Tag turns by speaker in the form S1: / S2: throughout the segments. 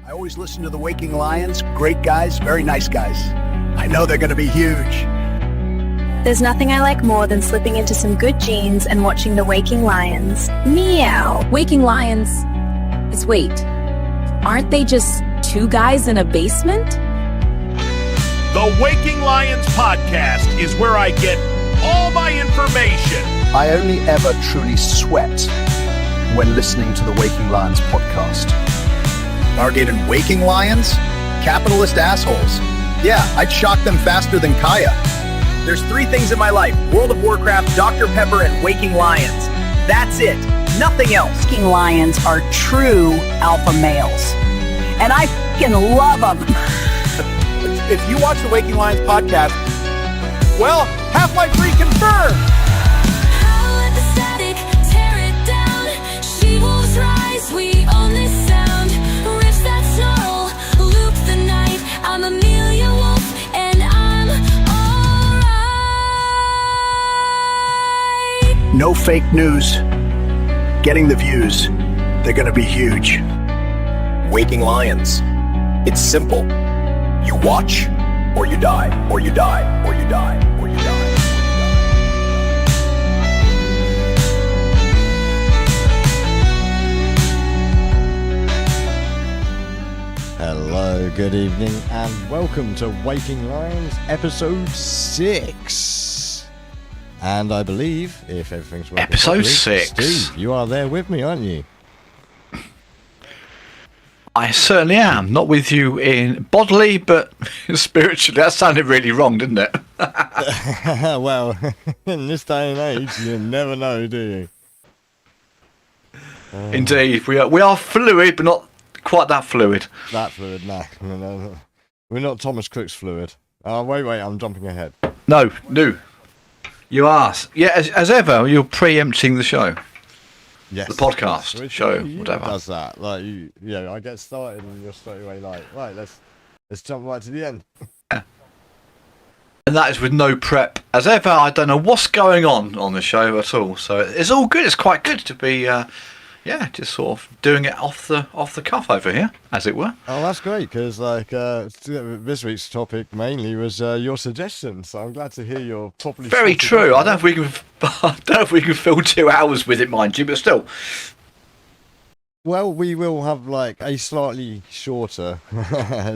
S1: I always listen to the Waking Lions. Great guys, very nice guys. I know they're going to be huge.
S2: There's nothing I like more than slipping into some good jeans and watching the Waking Lions. Meow.
S3: Waking Lions? Wait, aren't they just two guys in a basement?
S4: The Waking Lions podcast is where I get all my information.
S1: I only ever truly sweat when listening to the Waking Lions podcast. Margate and Waking Lions? Capitalist assholes. Yeah, I'd shock them faster than Kaya. There's three things in my life: World of Warcraft, Dr. Pepper, and Waking Lions. That's it. Nothing else.
S5: Waking Lions are true alpha males. And I fucking love them.
S1: If you watch the Waking Lions podcast, well, Half-Life 3 confirmed!
S6: Let the static tear it down. She wolves rise, we own this sound. Riffs that snarl, loop the night. I'm Amelia Wolf, and I'm alright.
S1: No fake news. Getting the views. They're gonna be huge. Waking Lions. It's simple. You watch, or you die, or you die, or you die, or you die.
S7: Hello, good evening, and welcome to Waking Lions, episode 6. And I believe, if everything's working
S8: Episode
S7: properly,
S8: 6.
S7: Steve, you are there with me, aren't you?
S8: I certainly am. Not with you in bodily, but spiritually. That sounded really wrong, didn't it?
S7: Well, in this day and age, you never know, do you?
S8: Indeed. We are fluid, but not quite that fluid.
S7: That fluid, no. We're not Thomas Cook's fluid. Oh, wait, I'm jumping ahead.
S8: No. You are. Yeah, as ever, you're preempting the show.
S7: Yes.
S8: The podcast,
S7: Which
S8: show,
S7: you
S8: whatever.
S7: does that. Like, I get started and you're straight away like, right, let's jump right to the end.
S8: And that is with no prep. As ever, I don't know what's going on the show at all. So it's all good. It's quite good to be, just sort of doing it off the cuff over here, as it were.
S7: Oh, that's great, because this week's topic mainly was your suggestion. So I'm glad to hear you're properly.
S8: Very true. I don't know if we can fill 2 hours with it, mind you, but still.
S7: Well, we will have like a slightly shorter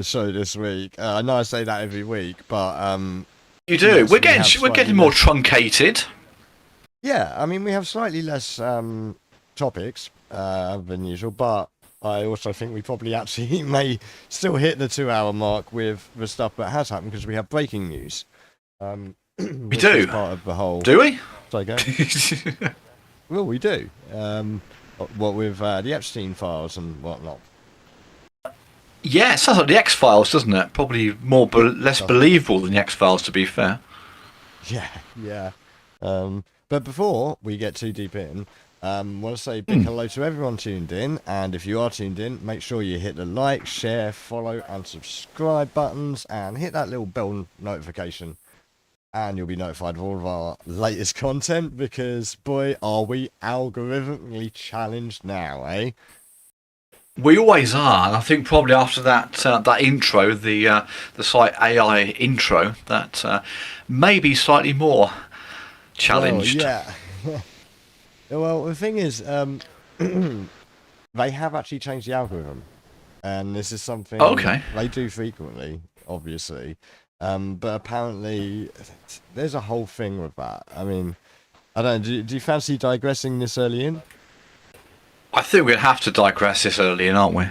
S7: show this week. I know I say that every week, but
S8: you do.
S7: Yes,
S8: we're getting more truncated.
S7: Yeah, I mean we have slightly less topics than usual, but I also think we probably actually may still hit the 2-hour mark with the stuff that has happened, because we have breaking news.
S8: We do.
S7: Part of the whole.
S8: Do we?
S7: Sorry, go. Well, we do. What with the Epstein files and whatnot.
S8: Yeah, it sounds like the X-Files, doesn't it? Probably less believable than the X-Files, to be fair.
S7: Yeah. But before we get too deep in, I want to say a big hello to everyone tuned in, and if you are tuned in, make sure you hit the like, share, follow, and subscribe buttons, and hit that little bell notification, and you'll be notified of all of our latest content, because, boy, are we algorithmically challenged now, eh?
S8: We always are, and I think probably after that intro, the slight AI intro, that may be slightly more challenged.
S7: Well, yeah. Well, the thing is, they have actually changed the algorithm, and this is something they do frequently, obviously. But apparently, there's a whole thing with that. I mean, I don't know, do you fancy digressing this early in?
S8: I think we'll have to digress this early in, aren't we?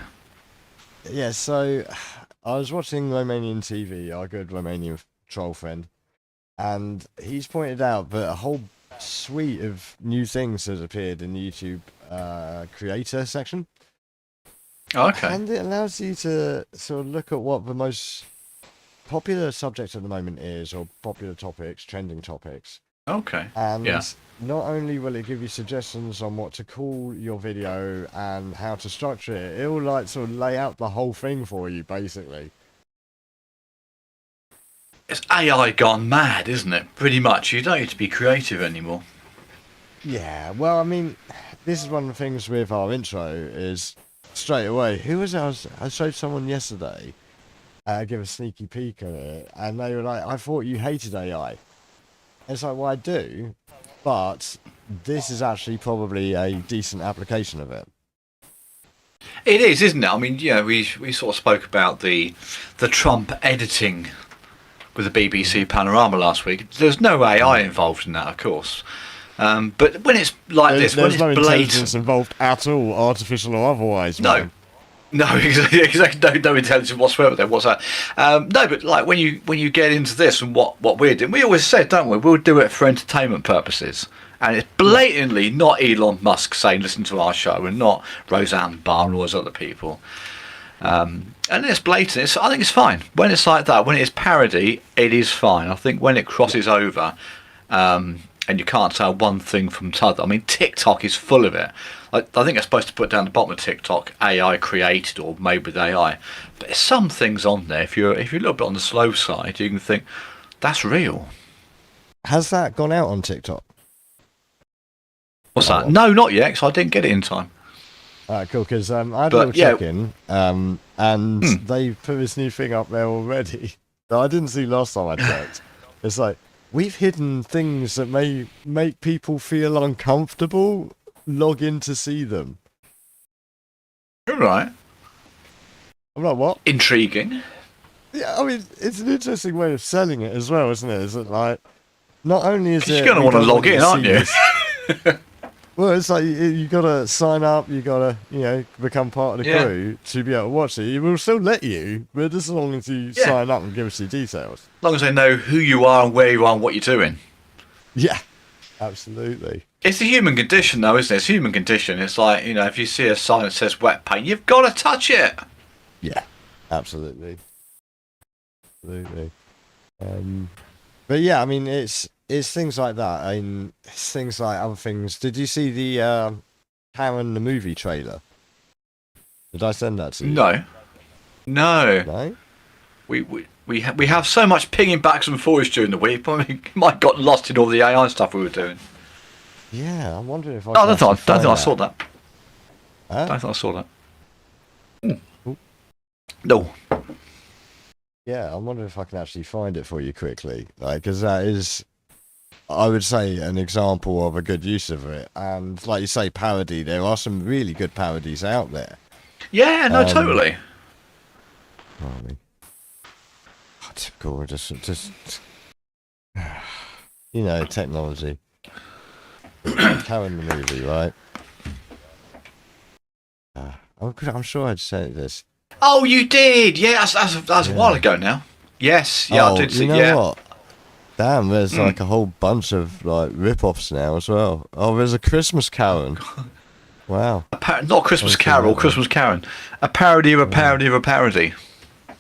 S7: Yeah, so I was watching Romanian TV, our good Romanian troll friend, and he's pointed out that a whole suite of new things has appeared in the YouTube creator section.
S8: Okay.
S7: And it allows you to sort of look at what the most popular subject at the moment is, or popular topics, trending topics.
S8: Okay.
S7: And not only will it give you suggestions on what to call your video and how to structure it, it will like sort of lay out the whole thing for you, basically.
S8: It's AI gone mad, isn't it? Pretty much. You don't need to be creative anymore.
S7: Yeah, well, I mean, this is one of the things with our intro is straight away. Who was it? I showed someone yesterday, give a sneaky peek at it, and they were like, I thought you hated AI. It's like, well, I do, but this is actually probably a decent application of it.
S8: It is, isn't it? I mean, we sort of spoke about the Trump editing with the BBC Panorama last week. There's no AI involved in that, of course. But when it's like this, when it's
S7: no
S8: blatant,
S7: intelligence involved at all, artificial or otherwise.
S8: No. No, exactly. No intelligence whatsoever. There, what's that? No, but like when you get into this and what we're doing, we always said, don't we? We'll do it for entertainment purposes, and it's blatantly not Elon Musk saying listen to our show, and not Roseanne Barr and all those other people. And it's blatant. I think it's fine when it's like that. When it is parody, it is fine. I think when it crosses over, and you can't tell one thing from t'other. I mean, TikTok is full of it. I think I'm supposed to put down the bottom of TikTok AI created or made with AI, but there's some things on there. If you're a little bit on the slow side, you can think that's real.
S7: Has that gone out on TikTok?
S8: What's that? No, not yet, because I didn't get it in time.
S7: Alright, cool, because I had a little check-in, and they put this new thing up there already that I didn't see last time I checked. It's like, we've hidden things that may make people feel uncomfortable. Log in to see them.
S8: All right.
S7: I'm like, what?
S8: Intriguing.
S7: Yeah, I mean, it's an interesting way of selling it as well, isn't it? Is it like, not only is it...
S8: You're going to want to log in, aren't you?
S7: Well, it's like you got to sign up, you got to, become part of the crew to be able to watch it. It will still let you, but just as long as you sign up and give us your details.
S8: As long as they know who you are and where you are and what you're doing.
S7: Yeah, absolutely.
S8: It's the human condition, though, isn't it? It's human condition. It's like, if you see a sign that says wet paint, you've got to touch it.
S7: Yeah, absolutely. Absolutely. But yeah, I mean, it's it's things like that. I mean, it's things like other things. Did you see the Karen the movie trailer? Did I send that to you?
S8: No.
S7: No?
S8: We have so much pinging backs and forwards during the week. I mean, might got lost in all the AI stuff we were doing.
S7: Yeah, I'm wondering if I.
S8: I don't think I saw that.
S7: Huh?
S8: I don't think I saw that. No.
S7: Yeah, I'm wondering if I can actually find it for you quickly, like, because that is, I would say, an example of a good use of it. And like you say, parody. There are some really good parodies out there.
S8: Yeah, no, totally.
S7: Oh, typical, just you know, technology. Karen the movie, right? I'm sure I'd say this.
S8: Oh, you did? Yeah, that's a while ago now. Yes, yeah, I did see.
S7: You know
S8: yeah.
S7: what? Damn, there's like a whole bunch of like rip-offs now as well. Oh, there's a Christmas Karen. Wow.
S8: Not Christmas Carol, Christmas Karen. A parody of a parody of a parody.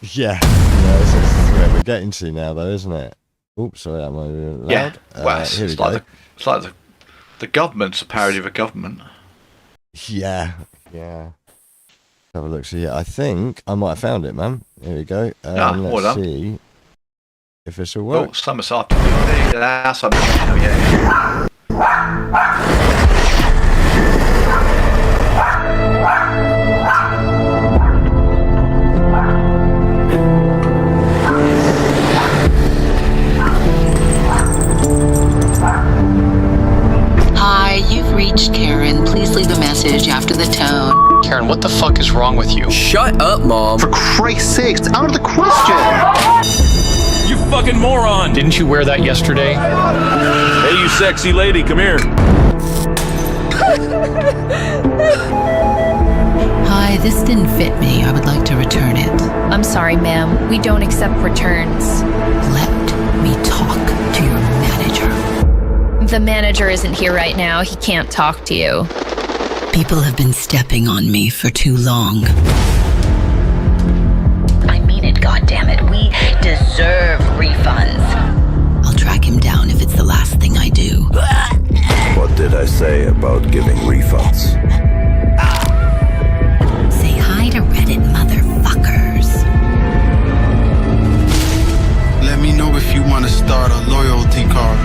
S7: Yeah. This is where we're getting to now, though, isn't it? Oops, sorry, am I loud?
S8: Yeah. Well,
S7: here we
S8: it's
S7: go.
S8: like the government's a parody of a government.
S7: Yeah. Have a look. So yeah, I think I might have found it, man. Here we go. Let's see if this will work.
S8: Oh, summer's afternoon. That's something. Oh, yeah.
S9: Hi, you've reached Karen. Please leave a message after the tone.
S10: Karen, what the fuck is wrong with you?
S11: Shut up, Mom.
S10: For Christ's sakes, it's out of the question!
S11: You fucking moron!
S10: Didn't you wear that yesterday?
S11: Hey, you sexy lady, come here.
S9: Hi, this didn't fit me. I would like to return it.
S2: I'm sorry, ma'am. We don't accept returns.
S9: Let me talk to your manager.
S2: The manager isn't here right now. He can't talk to you.
S9: People have been stepping on me for too long. I mean it, goddammit. We deserve refunds. I'll track him down if it's the last thing I do.
S12: What did I say about giving refunds?
S9: Say hi to Reddit, motherfuckers.
S13: Let me know if you want to start a loyalty card.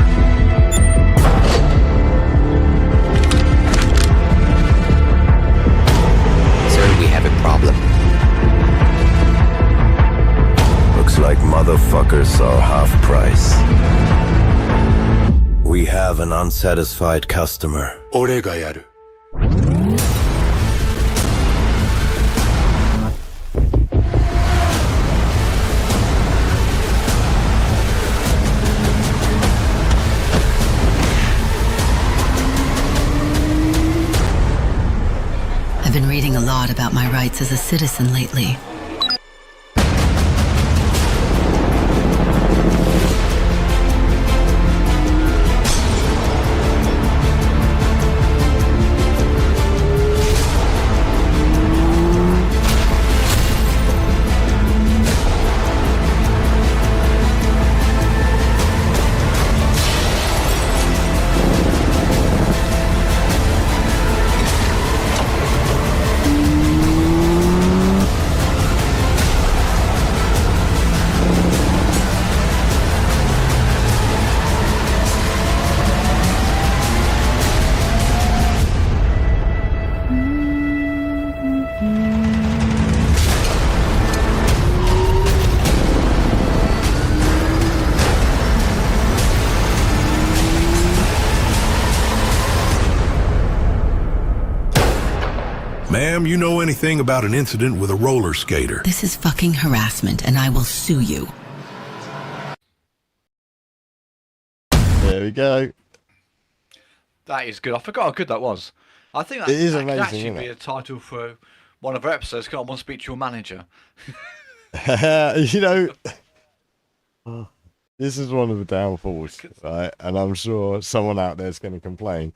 S11: We have a problem.
S12: Looks like motherfuckers are half price. We have an unsatisfied customer.
S13: 俺がやる.
S9: I've been reading a lot about my rights as a citizen lately.
S14: Ma'am, you know anything about an incident with a roller skater?
S9: This is fucking harassment, and I will sue you.
S7: There we go.
S8: That is good. I forgot how good that was. I think that,
S7: it is
S8: that
S7: amazing,
S8: could actually
S7: isn't
S8: be
S7: it?
S8: a title for one of our episodes. I want to speak to your manager.
S7: You know, this is one of the downfalls, right? And I'm sure someone out there is going to complain.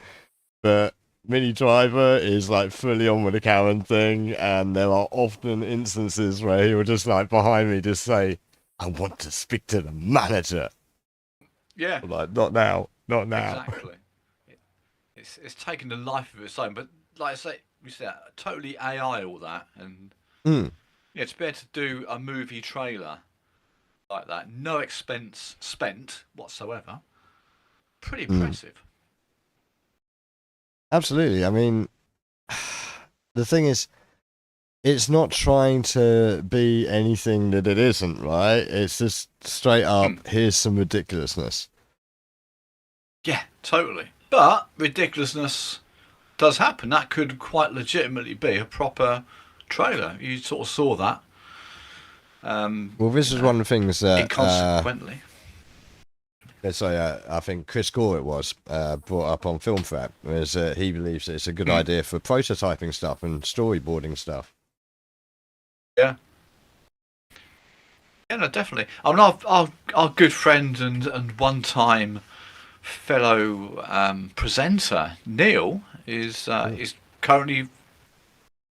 S7: But Mini Driver is like fully on with the Karen thing, and there are often instances where he will just like behind me just say, "I want to speak to the manager."
S8: Yeah.
S7: Like, not now. Not now.
S8: Exactly. It's taken a life of its own, but like I say, we said totally AI all that, and yeah, to be able to do a movie trailer like that, no expense spent whatsoever, pretty impressive.
S7: Absolutely. I mean, the thing is, it's not trying to be anything that it isn't, right? It's just straight up, here's some ridiculousness.
S8: Yeah, totally. But ridiculousness does happen. That could quite legitimately be a proper trailer. You sort of saw that.
S7: Well, this is one of the things that
S8: inconsequently.
S7: I think Chris Gore brought up on Film Fab, is he believes it's a good idea for prototyping stuff and storyboarding stuff.
S8: Yeah. Yeah, no, definitely. I mean, our good friend and one-time fellow presenter Neil is currently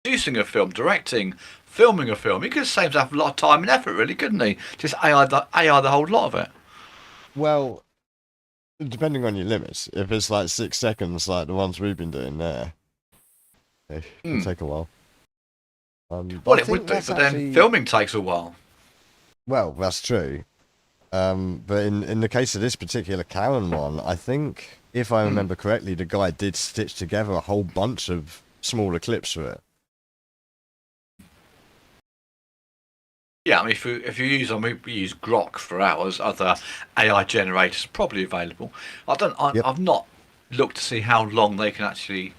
S8: producing a film, directing, filming a film. He could save himself a lot of time and effort, really, couldn't he? Just AI the whole lot of it.
S7: Well, depending on your limits, if it's like 6 seconds, like the ones we've been doing there, it'll take a while.
S8: Well, it would do, but then filming takes a while.
S7: Well, that's true. But in the case of this particular Karen one, I think, if I remember correctly, the guy did stitch together a whole bunch of smaller clips for it.
S8: Yeah, I mean, if you use, we use Grok for ours. Other AI generators probably available. I've not looked to see how long they can actually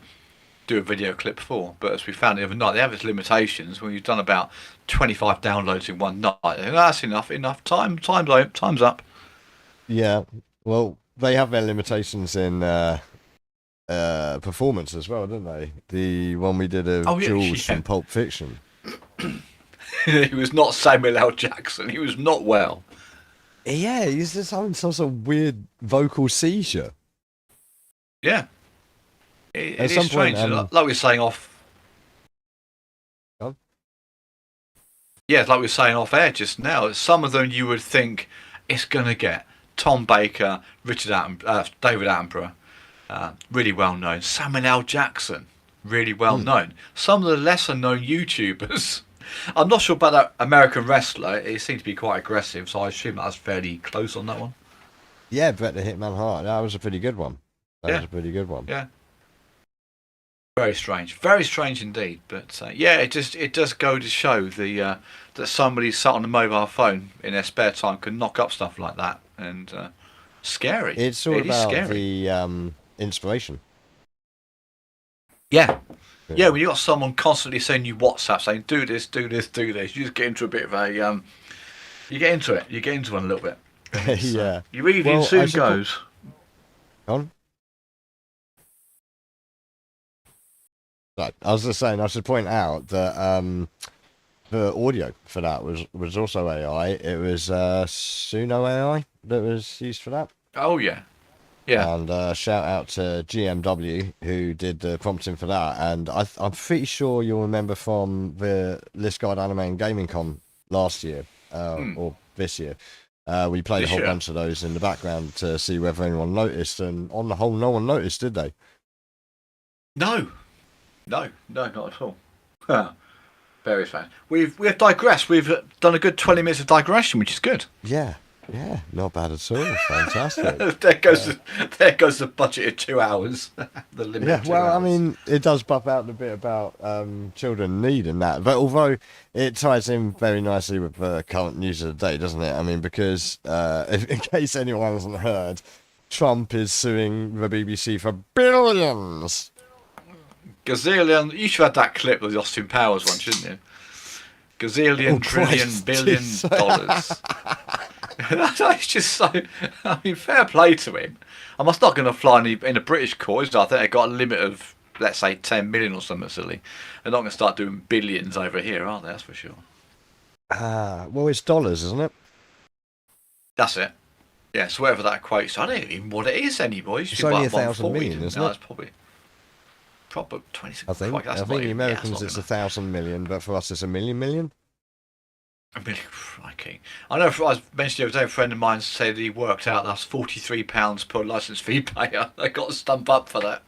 S8: do a video clip for. But as we found the other night, they have its limitations. When you've done about 25 downloads in one night, that's enough. Time's up.
S7: Yeah. Well, they have their limitations in performance as well, don't they? The one we did of Jules from Pulp Fiction.
S8: He was not Samuel L. Jackson. He was not well.
S7: Yeah, he's just having some sort of weird vocal seizure.
S8: Yeah. It is strange. Like we were saying off. Yeah, like we were saying off air just now. Some of them you would think it's going to get Tom Baker, David Attenborough, really well known. Samuel L. Jackson, really well known. Some of the lesser known YouTubers. I'm not sure about that American wrestler. He seemed to be quite aggressive, so I assume that was fairly close on that one.
S7: Yeah, Bret the Hitman Hart. That was a pretty good one. That was a pretty good one.
S8: Yeah. Very strange indeed. But it does go to show that somebody sat on a mobile phone in their spare time can knock up stuff like that, and scary.
S7: It's all about the inspiration.
S8: Yeah. Yeah, when you got someone constantly sending you WhatsApp saying do this, you just get into a bit of a you get into one a little bit.
S7: Yeah.
S8: Your evening soon goes.
S7: On. Right, I was just saying, I should point out that the audio for that was also AI. It was Suno AI that was used for that.
S8: Oh yeah. Yeah.
S7: And shout out to GMW who did the prompting for that. And I'm pretty sure you'll remember from the List Guide Anime and Gaming Con last year, or this year. We played a whole bunch of those in the background to see whether anyone noticed. And on the whole, no one noticed, did they?
S8: No, not at all. Very fast. We've digressed. We've done a good 20 minutes of digression, which is good.
S7: Yeah, not bad at all. Fantastic.
S8: there goes the budget of 2 hours. The limit.
S7: Yeah,
S8: of 2
S7: well,
S8: hours.
S7: I mean, it does buff out the bit about children need and that. But although it ties in very nicely with the current news of the day, doesn't it? I mean, because in case anyone hasn't heard, Trump is suing the BBC for billions.
S8: Gazillion. You should have that clip of the Austin Powers one, shouldn't you? Gazillion, trillion, billion dollars. That's just so. I mean, fair play to him. I'm not going to fly in a British court. I think they've got a limit of, let's say, 10 million or something silly. They're not going to start doing billions over here, are they? That's for sure.
S7: Well, it's dollars, isn't it?
S8: That's it. Yeah, so whatever that equates to, I don't even know what it is anymore.
S7: It's only 1,000 million, isn't it?
S8: It's probably 26.
S7: I think the Americans it's 1,000 million, but for us it's 1,000,000,000.
S8: I mean, crikey. I know, I mentioned the other day, a friend of mine said he worked out that's £43 per licence fee payer. They got to stump up for that.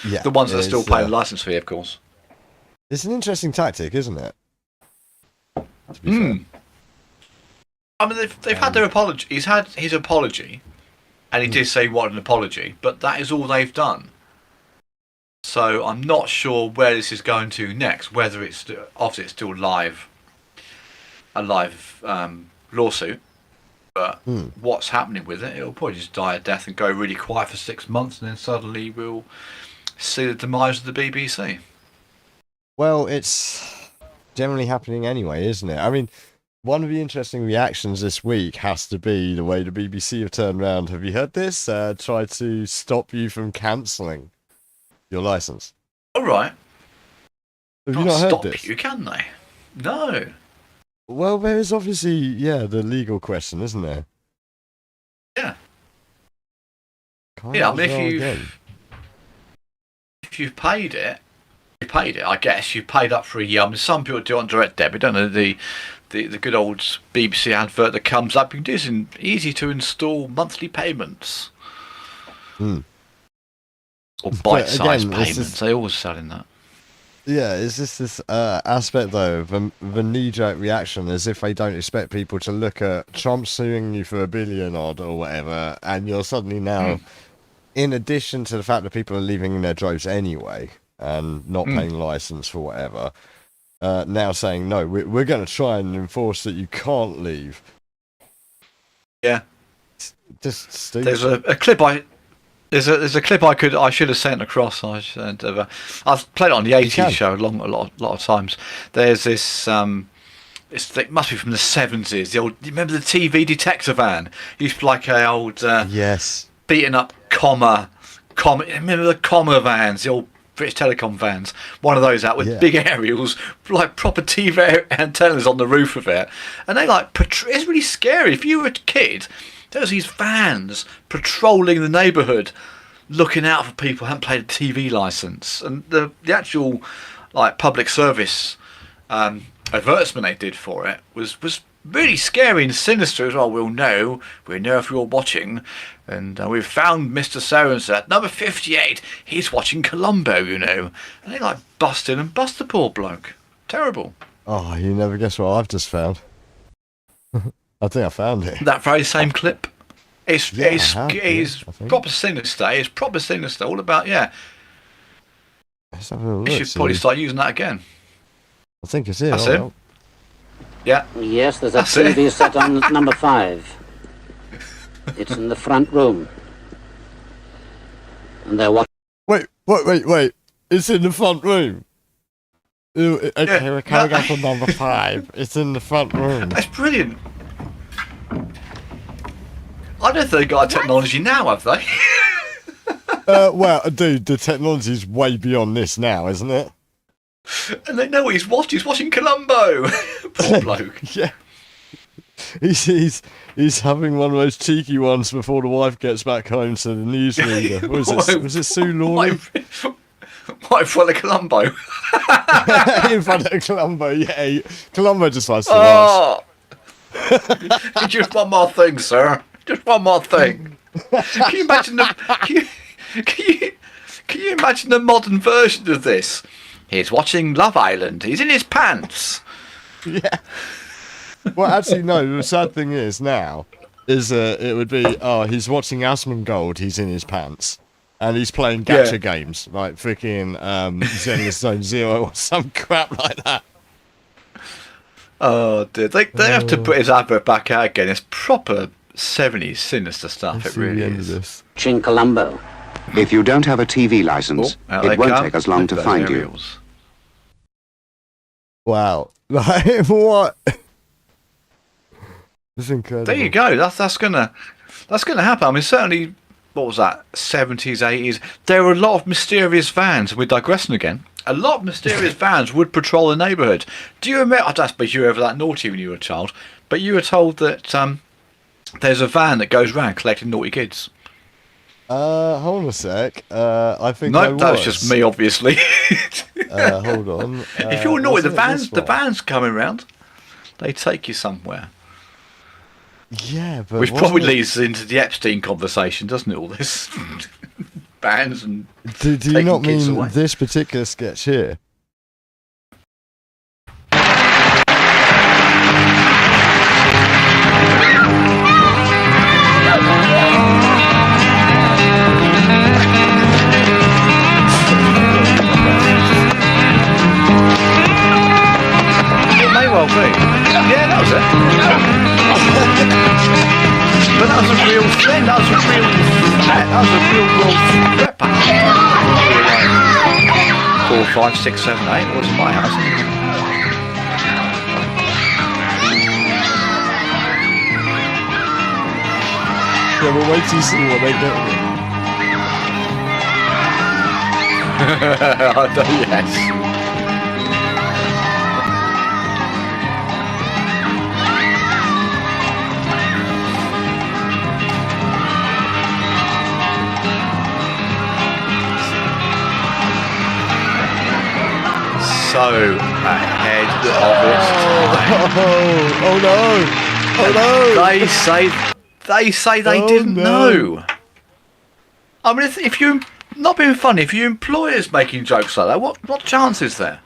S7: Yeah,
S8: the ones that are still paying the licence fee, of course.
S7: It's an interesting tactic, isn't it? To be fair.
S8: I mean, they've had their apology. He's had his apology, and he did say he wanted an apology, but that is all they've done. So I'm not sure where this is going to next. Whether it's obviously it's still a live lawsuit, but what's happening with it? It'll probably just die a death and go really quiet for 6 months, and then suddenly we'll see the demise of the BBC.
S7: Well, it's generally happening anyway, isn't it? I mean, one of the interesting reactions this week has to be the way the BBC have turned around. Have you heard this? Try to stop you from cancelling your licence.
S8: All right.
S7: Have you not heard
S8: stop
S7: this?
S8: You, can they? No.
S7: Well, there is obviously, the legal question, isn't there?
S8: Yeah.
S7: Can't
S8: I mean, if you've paid it, I guess. You've paid up for a year. I mean, some people do it on direct debit, don't they? The good old BBC advert that comes up. You can do this in easy to install monthly payments. Or bite-sized payments. They always selling that.
S7: Yeah, is this aspect, though, of the knee-jerk reaction, as if they don't expect people to look at Trump suing you for $1 billion odd or whatever, and you're suddenly now, in addition to the fact that people are leaving in their droves anyway, and not paying license for whatever, now saying, no, we're going to try and enforce that you can't leave.
S8: Yeah.
S7: Just stupid.
S8: There's a clip There's a clip I should have sent across. I've played it on the 80s show a lot of times. There's this it must be from the 70s. You remember the TV detector van? It used to be like a old beaten up comma. Remember the comma vans, the old British Telecom vans? One of those out with big aerials, like proper TV antennas on the roof of it, and they it's really scary. If you were a kid, there's these vans patrolling the neighbourhood, looking out for people who haven't paid a TV licence. And the actual public service advertisement they did for it was really scary and sinister as well. We know if you're watching, and we've found Mr. So-and-so at number 58. He's watching Columbo, And they bust in and bust the poor bloke. Terrible.
S7: Oh, you never guess what I've just found. I think I found it.
S8: That very same clip. It's proper sinister. It's proper sinister. All about
S7: Let's have a look,
S8: you should probably start using that again.
S7: I think it's here.
S8: That's it. Yeah.
S15: Yes, there's a TV set on number 5. It's in the front room. And they're watching.
S7: Wait. It's in the front room. Okay, we're coming up on number 5. It's in the front room.
S8: That's brilliant. I don't think they've got technology now, have they?
S7: Well, dude, the technology's way beyond this now, isn't it?
S8: And they know what he's watching. He's watching Columbo. Poor bloke.
S7: Yeah. He's having one of those cheeky ones before the wife gets back home to the newsreader. Was it Sue Lawley?
S8: What, in front of Columbo?
S7: In front of Columbo, yeah. Columbo just likes to watch.
S8: Just one more thing, sir. Just one more thing. Can you imagine can you imagine the modern version of this? He's watching Love Island. He's in his pants.
S7: Yeah. Well, actually, no. The sad thing is now it would be he's watching Asmongold. He's in his pants, and he's playing gacha games like freaking Zenless Zone Zero or some crap like that.
S8: Oh, dude, they have to put his advert back out again. It's proper 70s sinister stuff. It really is.
S15: Watching Columbo.
S16: If you don't have a TV license, it won't take us long to find you.
S7: Wow. Like, what? It's incredible.
S8: There you go. That's gonna happen. I mean, certainly, what was that? 70s, 80s. There were a lot of mysterious vans. We're digressing again. A lot of mysterious vans would patrol the neighbourhood. Do you remember? I don't suppose you were ever that naughty when you were a child, but you were told that there's a van that goes round collecting naughty kids.
S7: Hold on a sec. I think
S8: no, that was just me, obviously.
S7: Hold on.
S8: If you're naughty, the van's coming round. They take you somewhere.
S7: Yeah, but
S8: which probably leads into the Epstein conversation, doesn't it? All this bands and
S7: do you not mean
S8: away.
S7: This particular sketch here?
S8: It may well be. Yeah, that was it. But that was a real thing. That was a real threat back then. 4, 5, 6, 7, 8. What's my house?
S7: Yeah, but wait till you see what they do.
S8: Yes. So ahead of its time.
S7: Oh no! Oh no!
S8: They say they didn't know. I mean, if you not being funny, if your employer's making jokes like that, what chance is there?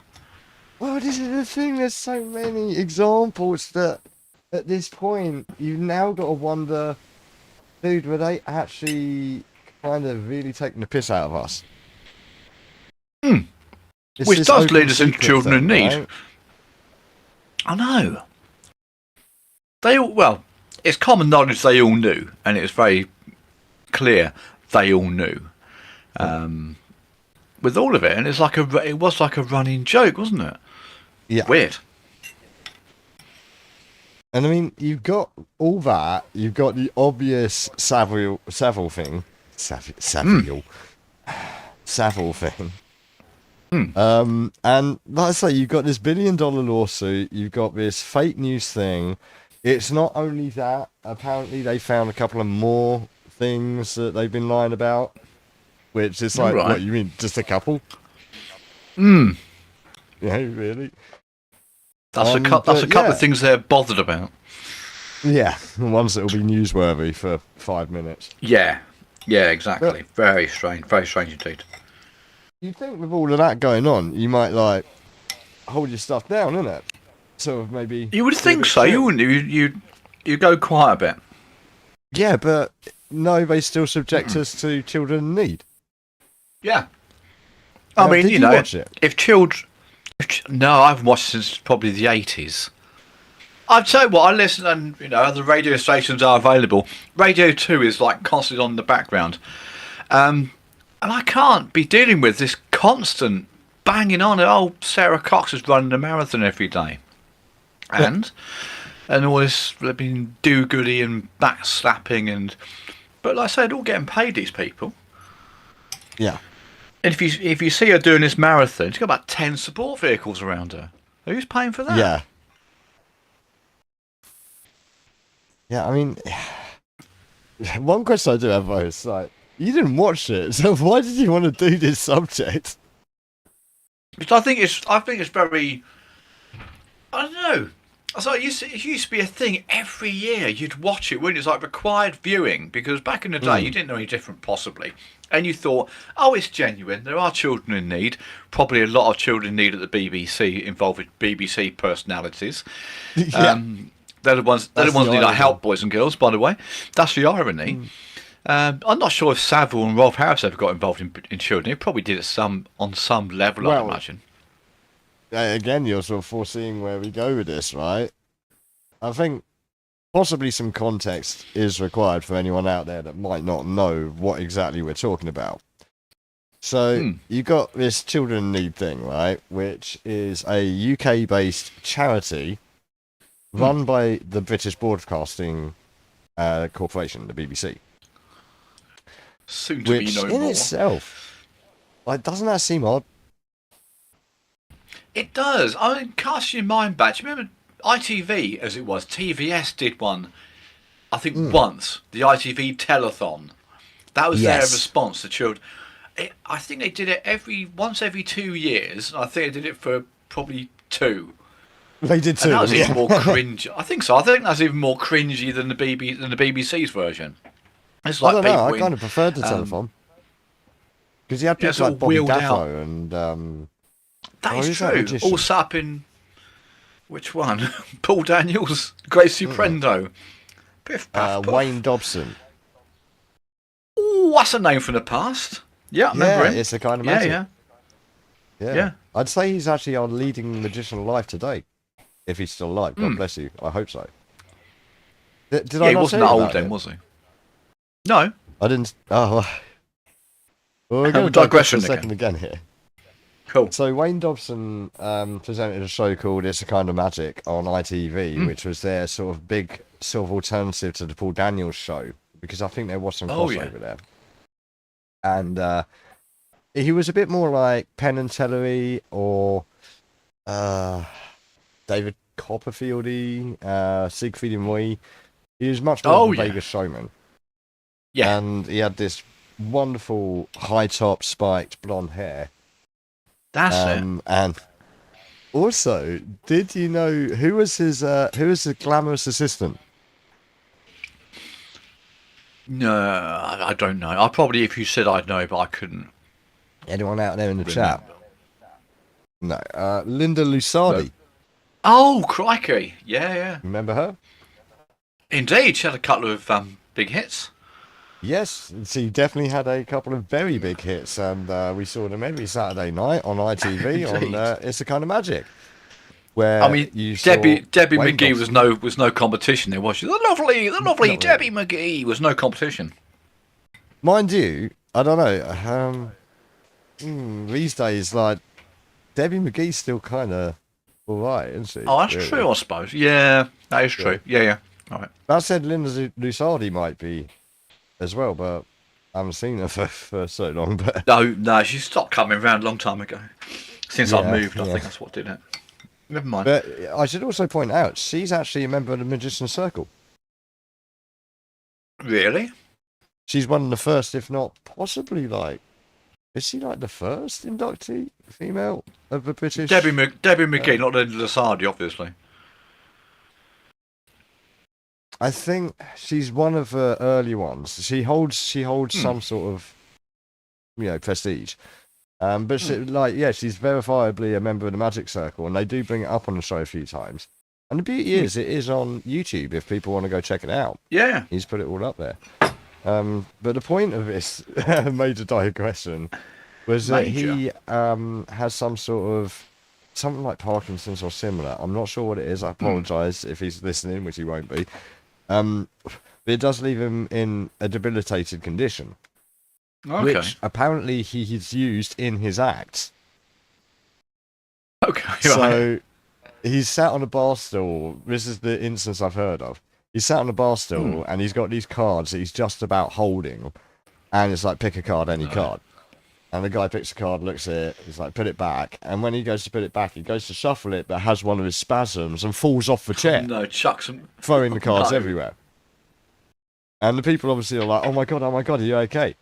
S7: Well, this is the thing. There's so many examples that at this point you've now got to wonder, dude, were they actually kind of really taking the piss out of us?
S8: Which does lead us into children in need.
S7: Right?
S8: I know. It's common knowledge they all knew, and it was very clear they all knew. With all of it, and it was like a running joke, wasn't it?
S7: Yeah.
S8: Weird.
S7: And I mean, you've got all that. You've got the obvious Savile thing. Savile thing. And like I say, you've got this $1 billion lawsuit, you've got this fake news thing. It's not only that, apparently they found a couple of more things that they've been lying about, which is like, what, you mean just a couple? Yeah, really?
S8: That's a couple of things they're bothered about.
S7: Yeah, the ones that will be newsworthy for 5 minutes.
S8: Yeah, exactly. Very strange indeed.
S7: You think with all of that going on, you might like hold your stuff down, innit? Sort of maybe.
S8: You would think so. You wouldn't. You go quiet a bit.
S7: Yeah, but no, they still subject us to children in need.
S8: Yeah. I mean,
S7: did you watch it?
S8: No, I haven't watched since probably the 80s. I'll tell you what, I listen, and other radio stations are available. Radio 2 is like constantly on the background. And I can't be dealing with this constant banging on. Oh, Sarah Cox is running a marathon every day. And all this flipping do-goody and backslapping. But like I said, all getting paid, these people.
S7: Yeah.
S8: And if you see her doing this marathon, she's got about 10 support vehicles around her. Who's paying for that?
S7: Yeah. Yeah, I mean, one question I do have though is like, you didn't watch it, so why did you want to do this subject?
S8: Because I think it's very, I don't know. It used to be a thing every year. You'd watch it, wouldn't you? It's like required viewing, because back in the day you didn't know any different possibly. And you thought, oh, it's genuine. There are children in need. Probably a lot of children in need at the BBC, involved with BBC personalities.
S7: Yeah.
S8: They're the ones who need our help, boys and girls, by the way. That's the irony. I'm not sure if Savile and Rolf Harris ever got involved in children. They probably did it on some level, I imagine.
S7: Again, you're sort of foreseeing where we go with this, right? I think possibly some context is required for anyone out there that might not know what exactly we're talking about. So you got this Children in Need thing, right? Which is a UK-based charity run by the British Broadcasting Corporation, the BBC.
S8: Soon to be no more.
S7: Which in itself, like, doesn't that seem odd?
S8: It does. I mean, cast your mind back. Do you remember ITV, as it was? TVS did one, I think, once. The ITV telethon. That was their response to children. I think they did it once every 2 years. And I think they did it for probably 2.
S7: They did too.
S8: And that was even more cringe. I think so. I think that's even more cringy than the BBC's version. It's like
S7: I don't know. I
S8: people
S7: kind of preferred the telethon because you had people like Bobby Daffo and
S8: that is true. All sat up in which one? Paul Daniels, Gracie Prendo, Biff Puff Puff.
S7: Wayne Dobson.
S8: Oh, that's a name from the past. Yeah, I remember him.
S7: It's the kind of magic.
S8: Yeah.
S7: I'd say he's actually our leading magician alive today, if he's still alive. God bless you. I hope so. Did I
S8: he
S7: not
S8: wasn't
S7: say
S8: that
S7: about
S8: old then,
S7: it?
S8: was he? No.
S7: I didn't. Oh, well, we're going to
S8: digression
S7: a second again here.
S8: Cool.
S7: So Wayne Dobson presented a show called It's a Kind of Magic on ITV, which was their sort of big sort of alternative to the Paul Daniels show, because I think there was some crossover there. And he was a bit more like Penn and Tellery or David Copperfieldy, Siegfried and Roy. He was much more of a Vegas showman.
S8: Yeah.
S7: And he had this wonderful high top spiked blonde hair.
S8: That's it.
S7: And also, did you know who was his glamorous assistant?
S8: No, I don't know. I probably, if you said, I'd know, but I couldn't.
S7: Anyone out there in the chat? No. Linda Lusardi.
S8: No. Oh, crikey. Yeah.
S7: Remember her?
S8: Indeed. She had a couple of big hits.
S7: Yes, she definitely had a couple of very big hits, and we saw them every Saturday night on ITV on It's a Kind of Magic. Where
S8: Debbie McGee was no competition there, was she? The lovely Debbie McGee was no competition.
S7: Mind you, I don't know. These days, like Debbie McGee's still kind of alright, isn't she?
S8: Oh, that's true, I suppose. Yeah, that is true. Yeah. All right.
S7: That said, Linda Lusardi might be as well, but I haven't seen her for so long. But
S8: no, she stopped coming around a long time ago. Since I've moved, I think that's what did it. Never mind.
S7: But I should also point out, she's actually a member of the Magician's Circle.
S8: Really?
S7: She's one of the first, if not possibly is she like the first inductee female of the British?
S8: Debbie McGee, not Linda Lusardi, obviously.
S7: I think she's one of the early ones. She holds some sort of prestige. But she's verifiably a member of the Magic Circle, and they do bring it up on the show a few times. And the beauty is, it is on YouTube if people want to go check it out.
S8: Yeah.
S7: He's put it all up there. But the point of this major digression was that he has some sort of something like Parkinson's or similar. I'm not sure what it is. I apologise if he's listening, which he won't be. But it does leave him in a debilitated condition.
S8: Okay.
S7: Which apparently he has used in his acts.
S8: Okay.
S7: So he's sat on a bar stool. This is the instance I've heard of. He's sat on a bar stool and he's got these cards that he's just about holding. And it's like, pick a card, any card. And the guy picks a card, looks at it, he's like, put it back. And when he goes to put it back, he goes to shuffle it, but has one of his spasms and falls off the chair.
S8: No, chucks them.
S7: Throwing the cards everywhere. And the people obviously are like, oh my God, are you okay?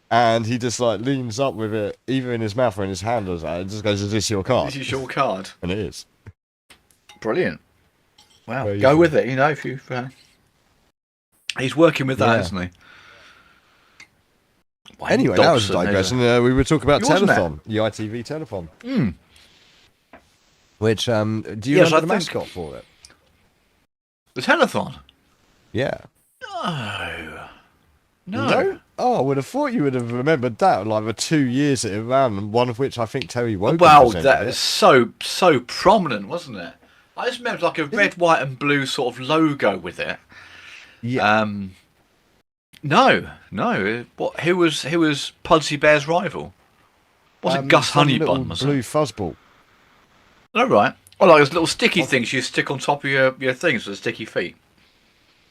S7: And he just leans up with it, either in his mouth or in his hand, or and just goes, is this your card?
S8: This is your card.
S7: And it is.
S8: Brilliant. Wow. Go with it, if you... he's working with that, isn't he?
S7: Anyway, that was a digression. We were talking about telethon, the ITV telethon. Which, do you remember the mascot for it?
S8: The telethon?
S7: Yeah.
S8: No.
S7: Oh, I would have thought you would have remembered that, the 2 years it ran, one of which I think Terry Wogan presented
S8: that was so prominent, wasn't it? I just remember a red, white and blue sort of logo with it.
S7: Yeah.
S8: No. What? Who was Pudsey Bear's rival? Was it Gus Honeybun? Was
S7: blue fuzzball.
S8: Oh, right. Well, those little sticky things you stick on top of your things with sticky feet.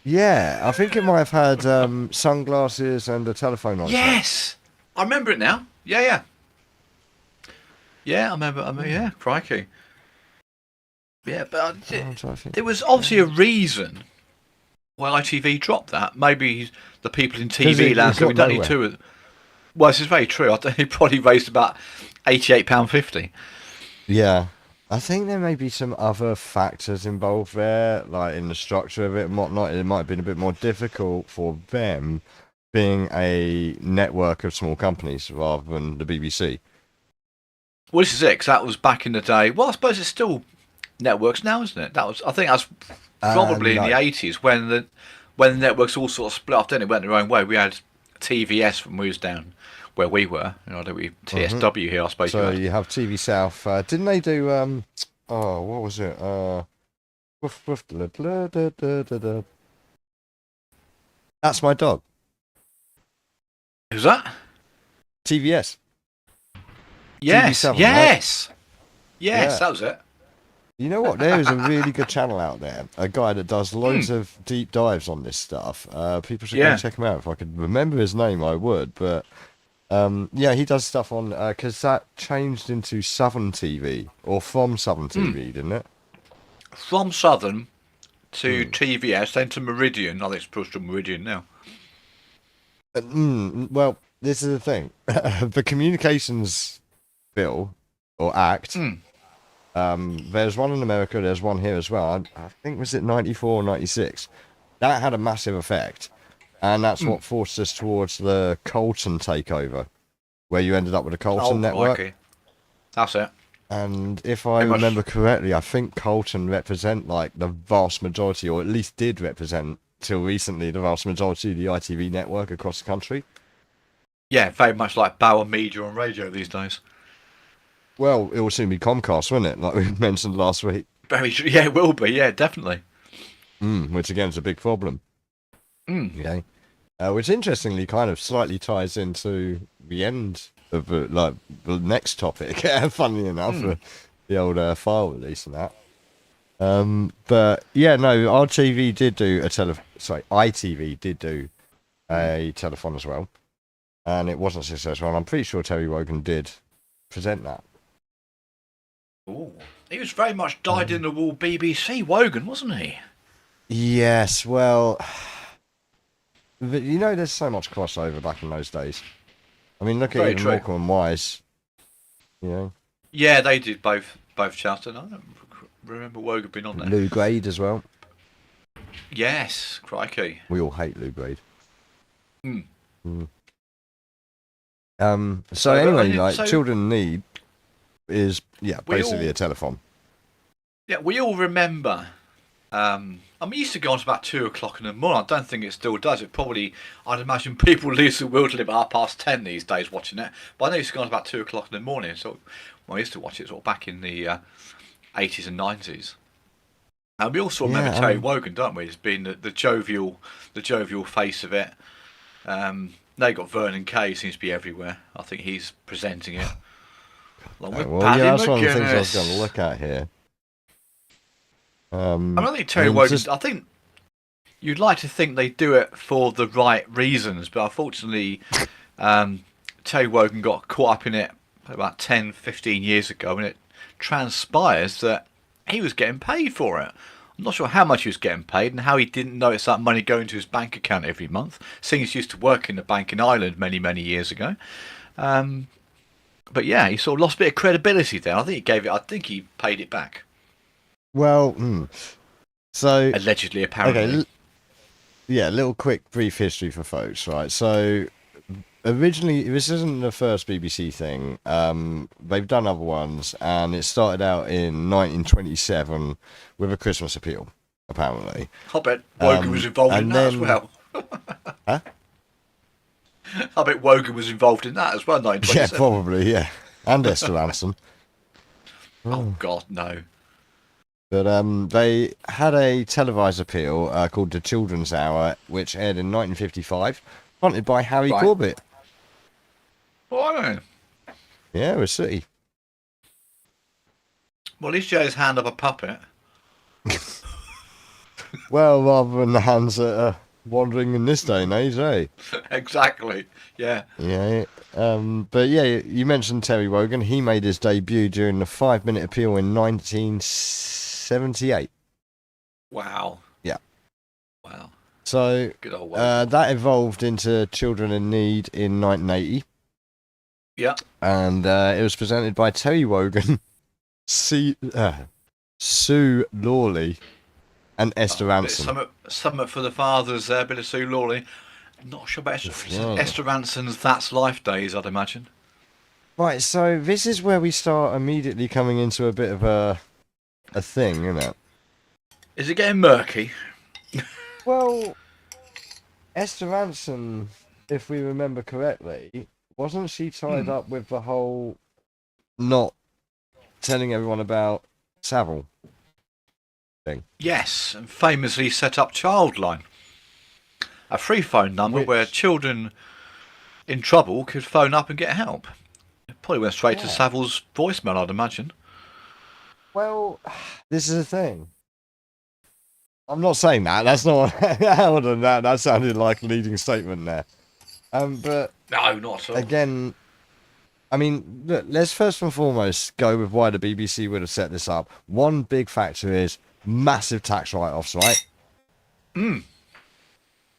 S7: Yeah, I think it might have had sunglasses and a telephone on.
S8: Yes, I remember it now. Yeah. Yeah, I remember. Yeah, crikey. Yeah, but there was obviously a reason why ITV dropped that. Maybe the people in TV land said we don't need two. Well, this is very true. I think it probably raised about £88.50.
S7: Yeah. I think there may be some other factors involved there, like in the structure of it and whatnot. It might have been a bit more difficult for them being a network of small companies rather than the BBC.
S8: Well, this is it, 'cause that was back in the day. Well, I suppose it's still networks now, isn't it? I think that's probably in the 80s when the networks all sort of split off, didn't it? Went their own way. We had TVS when we was down where we were. TSW here, I suppose.
S7: So you have TV South. Didn't they do? What was it? That's my dog.
S8: Who's that?
S7: TVS.
S8: Yes.
S7: TV7,
S8: yes.
S7: Right?
S8: Yes, that was it.
S7: You know what? There is a really good channel out there. A guy that does loads of deep dives on this stuff. People should go and check him out. If I could remember his name, I would. But he does stuff on because that changed into Southern TV or from Southern TV, didn't it?
S8: From Southern to TVS, then to Meridian. I think it's pushed to Meridian now.
S7: Well, this is the thing. The Communications Bill or Act. There's one in America, there's one here as well. I think, was it 94 or 96? That had a massive effect. And that's what forced us towards the Colton takeover, where you ended up with a Colton network.
S8: Okay. That's it.
S7: And if I remember correctly, I think Colton represent like the vast majority, or at least did represent till recently, the vast majority of the ITV network across the country.
S8: Yeah, very much like Bauer Media on radio these days.
S7: Well, it will soon be Comcast, won't it? Like we mentioned last week.
S8: Very true. Yeah, it will be. Yeah, definitely.
S7: Which again is a big problem. Okay. Which interestingly kind of slightly ties into the end of the next topic. Funnily enough, the old file release and that. But yeah, no, ITV did do ITV did do a telethon as well, and it wasn't successful. And I'm pretty sure Terry Wogan did present that.
S8: Oh, he was very much dyed-in-the-wool BBC Wogan, wasn't he?
S7: Yes, well, but you know, there's so much crossover back in those days. I mean, look at even Morecambe and Wise. You know.
S8: Yeah, they did both Charlton. I don't remember Wogan being on there.
S7: Lou Grade as well.
S8: Yes, crikey.
S7: We all hate Lou Grade. So anyway, Children in Need is basically a telethon.
S8: Yeah, we all remember. It used to go on to about 2 o'clock in the morning. I don't think it still does. I'd imagine people lose the will to live at 10:30 these days watching it. But I know it used to go on to about 2 o'clock in the morning. So I used to watch it sort of back in the 80s and 90s. And we also remember Terry Wogan, don't we? As being the jovial face of it. Now you got Vernon Kay, seems to be everywhere. I think he's presenting it.
S7: That's one of the things I was going to look at here.
S8: I think Terry Wogan. I think you'd like to think they do it for the right reasons, but unfortunately, Terry Wogan got caught up in it about 10, 15 years ago, and it transpires that he was getting paid for it. I'm not sure how much he was getting paid and how he didn't notice that money going to his bank account every month, seeing he used to work in a bank in Ireland many, many years ago. But yeah, he sort of lost a bit of credibility there. I think he paid it back.
S7: Well, so
S8: allegedly, apparently.
S7: Okay, a little quick brief history for folks, right? So originally, this isn't the first BBC thing. They've done other ones, and it started out in 1927 with a Christmas appeal, apparently.
S8: I bet Wogan was involved in that as well.
S7: Huh?
S8: I bet Wogan was involved in that as well, 1927.
S7: Yeah, probably, yeah. And Esther Ransom.
S8: Oh, God, no.
S7: But they had a televised appeal called The Children's Hour, which aired in 1955, fronted by Harry Corbett.
S8: Oh,
S7: yeah, it was City.
S8: Well, at least he had his hand up a puppet.
S7: Well, rather than the hands that are wandering in this day and age, eh?
S8: Exactly, yeah.
S7: Yeah, but yeah, you mentioned Terry Wogan. He made his debut during the 5-minute appeal in 1978.
S8: Wow.
S7: Yeah.
S8: Wow.
S7: So
S8: good old Wogan.
S7: that evolved into Children in Need in 1980.
S8: Yeah.
S7: And it was presented by Terry Wogan, Sue Lawley and Esther Ranson.
S8: Something for the fathers there, bit of Sue Lawley. Not sure about Esther Ranson's That's Life days, I'd imagine.
S7: Right, so this is where we start immediately coming into a bit of a thing, isn't it?
S8: Is it getting murky?
S7: Well, Esther Ranson, if we remember correctly, wasn't she tied up with the whole not telling everyone about Savile thing?
S8: Yes, and famously set up Childline, a free phone number where children in trouble could phone up and get help. It probably went straight to Savile's voicemail, I'd imagine.
S7: Well, this is the thing. I'm not saying that. That's not. Hold on, that sounded like a leading statement there. But
S8: no, not at all.
S7: Again, I mean, look, let's first and foremost go with why the BBC would have set this up. One big factor is massive tax write-offs, right?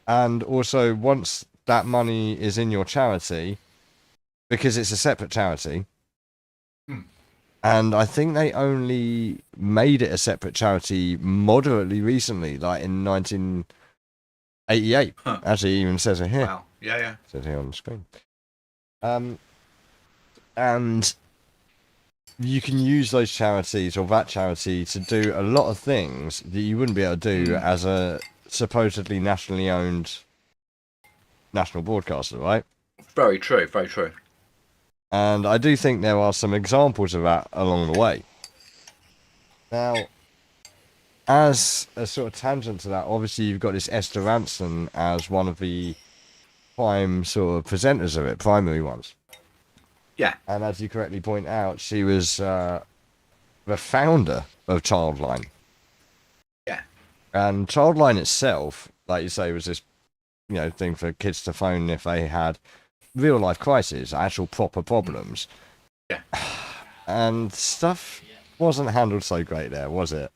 S7: And also, once that money is in your charity, because it's a separate charity, and I think they only made it a separate charity moderately recently, like in 1988. Actually, it even says it here.
S8: Wow. Yeah.
S7: It says here on the screen. And you can use those charities or that charity to do a lot of things that you wouldn't be able to do as a supposedly nationally owned national broadcaster, right?
S8: Very true, very true.
S7: And I do think there are some examples of that along the way. Now, as a sort of tangent to that, obviously you've got this Esther Ranson as one of the prime sort of presenters of it, primary ones.
S8: Yeah.
S7: And as you correctly point out, she was the founder of Childline.
S8: Yeah.
S7: And Childline itself, like you say, was this, thing for kids to phone if they had real life crises, actual proper problems.
S8: Yeah.
S7: And stuff wasn't handled so great there, was it?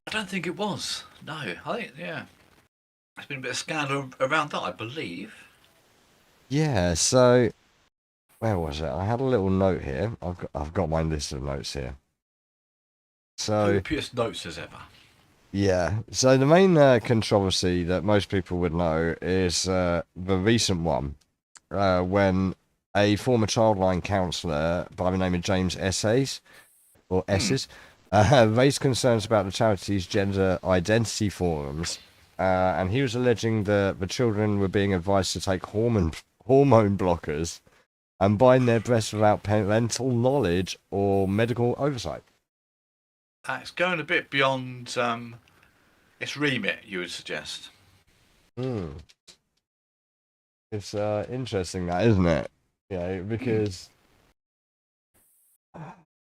S8: I don't think it was. No, I think, there's been a bit of scandal around that, I believe.
S7: Yeah, so where was it? I had a little note here. I've got my list of notes here. So
S8: copious notes as ever.
S7: Yeah, so the main controversy that most people would know is the recent one, when a former Childline counsellor by the name of James Esses, raised concerns about the charity's gender identity forums, and he was alleging that the children were being advised to take hormone blockers and bind their breasts without parental knowledge or medical oversight.
S8: It's going a bit beyond its remit, you would suggest.
S7: It's interesting, that, isn't it? Because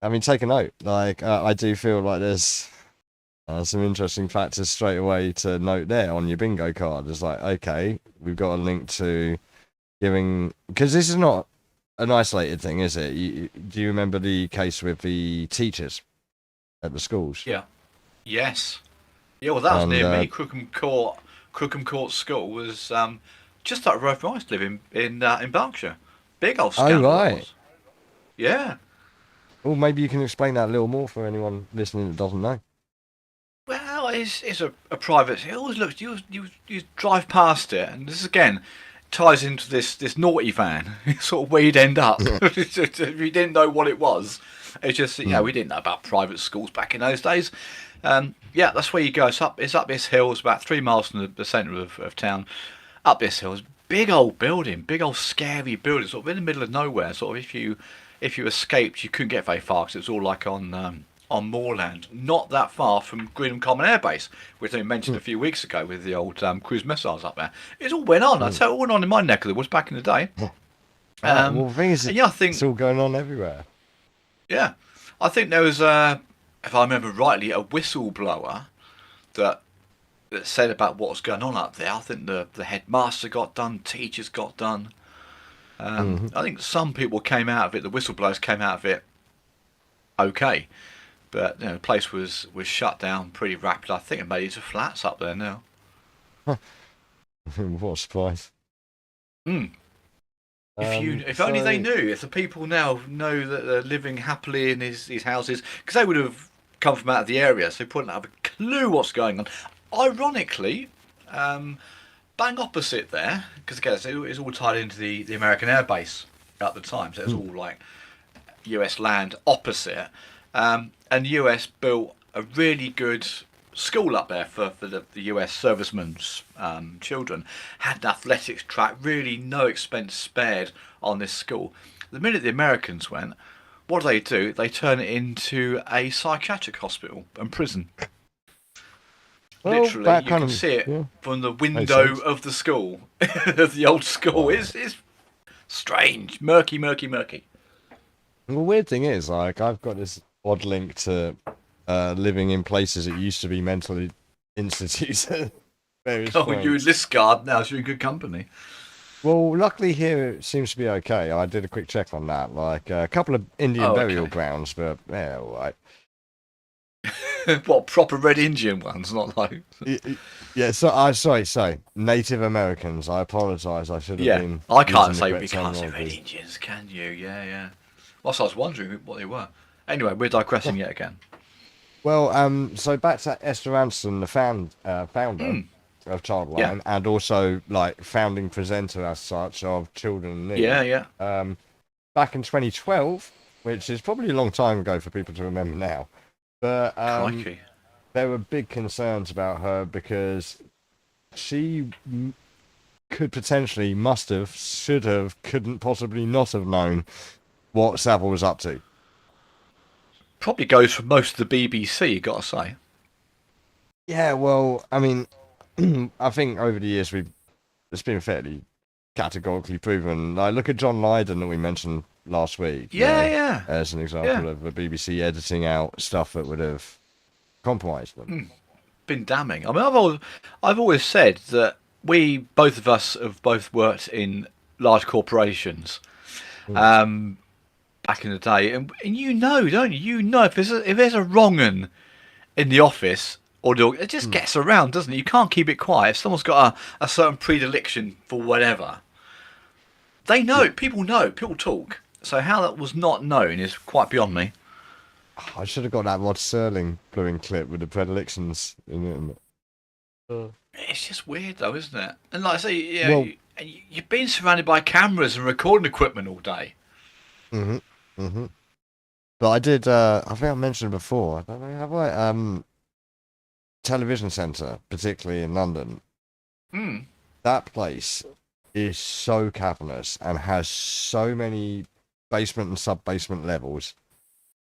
S7: I mean, take a note. Like, I do feel like there's some interesting factors straight away to note there on your bingo card. It's like, okay, we've got a link to giving, because this is not an isolated thing, is it? Do you remember the case with the teachers at the schools?
S8: Yeah. Yes. Yeah, well, that was near me. Crookham Court School was just up the road from I used to live in Berkshire. Big old scandal.
S7: Oh, right.
S8: Yeah.
S7: Well, maybe you can explain that a little more for anyone listening that doesn't know.
S8: Well, it's a private. It always looks. You drive past it, and this again ties into this naughty van. Sort of where you'd end up if you didn't know what it was. It's just we didn't know about private schools back in those days. That's where you go. It's up this hill. It's about 3 miles from the centre of town. Up this hill, big old building, big old scary building, sort of in the middle of nowhere. Sort of if you escaped, you couldn't get very far because it was all like on moorland, not that far from Greenham Common Air Base, which I mentioned a few weeks ago with the old cruise missiles up there. It all went on. I'd say it all went on in my neck of the woods back in the day.
S7: Well, the thing is,
S8: I think
S7: it's all going on everywhere.
S8: Yeah, I think there was, if I remember rightly, a whistleblower that said about what was going on up there. I think the headmaster got done, teachers got done. I think some people came out of it, the whistleblowers came out of it okay. But the place was shut down pretty rapidly. I think it made it to flats up there now.
S7: What a surprise.
S8: If only they knew. If the people now know that they're living happily in these houses, because they would have come from out of the area, so they wouldn't have a clue what's going on. Ironically, bang opposite there, because again, it's all tied into the American Air Base at the time, so it's all like US land opposite. And the US built a really good school up there for the US servicemen's children. Had an athletics track, really no expense spared on this school. The minute the Americans went, what do? They turn it into a psychiatric hospital and prison.
S7: Well,
S8: literally, you can see it from the window of the school. The old school is strange, murky.
S7: The weird thing is, like, I've got this odd link to living in places that used to be mental institutes.
S8: You in this guard now, so you're in good company.
S7: Well, luckily here it seems to be okay. I did a quick check on that, like a couple of Indian burial grounds, but yeah, all right.
S8: What, proper Red Indian ones, not like...
S7: Yeah, so sorry, Native Americans. I apologise. I should have been.
S8: I can't say Red Indians, can you? Yeah. Whilst I was wondering what they were. Anyway, we're digressing yet again.
S7: Well, so back to Esther Anderson, the founder of Childline, and also like founding presenter as such of Children in Need.
S8: Yeah.
S7: Back in 2012, which is probably a long time ago for people to remember now. But there were big concerns about her because she could potentially, must have, should have, couldn't possibly not have known what Savile was up to.
S8: Probably goes for most of the BBC, you got to say.
S7: Yeah, well, I mean, I think over the years it's been fairly categorically proven. Like, look at John Lydon that we mentioned last week.
S8: Yeah.
S7: As an example of the BBC editing out stuff that would have compromised them.
S8: Been damning. I mean, I've always said that both of us have both worked in large corporations back in the day, and you know, don't you? You know, if there's a wrong 'un in the office, it just gets around, doesn't it? You can't keep it quiet. If someone's got a certain predilection for whatever, they know. People know. People talk. So how that was not known is quite beyond me.
S7: I should have got that Rod Serling blowing clip with the predilections in it.
S8: It's just weird, though, isn't it? And like I say, you've been surrounded by cameras and recording equipment all day.
S7: But I did. I think I mentioned before. I don't know. Have I? Television Centre, particularly in London. That place is so cavernous and has so many basement and sub-basement levels.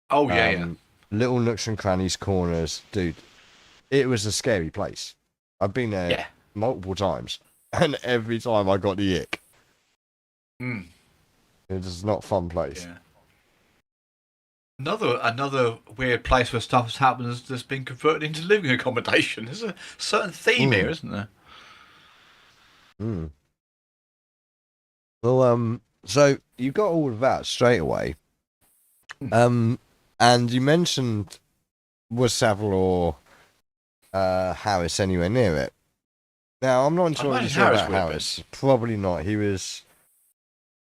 S8: Oh, yeah.
S7: Little nooks and crannies, corners. Dude, it was a scary place. I've been there multiple times, and every time I got the ick. It's not a fun place.
S8: Yeah. Another weird place where stuff has happened that's been converted into living accommodation. There's a certain theme here, isn't there?
S7: Well, so you got all of that straight away. And you mentioned, was Savile or Harris anywhere near it? Now, I'm not entirely sure about Harris. Probably not. He was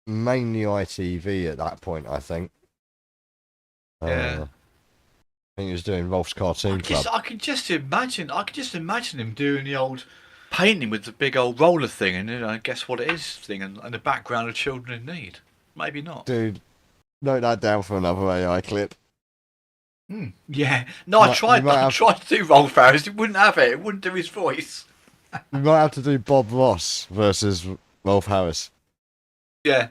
S7: mainly ITV at that point, I think.
S8: Yeah.
S7: I think he was doing Rolf's Cartoon Club.
S8: I can just imagine him doing the old painting with the big old roller thing and guess what it is thing and the background of Children in Need. Maybe not.
S7: Dude, note that down for another AI clip.
S8: Yeah. No, I tried to do Rolf Harris. It wouldn't have it. It wouldn't do his voice.
S7: You might have to do Bob Ross versus Rolf Harris.
S8: Yeah.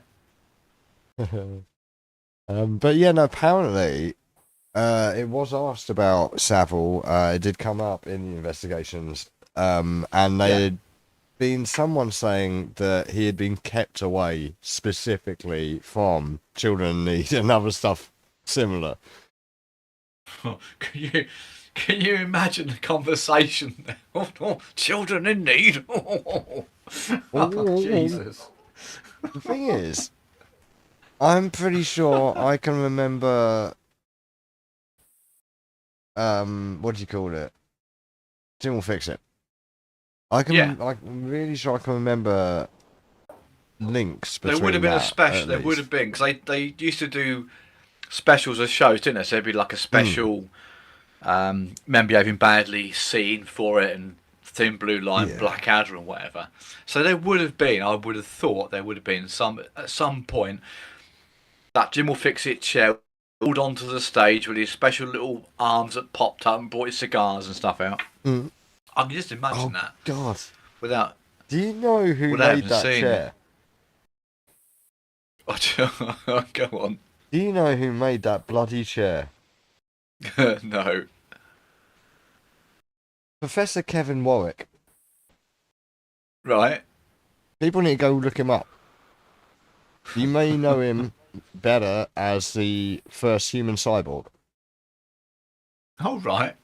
S7: But yeah, no, apparently it was asked about Savile. It did come up in the investigations. And there had been someone saying that he had been kept away specifically from Children in Need and other stuff similar.
S8: Can you imagine the conversation? Children in Need. Jesus.
S7: The thing is, I'm pretty sure I can remember. What do you call it? Tim will fix it. I'm really sure I can remember links
S8: There
S7: between
S8: would have been a
S7: that,
S8: special.
S7: at
S8: There would
S7: least.
S8: have been, because they used to do specials as shows, didn't they? So there'd be like a special men behaving badly scene for it, and Thin Blue Line, Blackadder, and whatever. So there would have been. I would have thought there would have been at some point that Jim will fix it chair pulled onto the stage with his special little arms that popped up and brought his cigars and stuff out. I can just imagine that.
S7: God.
S8: Without.
S7: Do you know who
S8: without
S7: made that
S8: seeing
S7: chair?
S8: Go on.
S7: Do you know who made that bloody chair?
S8: No.
S7: Professor Kevin Warwick.
S8: Right.
S7: People need to go look him up. You may know him better as the first human cyborg.
S8: Oh, right.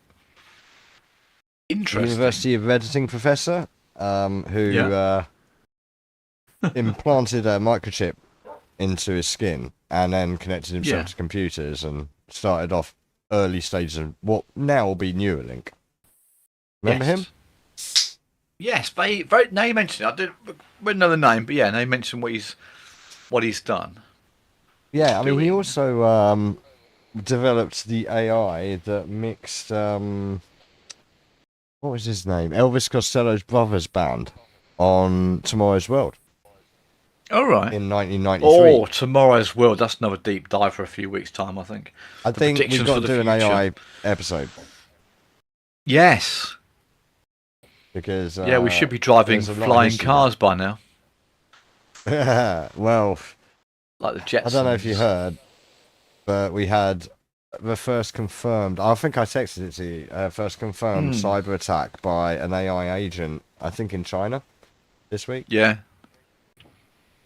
S8: Interesting.
S7: University of Editing professor, who implanted a microchip into his skin and then connected himself to computers and started off early stages of what now will be Neuralink. Remember him?
S8: Yes, but now you mentioned it. I didn't know the name, but now you mentioned what he's done.
S7: Yeah, I mean, he also developed the AI that mixed what was his name? Elvis Costello's brother's band on Tomorrow's World.
S8: All right.
S7: In 1993.
S8: Oh, Tomorrow's World. That's another deep dive for a few weeks' time, I think.
S7: I think we've got to do an AI episode.
S8: Yes.
S7: Because
S8: we should be driving flying cars by now.
S7: Well,
S8: like the Jetsons.
S7: I don't know if you heard, but we had the first confirmed. I think I texted it to you. First confirmed cyber attack by an AI agent. I think in China this week.
S8: Yeah.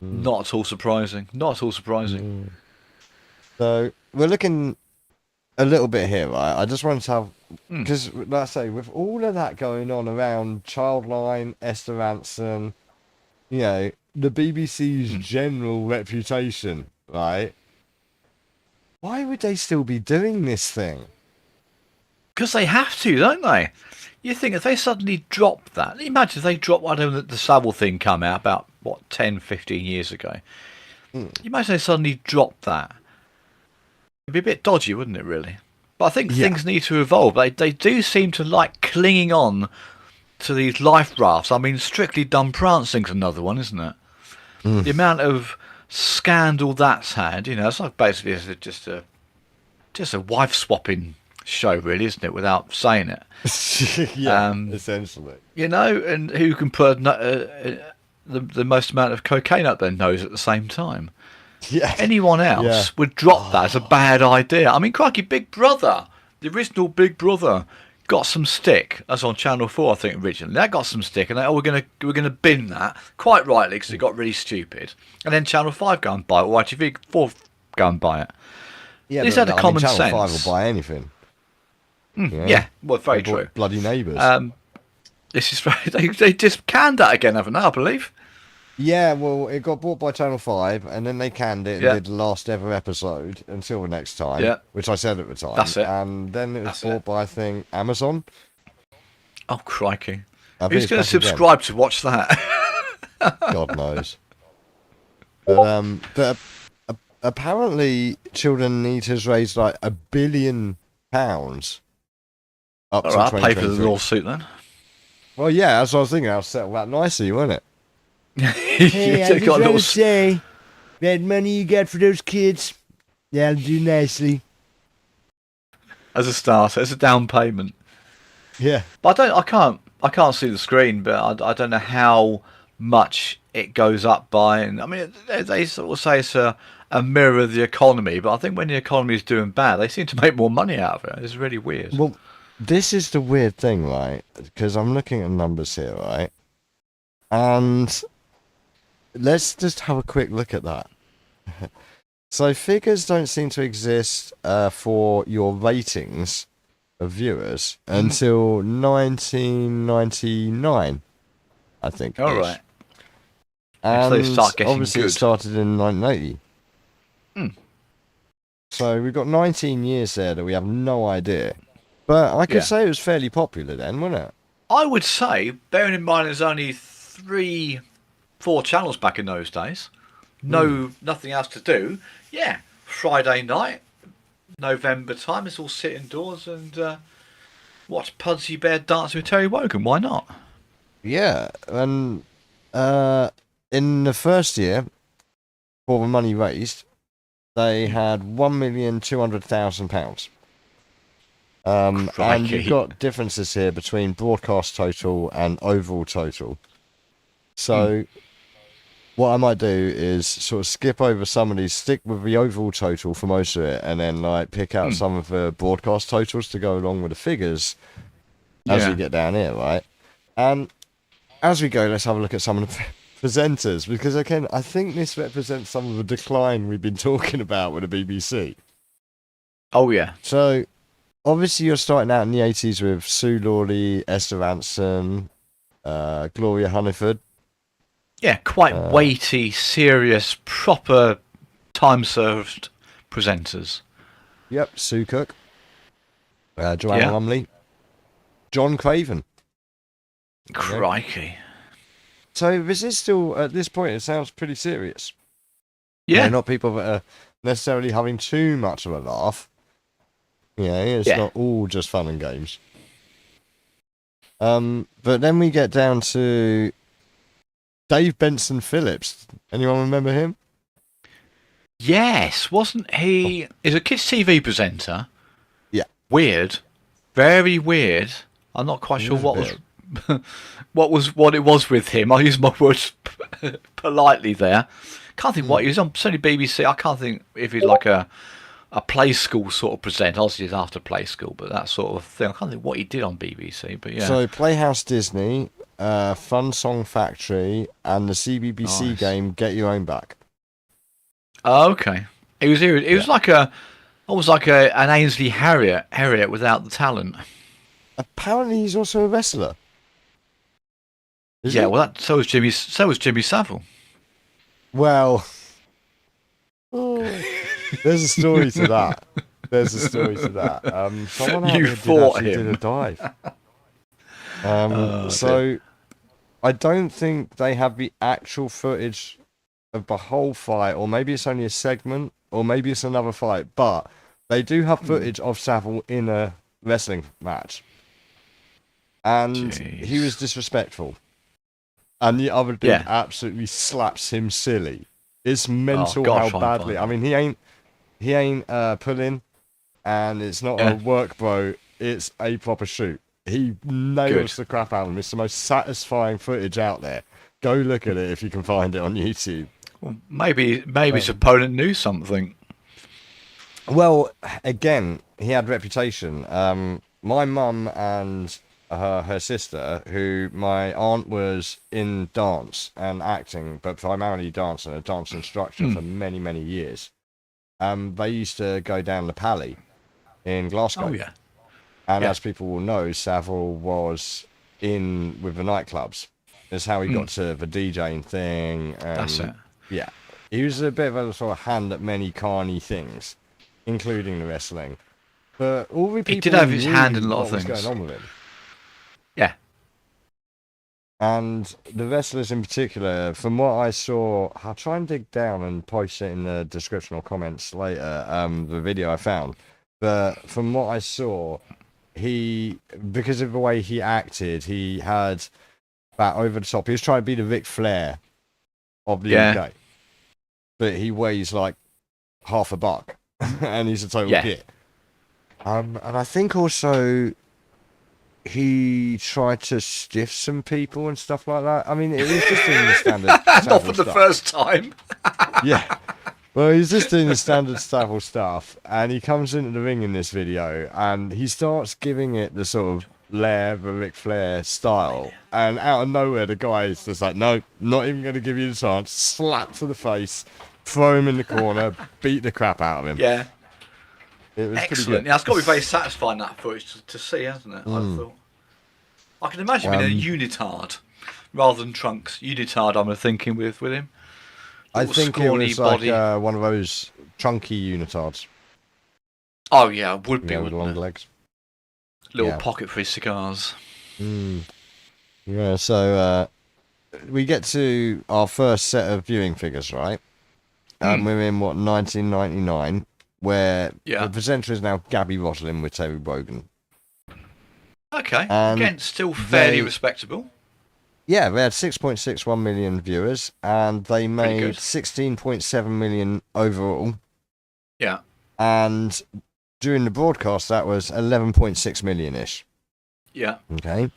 S8: Not at all surprising.
S7: So we're looking a little bit here, right? I just wanted to have, because like I say, with all of that going on around Childline, Esther Ranson, the BBC's general reputation, right? Why would they still be doing this thing?
S8: Because they have to, don't they? You think if they suddenly drop that, imagine if they drop, I don't know, the Savile thing come out about, 10, 15 years ago. Imagine they suddenly drop that. It'd be a bit dodgy, wouldn't it, really? But I think things need to evolve. They do seem to like clinging on to these life rafts. I mean, Strictly Dumb Prancing's another one, isn't it? The amount of scandal that's had, it's like basically just a wife swapping show, really, isn't it? Without saying it.
S7: Essentially.
S8: And who can put the most amount of cocaine up their nose at the same time?
S7: Yeah.
S8: Anyone else would drop that as a bad idea. I mean, crikey, Big Brother, the original Big Brother, got some stick. That's on Channel 4, I think, originally. That got some stick, and we're gonna bin that, quite rightly, because it got really stupid. And then Channel 5 go and buy it, or ITV4 go and buy it.
S7: Yeah,
S8: This had a common
S7: Channel
S8: sense.
S7: 5 will buy anything.
S8: Well, very true.
S7: Bloody Neighbours.
S8: This is they just canned that again, haven't they? I believe.
S7: Yeah, well, it got bought by Channel 5, and then they canned it and did the last ever episode until the next time, which I said at the time.
S8: That's it.
S7: And then it was bought by, I think, Amazon.
S8: Oh, crikey.
S7: I think
S8: Who's
S7: it's
S8: going to
S7: back
S8: subscribe to watch that?
S7: God knows. But apparently, Children Need has raised like £1 billion up to
S8: I'll pay for the
S7: 2023.
S8: lawsuit then.
S7: Well, yeah, that's what I was thinking. I'll settle that nicely, won't it?
S17: Hey, I just want to say, that money you get for those kids, that'll do nicely.
S8: As a start, as a down payment.
S7: Yeah.
S8: But I can't see the screen, but I don't know how much it goes up by. And I mean, they sort of say it's a mirror of the economy, but I think when the economy is doing bad, they seem to make more money out of it. It's really weird.
S7: Well, this is the weird thing, right? Because I'm looking at numbers here, right? And let's just have a quick look at that. So figures don't seem to exist for your ratings of viewers until 1999, I think.
S8: All right.
S7: And
S8: So they start getting
S7: obviously
S8: good.
S7: it started in 1980. So we've got 19 years there that we have no idea. But I could say it was fairly popular then, wasn't it?
S8: I would say, bearing in mind there's only 3 4 channels back in those days. Nothing else to do. Yeah, Friday night, November time. Let's all sit indoors and watch Pudsey Bear dancing with Terry Wogan. Why not?
S7: Yeah, and in the first year, for the money raised, they had £1,200,000. And you've got differences here between broadcast total and overall total. So what I might do is sort of skip over some of these, stick with the overall total for most of it, and then like pick out some of the broadcast totals to go along with the figures as we get down here, right? And as we go, let's have a look at some of the presenters, because again, I think this represents some of the decline we've been talking about with the BBC.
S8: Oh yeah.
S7: So obviously you're starting out in the 80s with Sue Lawley, Esther Ransom, Gloria Hunniford.
S8: Yeah, quite weighty, serious, proper, time-served presenters.
S7: Yep, Sue Cook, Joanna Lumley, John Craven.
S8: Crikey.
S7: So this is still, at this point, it sounds pretty serious.
S8: Yeah.
S7: They're not people that are necessarily having too much of a laugh. Yeah, it's not all just fun and games. But then we get down to Dave Benson Phillips. Anyone remember him?
S8: Yes, wasn't he? He's a kids' TV presenter.
S7: Yeah.
S8: Weird, very weird. I'm not quite sure what it was with him. I'll use my words politely there. Can't think what he was on. Certainly BBC. I can't think if he's like a play school sort of presenter. Obviously, it's after play school, but that sort of thing. I can't think what he did on BBC. But yeah.
S7: So Playhouse Disney, Fun Song Factory, and the CBBC game Get Your Own Back.
S8: Oh, okay. He was here. He was like almost like an Ainsley Harriet without the talent.
S7: Apparently, he's also a wrestler.
S8: Yeah, well, so was Jimmy Savile.
S7: Well, there's a story to that. Someone out
S8: You
S7: there
S8: fought
S7: did
S8: him.
S7: a dive. So I don't think they have the actual footage of the whole fight, or maybe it's only a segment, or maybe it's another fight. But they do have footage of Savile in a wrestling match, and he was disrespectful. And the other dude absolutely slaps him silly. It's mental how badly. I mean, he ain't pulling, and it's not a work bro. It's a proper shoot. He nails the crap out of him. It's the most satisfying footage out there. Go look at it if you can find it on YouTube.
S8: Well, maybe his opponent knew something.
S7: Well, again, he had reputation. My mum and her sister, who my aunt was in dance and acting, but primarily dance and a dance instructor for many, many years. They used to go down the Pally in Glasgow.
S8: Oh, yeah.
S7: And as people will know, Savile was in with the nightclubs. That's how he got to the DJing thing.
S8: That's it.
S7: Yeah. He was a bit of a sort of hand at many carny things, including the wrestling. But all the people
S8: he did have his hand in a lot of things.
S7: What was going on with him.
S8: Yeah.
S7: And the wrestlers in particular, from what I saw, I'll try and dig down and post it in the description or comments later, the video I found. But from what I saw, because of the way he acted, he had that over the top. He was trying to be the Ric Flair of the UK. But he weighs like half a buck. And he's a total git. And I think also he tried to stiff some people and stuff like that. I mean, it was just doing the standard
S8: not for the first time.
S7: Yeah. Well, he's just doing the standard Savile stuff, and he comes into the ring in this video, and he starts giving it the sort of the Ric Flair style, and out of nowhere, the guy is just like, no, not even going to give you the chance, slap to the face, throw him in the corner, beat the crap out of him.
S8: Yeah.
S7: It was
S8: excellent. Yeah, it's got to be very satisfying, that footage to see, hasn't it? I thought. I can imagine him in a unitard rather than trunks. Unitard, I'm thinking with him.
S7: I think it was like one of those chunky unitards.
S8: Oh yeah, it would be
S7: with long legs.
S8: Little pocket for his cigars.
S7: Yeah, so we get to our first set of viewing figures, right? We're in, 1999, where the presenter is now Gabby Roslin with Terry Wogan.
S8: Okay,
S7: And
S8: again, still fairly respectable.
S7: Yeah, they had 6.61 million viewers, and they made 16.7 million overall.
S8: Yeah.
S7: And during the broadcast, that was 11.6 million-ish.
S8: Yeah.
S7: Okay.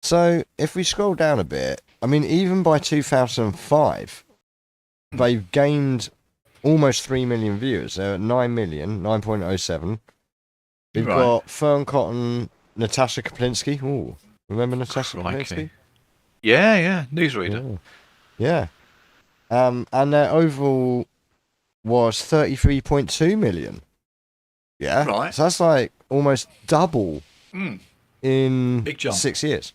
S7: So, if we scroll down a bit, I mean, even by 2005, they've gained almost 3 million viewers. They're at 9 million, 9.07. We've got Fern Cotton, Natasha Kaplinsky. Ooh, remember Natasha Kaplinsky?
S8: Yeah, newsreader.
S7: Yeah. And their overall was 33.2 million. Yeah.
S8: Right.
S7: So that's like almost double in
S8: Big jump.
S7: 6 years.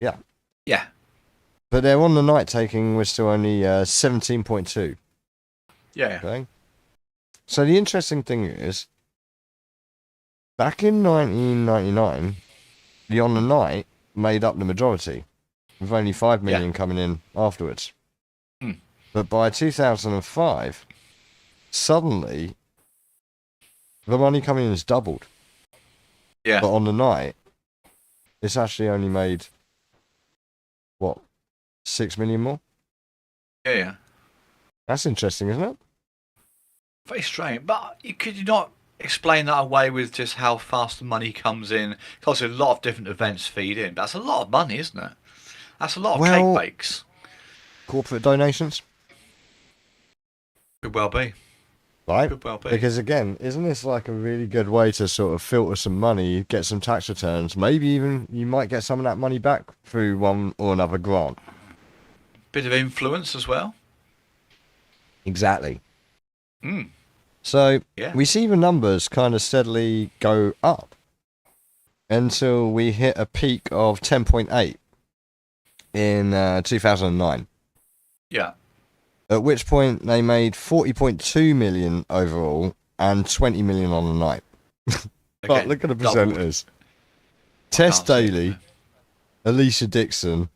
S7: Yeah.
S8: Yeah.
S7: But their on the night taking was still only 17.2.
S8: Yeah.
S7: Okay. So the interesting thing is, back in 1999, the on the night made up the majority, with only 5 million coming in afterwards. But by 2005, suddenly, the money coming in has doubled.
S8: Yeah.
S7: But on the night, it's actually only made, 6 million more?
S8: Yeah.
S7: That's interesting, isn't it?
S8: Very strange. But could you not explain that away with just how fast the money comes in? Because a lot of different events feed in. But that's a lot of money, isn't it? That's a lot of cake bakes.
S7: Corporate donations?
S8: Could well be.
S7: Right?
S8: Could well be.
S7: Because again, isn't this like a really good way to sort of filter some money, get some tax returns, maybe even you might get some of that money back through one or another grant?
S8: Bit of influence as well.
S7: Exactly. So we see the numbers kind of steadily go up until we hit a peak of 10.8 in 2009.
S8: Yeah.
S7: At which point they made 40.2 million overall and 20 million on the night. But look at the presenters. Tess Daly, Alicia Dixon,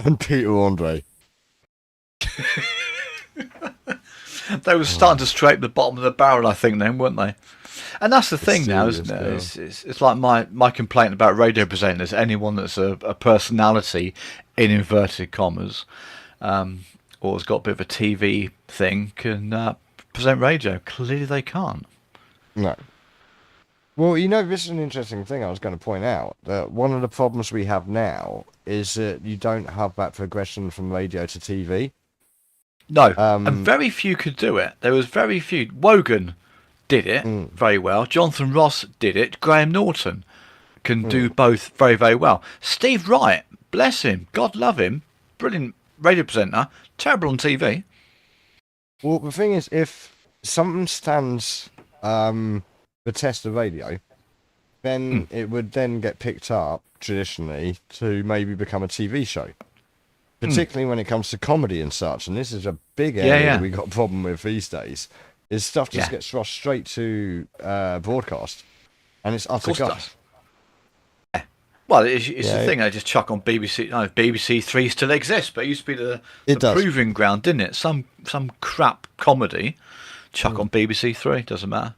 S7: and Peter Andre.
S8: They were starting to scrape the bottom of the barrel, I think, then, weren't they? And that's the thing now, isn't it? It's like my complaint about radio presenters. Anyone that's a personality, in inverted commas, or has got a bit of a TV thing, can present radio. Clearly they can't.
S7: No. Well, this is an interesting thing I was going to point out. That one of the problems we have now is that you don't have that progression from radio to TV.
S8: No, and very few could do it. There was very few. Wogan did it very well. Jonathan Ross did it. Graham Norton can do both very, very well. Steve Wright, bless him, God love him, brilliant radio presenter, terrible on TV.
S7: Well, the thing is, if something stands the test of radio, then it would then get picked up, traditionally, to maybe become a TV show. Particularly when it comes to comedy and such, and this is a big area that we got a problem with these days, is stuff just gets thrust straight to broadcast, and it's utter guff.
S8: Yeah. Well, it's the thing, they just chuck on BBC. No, BBC 3 still exists, but it used to be the proving ground, didn't it? Some crap comedy, chuck on BBC 3, doesn't matter.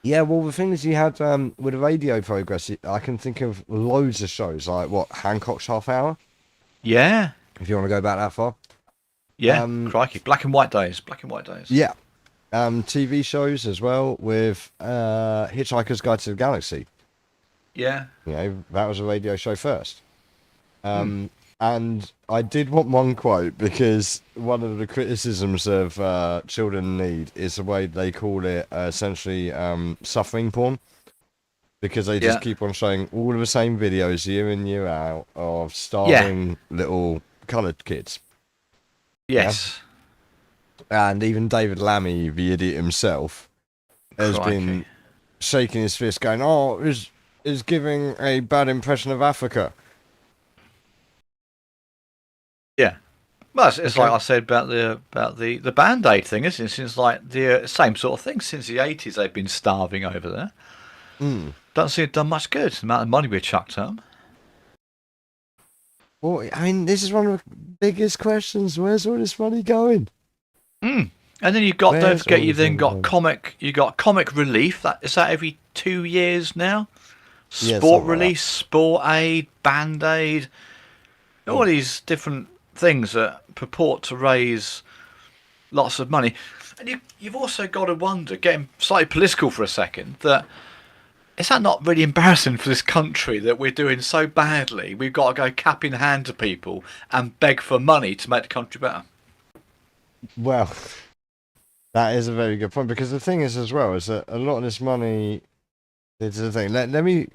S7: Yeah, well, the thing is, you had, with the radio progress, I can think of loads of shows, like, Hancock's Half Hour?
S8: Yeah.
S7: If you want to go back that far.
S8: Yeah, crikey. Black and white days.
S7: Yeah. TV shows as well with Hitchhiker's Guide to the Galaxy.
S8: Yeah.
S7: That was a radio show first. And I did want one quote, because one of the criticisms of Children in Need is the way they call it essentially suffering porn. Because they just keep on showing all of the same videos year in, year out of starving little coloured kids.
S8: Yes.
S7: Yeah? And even David Lammy, the idiot himself, has been shaking his fist going, is giving a bad impression of Africa.
S8: Yeah. Well, it's like I said about the Band-Aid thing, isn't it? Since like the same sort of thing. Since the 80s, they've been starving over there. Don't seem to have done much good, the amount of money we chucked at them.
S7: Well, I mean, this is one of the biggest questions. Where's all this money going?
S8: And then you got, don't forget, you then got comic relief. Is that every 2 years now? Sport release, sport aid, band aid, all these different things that purport to raise lots of money. And you've also got to wonder, getting slightly political for a second, that is that not really embarrassing for this country that we're doing so badly? We've got to go cap in hand to people and beg for money to make the country better.
S7: Well, that is a very good point, because the thing is as well is that a lot of this money. This is the thing. Let me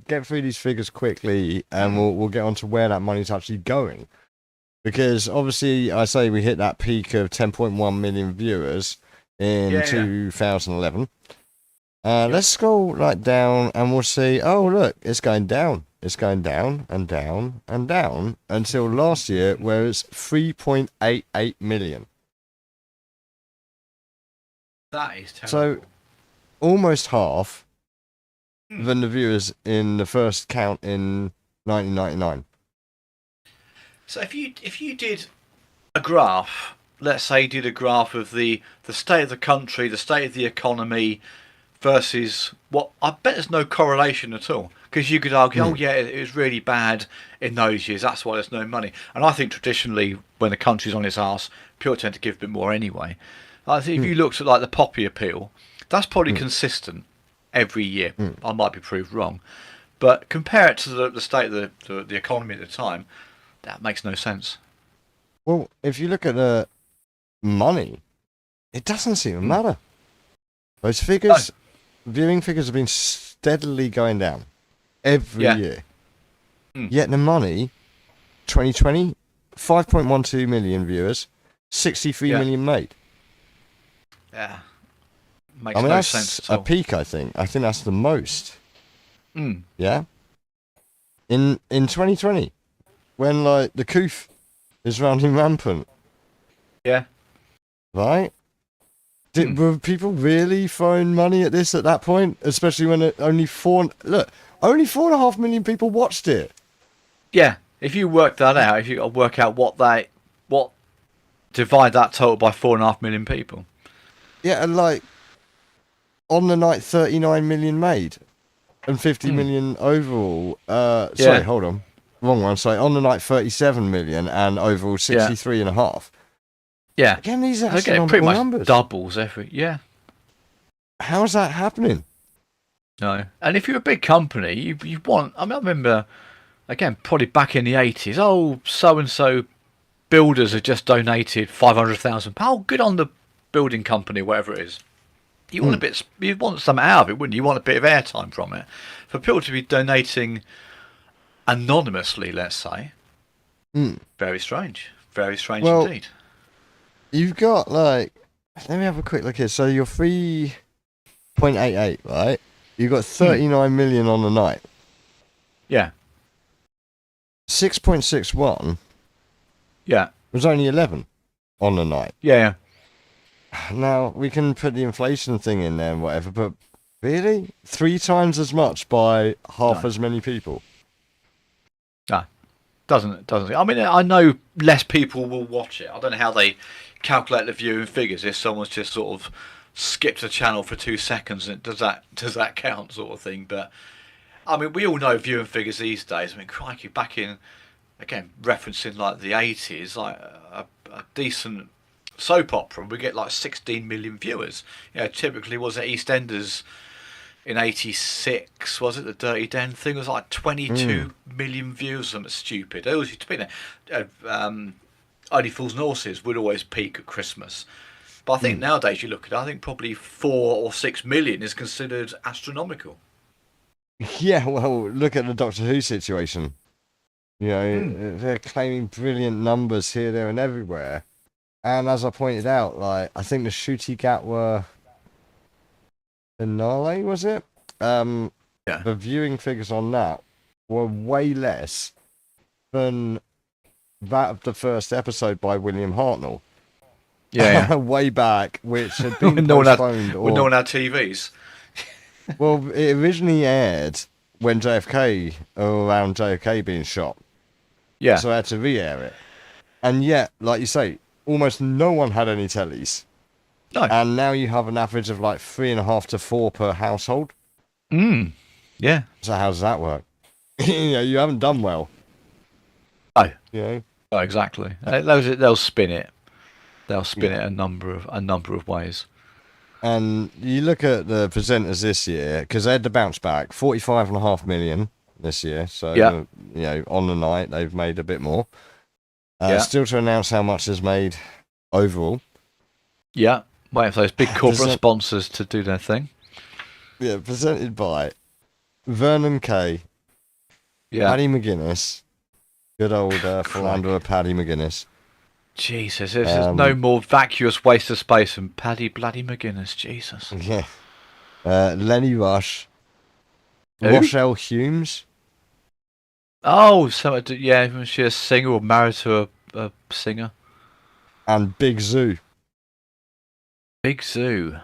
S7: get through these figures quickly, and we'll get on to where that money's actually going. Because obviously, I say we hit that peak of 10.1 million viewers in 2011. Let's scroll down, and we'll see. Oh, look, it's going down. It's going down and down and down until last year, where it's 3.88 million.
S8: That is terrible.
S7: So, almost half than the viewers in the first count in 1999.
S8: So if you did a graph, let's say you did a graph of the state of the country, the state of the economy versus what, I bet there's no correlation at all, because you could argue, oh yeah, it was really bad in those years, that's why there's no money. And I think traditionally when the country's on its arse, people tend to give a bit more anyway. I think if you looked at the poppy appeal, that's probably consistent every year. I might be proved wrong, but compare it to the state of the economy at the time, that makes no sense.
S7: Well, if you look at the money, it doesn't seem to matter. Those figures, viewing figures, have been steadily going down every year. Yet the money, 2020, 5.12 million viewers, 63 million made.
S8: Yeah. Makes no sense
S7: that's
S8: at all.
S7: A peak, I think. I think that's the most. Yeah? In 2020, when, the coof is running rampant.
S8: Yeah.
S7: Right? Were people really throwing money at this at that point? Especially when only 4.5 million people watched it.
S8: Yeah. If you work that out, if you got to work out what divide that total by 4.5 million people.
S7: Yeah, and on the night, 39 million made and 50 million overall. Sorry, hold on. Wrong one. Sorry, on the night, 37 million and overall 63 and a half.
S8: Yeah.
S7: Again, these are
S8: pretty much
S7: numbers.
S8: Doubles
S7: How's that happening?
S8: No. And if you're a big company, you want... I remember, again, probably back in the 80s, so-and-so builders have just donated £500,000. Good on the building company, whatever it is. You want you want something out of it, wouldn't you? You want a bit of airtime from it. For people to be donating anonymously, let's say, very strange. Very strange indeed.
S7: You've got, let me have a quick look here. So you're 3.88, right? You've got 39 million on the night.
S8: Yeah.
S7: 6.61.
S8: Yeah.
S7: Was only 11 on the night.
S8: Yeah.
S7: Now, we can put the inflation thing in there and whatever, but really? 3 times as much by half as many people?
S8: No. Doesn't. I mean, I know less people will watch it. I don't know how they calculate the viewing figures. If someone's just sort of skipped a channel for 2 seconds, does that count, sort of thing? But I mean, we all know viewing figures these days. I mean, crikey, back in, again, referencing the 80s, a decent soap opera, we get 16 million viewers. Typically was it EastEnders in 86, was it the Dirty Den thing? It was 22 million views, something stupid. It was Only Fools and Horses would always peak at Christmas. But I think nowadays you look at it, I think probably 4 or 6 million is considered astronomical.
S7: Yeah, well, look at the Doctor Who situation. They're claiming brilliant numbers here, there and everywhere. And as I pointed out, I think the Shooty Gat were finale, was it? The viewing figures on that were way less than that of the first episode by William Hartnell.
S8: Yeah.
S7: Way back, which had been postponed.
S8: When no one had TVs.
S7: Well, it originally aired when around JFK being shot.
S8: Yeah.
S7: So I had to re-air it. And yet, like you say, almost no one had any tellies.
S8: No.
S7: And now you have an average of like 3.5 to 4 per household.
S8: Yeah.
S7: So how does that work? You haven't done well.
S8: Oh.
S7: You know?
S8: Oh, exactly. They'll spin it. They'll spin it a number of ways.
S7: And you look at the presenters this year, because they had to bounce back, 45.5 million this year. So, on the night, they've made a bit more. Still to announce how much is made overall.
S8: Yeah. Waiting for those big corporate sponsors to do their thing.
S7: Yeah, presented by Vernon Kay, Paddy McGuinness, good old philanderer Paddy McGuinness.
S8: Jesus, there's no more vacuous waste of space than Paddy bloody McGuinness. Jesus.
S7: Yeah. Lenny Rush.
S8: Who?
S7: Rochelle Humes.
S8: Oh, was she a singer or married to a singer?
S7: And Big Zoo.
S8: Big Zoo.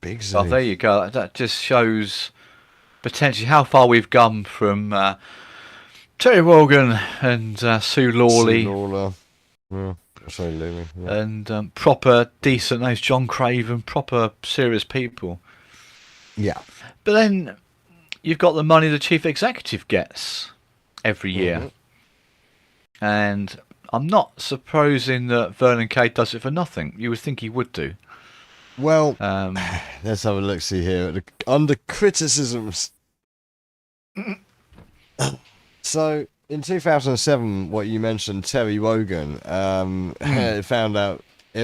S7: Big Zoo.
S8: Oh, there you go. That just shows potentially how far we've come from Terry Wogan and Sue Lawley.
S7: Sue Lawler. Yeah. Sorry, Louie. Yeah.
S8: And proper decent names, John Craven, proper serious people.
S7: Yeah.
S8: But then you've got the money the chief executive gets every year. And I'm not supposing that Vernon Kay does it for nothing. You would think he would do.
S7: Well, let's have a look see here. Under criticisms. So, in 2007, what you mentioned, Terry Wogan, it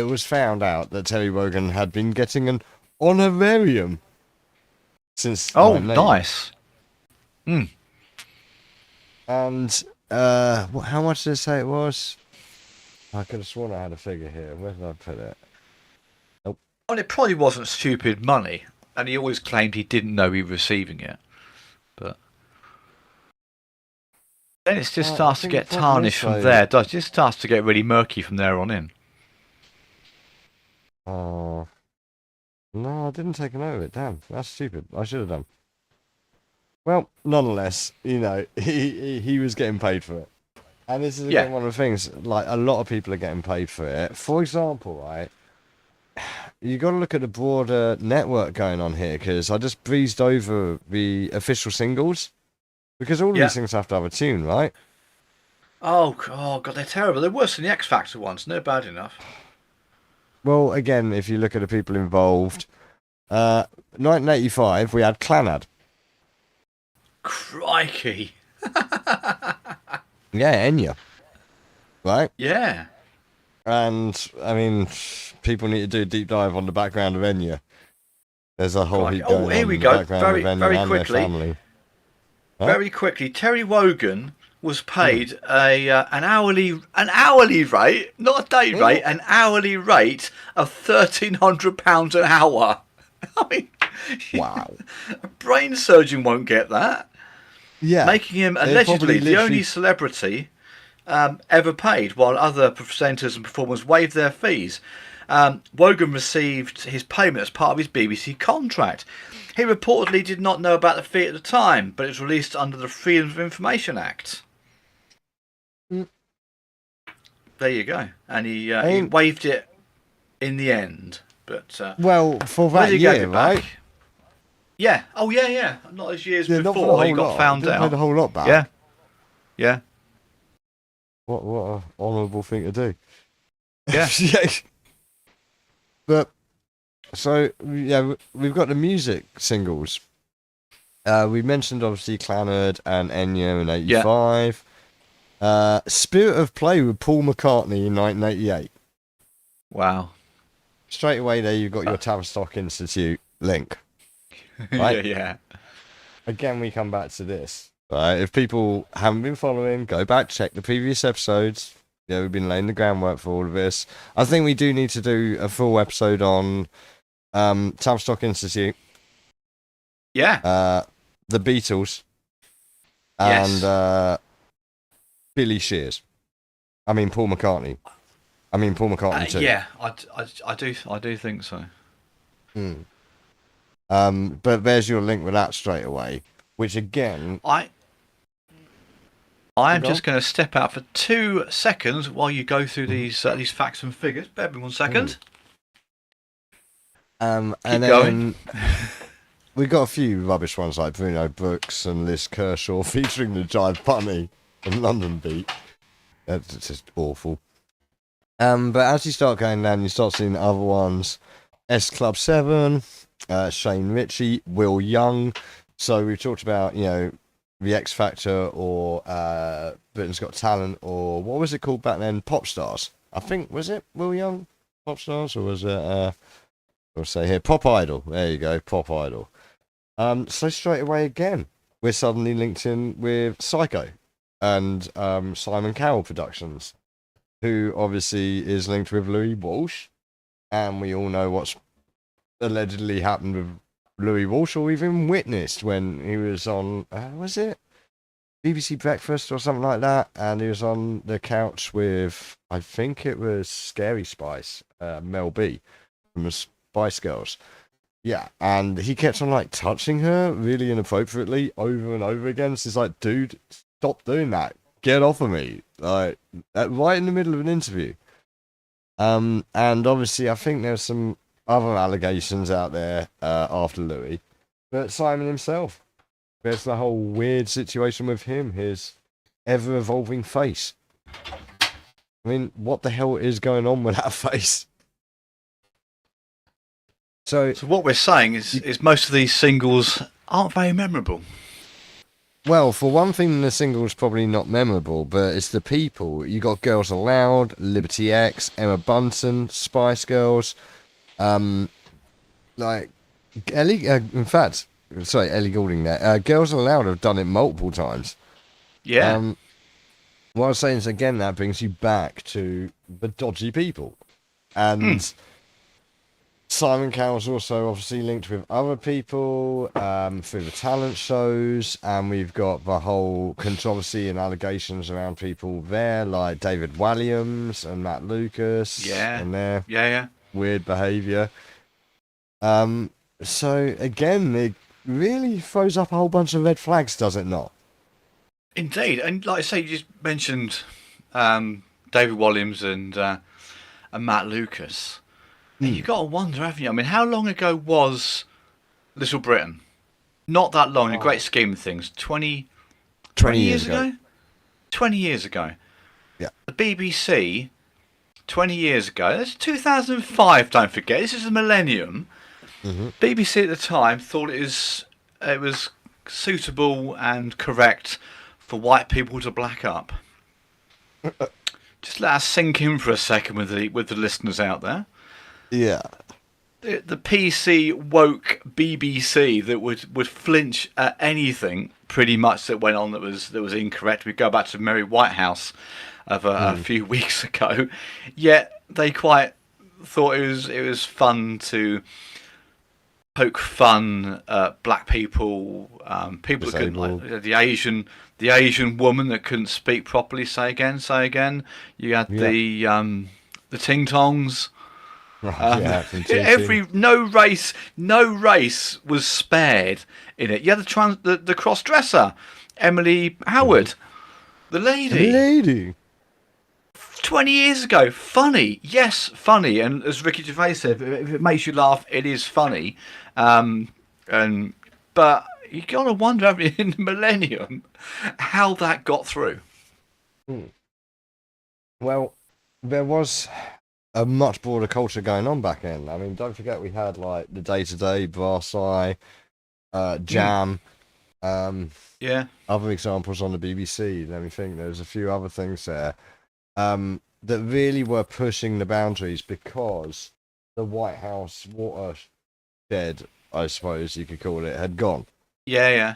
S7: was found out that Terry Wogan had been getting an honorarium since.
S8: Oh, nice.
S7: And how much did it say it was? I could have sworn I had a figure here. Where did I put it? Nope.
S8: Well, it probably wasn't stupid money, and he always claimed he didn't know he was receiving it. But then it just starts to get tarnished from there. It just starts to get really murky from there on in.
S7: Oh. No, I didn't take a note of it. Damn, that's stupid. I should have done. Well, nonetheless, he was getting paid for it. And this is again one of the things, like a lot of people are getting paid for it. For example, right, you got to look at the broader network going on here, because I just breezed over the official singles, because all of these things have to have a tune, right?
S8: Oh God, they're terrible. They're worse than the X Factor ones. No bad enough.
S7: Well, again, if you look at the people involved, 1985, we had Clannad.
S8: Crikey.
S7: Yeah, Enya. Right?
S8: Yeah.
S7: And, I mean, people need to do a deep dive on the background of Enya. There's a whole heap going on
S8: here we
S7: in
S8: go.
S7: the background of Enya
S8: Very
S7: and
S8: quickly.
S7: their family. Huh?
S8: Very quickly, Terry Wogan was paid an hourly rate, not a day rate, an hourly rate of £1,300 an hour. I mean,
S7: wow.
S8: A brain surgeon won't get that.
S7: Yeah,
S8: making him allegedly the only celebrity ever paid, while other presenters and performers waived their fees. Wogan received his payment as part of his BBC contract. He reportedly did not know about the fee at the time, but it was released under the Freedom of Information Act. There you go. And he waived it in the end. But
S7: well, for that year, right?
S8: Yeah. Oh, yeah. Not as years before he got found out.
S7: Paid a whole lot back.
S8: Yeah.
S7: What an honourable thing to do.
S8: Yeah.
S7: But so we've got the music singles. We mentioned obviously Clannad and Enya in '85. Spirit of Play with Paul McCartney in 1988.
S8: Wow.
S7: Straight away there you've got your Tavistock Institute link. Right?
S8: Yeah.
S7: Again, we come back to this. Right? If people haven't been following, go back, check the previous episodes. Yeah, we've been laying the groundwork for all of this. I think we do need to do a full episode on Tavistock Institute.
S8: Yeah.
S7: The Beatles. And Billy Shears. I mean Paul McCartney. Too.
S8: Yeah, I do think so.
S7: But there's your link with that straight away. Which again,
S8: I I am just going to step out for 2 seconds while you go through these facts and figures. Bear with me 1 second.
S7: And
S8: Keep
S7: then
S8: going.
S7: we got a few rubbish ones like Bruno Brooks and Liz Kershaw featuring the Jive Bunny and London Beat. That's just awful. But as you start going down, you start seeing other ones. S Club 7, Shane Ritchie, Will Young. So we've talked about, the X Factor or Britain's Got Talent, or what was it called back then? Pop Stars. I think, was it Will Young? Pop Stars? Or was it, I'll say here, Pop Idol. There you go, Pop Idol. So straight away again, we're suddenly linked in with Psycho and Simon Cowell Productions, who obviously is linked with Louis Walsh. And we all know what's allegedly happened with Louis Walsh, or even witnessed when he was on, was it BBC Breakfast or something like that? And he was on the couch with, I think it was Scary Spice, Mel B from the Spice Girls. Yeah, and he kept on like touching her really inappropriately over and over again. So it's like, dude, stop doing that. Get off of me. Like, right in the middle of an interview. And obviously, I think there's some other allegations out there after Louis, but Simon himself, there's the whole weird situation with him, his ever-evolving face. I mean, what the hell is going on with that face? So
S8: what we're saying is most of these singles aren't very memorable.
S7: Well, for one thing, the single's probably not memorable, but it's the people. You got Girls Aloud, Liberty X, Emma Bunton, Spice Girls, like Ellie. In fact, sorry, Ellie Goulding there. Girls Aloud have done it multiple times.
S8: Yeah.
S7: What I was saying is, again, that brings you back to the dodgy people, and Simon Cowell's also obviously linked with other people through the talent shows, and we've got the whole controversy and allegations around people there, like David Walliams and Matt Lucas, and their weird behaviour. So again, it really throws up a whole bunch of red flags, does it not?
S8: Indeed, and like I say, you just mentioned David Walliams and Matt Lucas. And you've got to wonder, haven't you? I mean, how long ago was Little Britain? Not that long, in the great scheme of things. 20 years ago? 20 years ago.
S7: Yeah.
S8: The BBC, 20 years ago. That's 2005, don't forget. This is the millennium. BBC at the time thought it was suitable and correct for white people to black up. Just let us sink in for a second with the listeners out there.
S7: Yeah.
S8: The PC woke BBC that would flinch at anything pretty much that went on that was incorrect. We go back to Mary Whitehouse of a few weeks ago. Yet they quite thought it was fun to poke fun at black people, people that couldn't, like the Asian woman that couldn't speak properly. Say again. You had the ting tongs. No race was spared in it. You had the cross dresser, Emily Howard, the lady. 20 years ago, funny, yes, funny, and as Ricky Gervais said, if it makes you laugh, it is funny. But you gotta wonder, haven't you, in the millennium, how that got through.
S7: Well, there was a much broader culture going on back then. I mean, don't forget we had like the Day to Day, Brass Eye, Jam, other examples on the BBC. Let me think. There's a few other things there that really were pushing the boundaries because the White House watershed, I suppose you could call it, had gone.
S8: Yeah.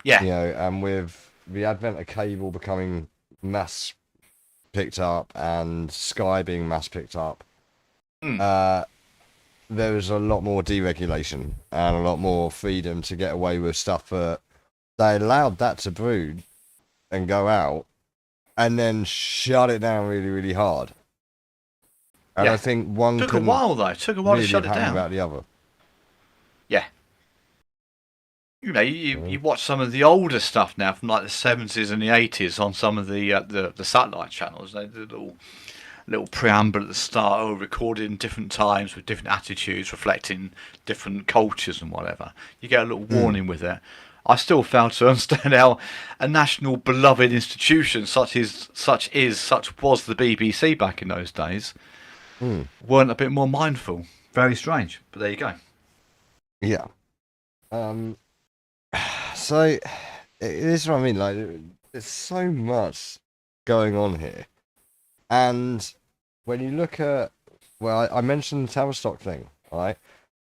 S7: You know, and with the advent of cable becoming mass picked up and Sky being mass picked up, there was a lot more deregulation and a lot more freedom to get away with stuff. But they allowed that to brood and go out and then shut it down really, really hard. And I think one
S8: took a while though. Took a while to shut it down.
S7: About the other.
S8: Yeah. you watch some of the older stuff now from like the 70s and the 80s on some of the satellite channels. They do little preamble at the start, recorded in different times with different attitudes, reflecting different cultures and whatever. You get a little warning with it. I still fail to understand how a national beloved institution such was the BBC back in those days weren't a bit more mindful. Very strange, but there you go.
S7: Yeah. So this is what I mean. Like, there's so much going on here, and when you look at, well, I mentioned the Tavistock thing, right?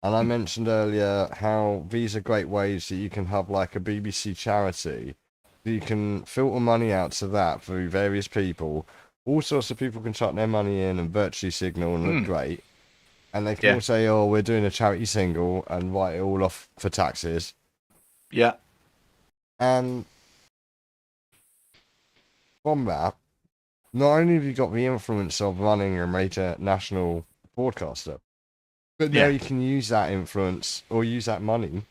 S7: And I mentioned earlier how these are great ways that you can have like a BBC charity. You can filter money out to that through various people. All sorts of people can chuck their money in and virtually signal and look great. And they can all say, oh, we're doing a charity single and write it all off for taxes.
S8: Yeah.
S7: And from that, not only have you got the influence of running a major national broadcaster, but now you can use that influence or use that money.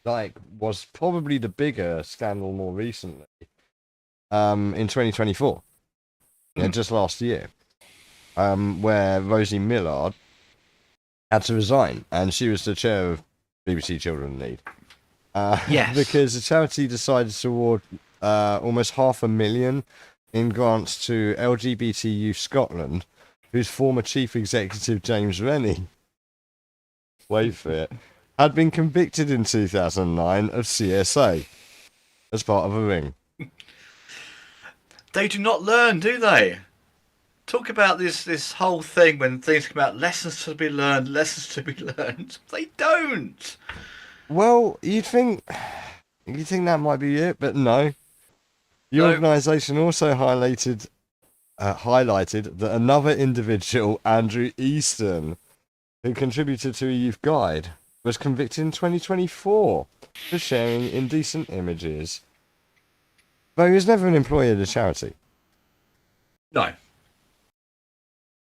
S7: Like, was probably the bigger scandal more recently in 2024. Yeah, just last year. Where Rosie Millard had to resign, and she was the chair of BBC Children in Need.
S8: Yes.
S7: Because the charity decided to award almost $500,000 in grants to LGBT Youth Scotland, whose former chief executive, James Rennie, wait for it, had been convicted in 2009 of CSA as part of a ring.
S8: They do not learn, do they? Talk about this whole thing when things come out, lessons to be learned. They don't.
S7: Well, you'd think that might be it, but no. The organisation also highlighted that another individual, Andrew Easton, who contributed to a youth guide, was convicted in 2024 for sharing indecent images. But he was never an employee of the charity.
S8: No.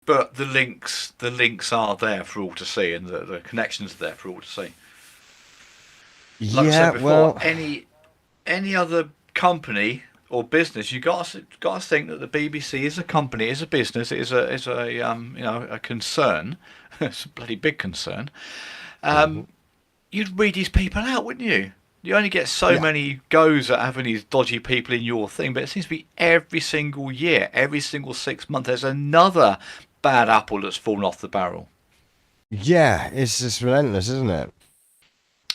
S8: But the links are there for all to see, and the connections are there for all to see. Like I said before, any other company or business, you got to think that the BBC is a company, is a business, is a concern. It's a bloody big concern. You'd weed these people out, wouldn't you? You only get so many goes at having these dodgy people in your thing, but it seems to be every single year, every single 6 months, there's another bad apple that's fallen off the barrel.
S7: Yeah, it's just relentless, isn't it?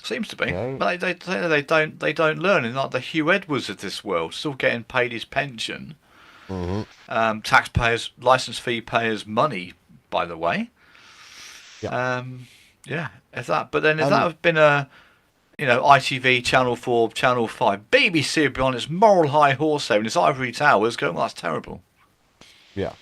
S8: Seems to be, but they don't learn. And like the Hugh Edwards of this world, still getting paid his pension, taxpayers, license fee payers' money, by the way. If that had been a, ITV, Channel 4, Channel 5, BBC would be on its moral high horse there in its ivory towers, going, well, that's terrible.
S7: Yeah.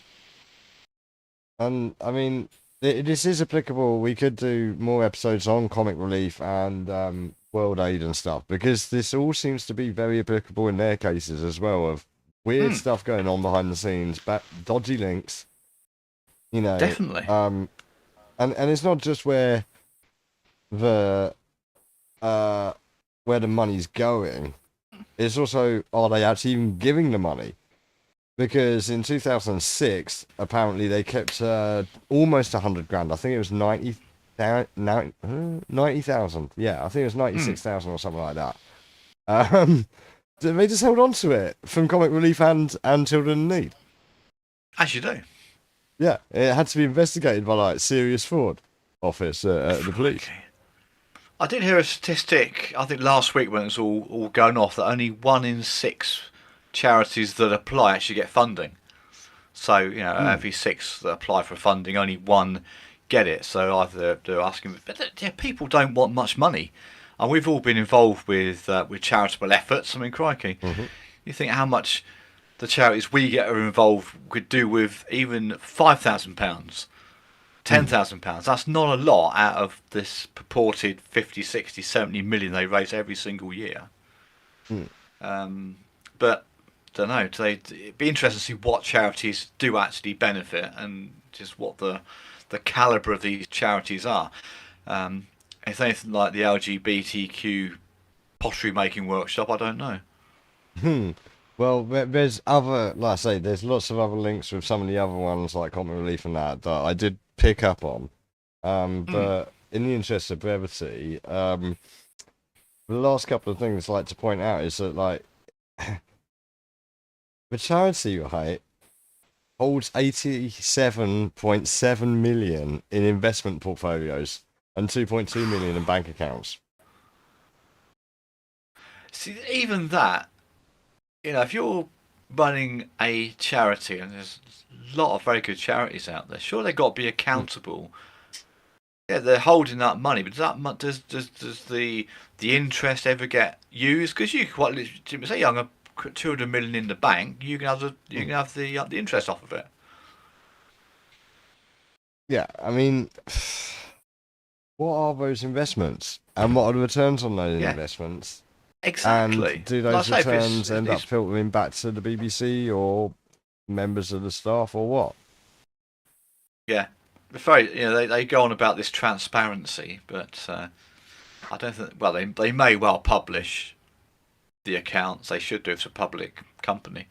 S7: And I mean, this is applicable. We could do more episodes on comic relief and World Aid and stuff, because this all seems to be very applicable in their cases as well, of weird stuff going on behind the scenes, dodgy links.
S8: Definitely.
S7: And it's not just where the money's going. It's also, are they actually even giving the money? Because in 2006, apparently they kept almost 100 grand. I think it was 90,000. Yeah, I think it was 96,000 or something like that. They just held on to it from Comic Relief and Children in Need.
S8: As you do.
S7: Yeah, it had to be investigated by like Serious Fraud Office at the police.
S8: I did hear a statistic, I think last week when it was all going off, that only 1 in 6 charities that apply actually get funding. So, every 6 that apply for funding, only 1 get it. So either they're asking, but people don't want much money. And we've all been involved with charitable efforts. I mean, crikey. You think how much the charities we get are involved could do with even £5,000, £10,000. That's not a lot out of this purported 50, 60, 70 million they raise every single year. But don't know. It'd be interesting to see what charities do actually benefit and just what the calibre of these charities are. It's anything like the LGBTQ pottery making workshop. I don't know.
S7: Well, there's other, like I say, there's lots of other links with some of the other ones, like Comic Relief and that I did pick up on. But in the interest of brevity, the last couple of things I'd like to point out is that, like, the charity, right, holds 87.7 million in investment portfolios and 2.2 million in bank accounts.
S8: See, even that, if you're running a charity, and there's a lot of very good charities out there, sure they've got to be accountable. Yeah, they're holding that money, but does the interest ever get used? Because you quite literally say, "I'm gonna put 200 million in the bank." You can have the interest off of it.
S7: Yeah, I mean, what are those investments, and what are the returns on those investments?
S8: Exactly.
S7: And do those returns end up filtering back to the BBC or members of the staff, or what?
S8: Yeah. Very, they go on about this transparency, but I don't think. Well, they may well publish the accounts. They should do if it's a public company.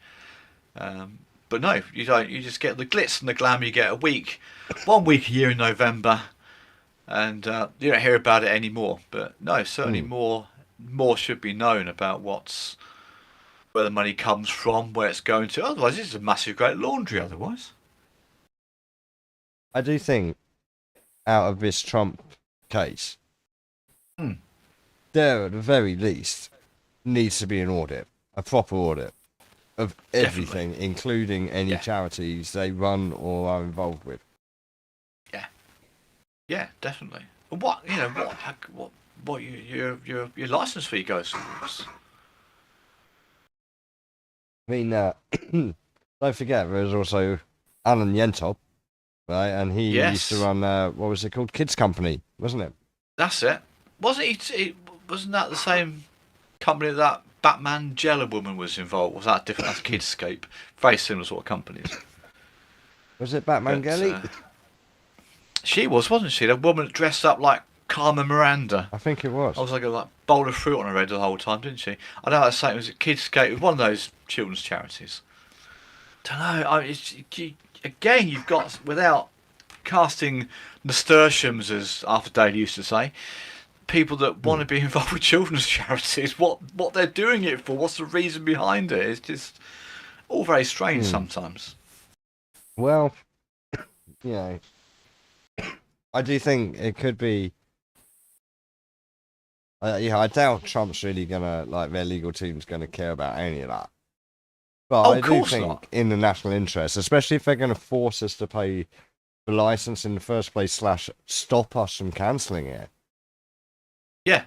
S8: But no, you don't. You just get the glitz and the glamour. You get 1 week a year in November, and you don't hear about it anymore. But no, certainly more should be known about where the money comes from, where it's going to. Otherwise, it's a massive great laundry. Otherwise.
S7: I do think, out of this Trump case, there at the very least needs to be an audit, a proper audit of everything, including any charities they run or are involved with.
S8: Yeah, definitely. What your license fee goes towards?
S7: I mean, don't forget there's also Alan Yentop. Right, and he used to run what was it called, Kids Company, wasn't it?
S8: That's it. Wasn't that the same company that Batman Jelly Woman was involved? Was that different? That's Kidscape. Very similar sort of companies.
S7: Was it Batman Jelly?
S8: She wasn't she? The woman that dressed up like Carmen Miranda.
S7: I think it was.
S8: I was like a bowl of fruit on her head the whole time, didn't she? I know that saying was it Kidscape. It was one of those children's charities. Don't know. Again, you've got, without casting nasturtiums, as Arthur Daly used to say, people that want to be involved with children's charities, what they're doing it for, what's the reason behind it? It's just all very strange sometimes.
S7: Well, I do think it could be. I doubt Trump's really gonna, like, their legal team's gonna care about any of that. But I do think in the national interest, especially if they're going to force us to pay the license in the first place / stop us from cancelling it.
S8: Yeah.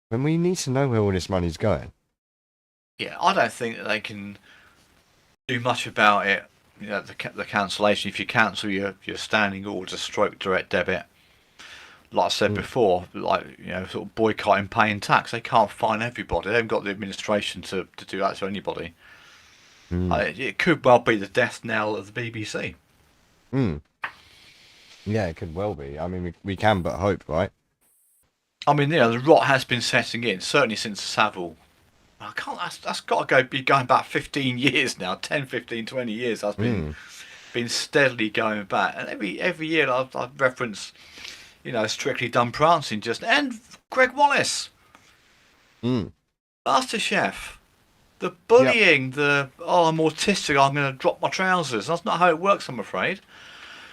S7: Then we need to know where all this money's going.
S8: Yeah, I don't think that they can do much about it. The cancellation. If you cancel your standing order, stroke direct debit, like I said before, like sort of boycotting paying tax, they can't fine everybody. They haven't got the administration to do that to anybody. It could well be the death knell of the BBC.
S7: Yeah, it could well be. I mean, we can but hope, right?
S8: I mean, the rot has been setting in, certainly since Savile. That's got to be going back 15 years now, 10, 15, 20 years. That's been steadily going back. And every year I've referenced, Strictly Done Prancing and Greg Wallace. Master Chef. The bullying, I'm autistic, I'm going to drop my trousers. That's not how it works, I'm afraid.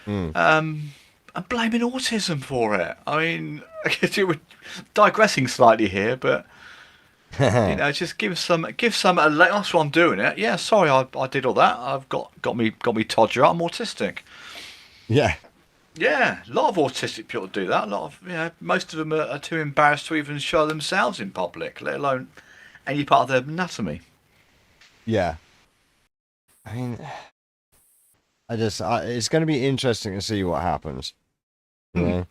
S8: I'm blaming autism for it. I mean, we're digressing slightly here, but just give some. That's why I'm doing it. Yeah, sorry, I did all that. I've got me todger. I'm autistic.
S7: Yeah.
S8: Yeah, a lot of autistic people do that. A lot of most of them are too embarrassed to even show themselves in public, let alone any part of their anatomy.
S7: Yeah. I mean, it's going to be interesting to see what happens. Yeah.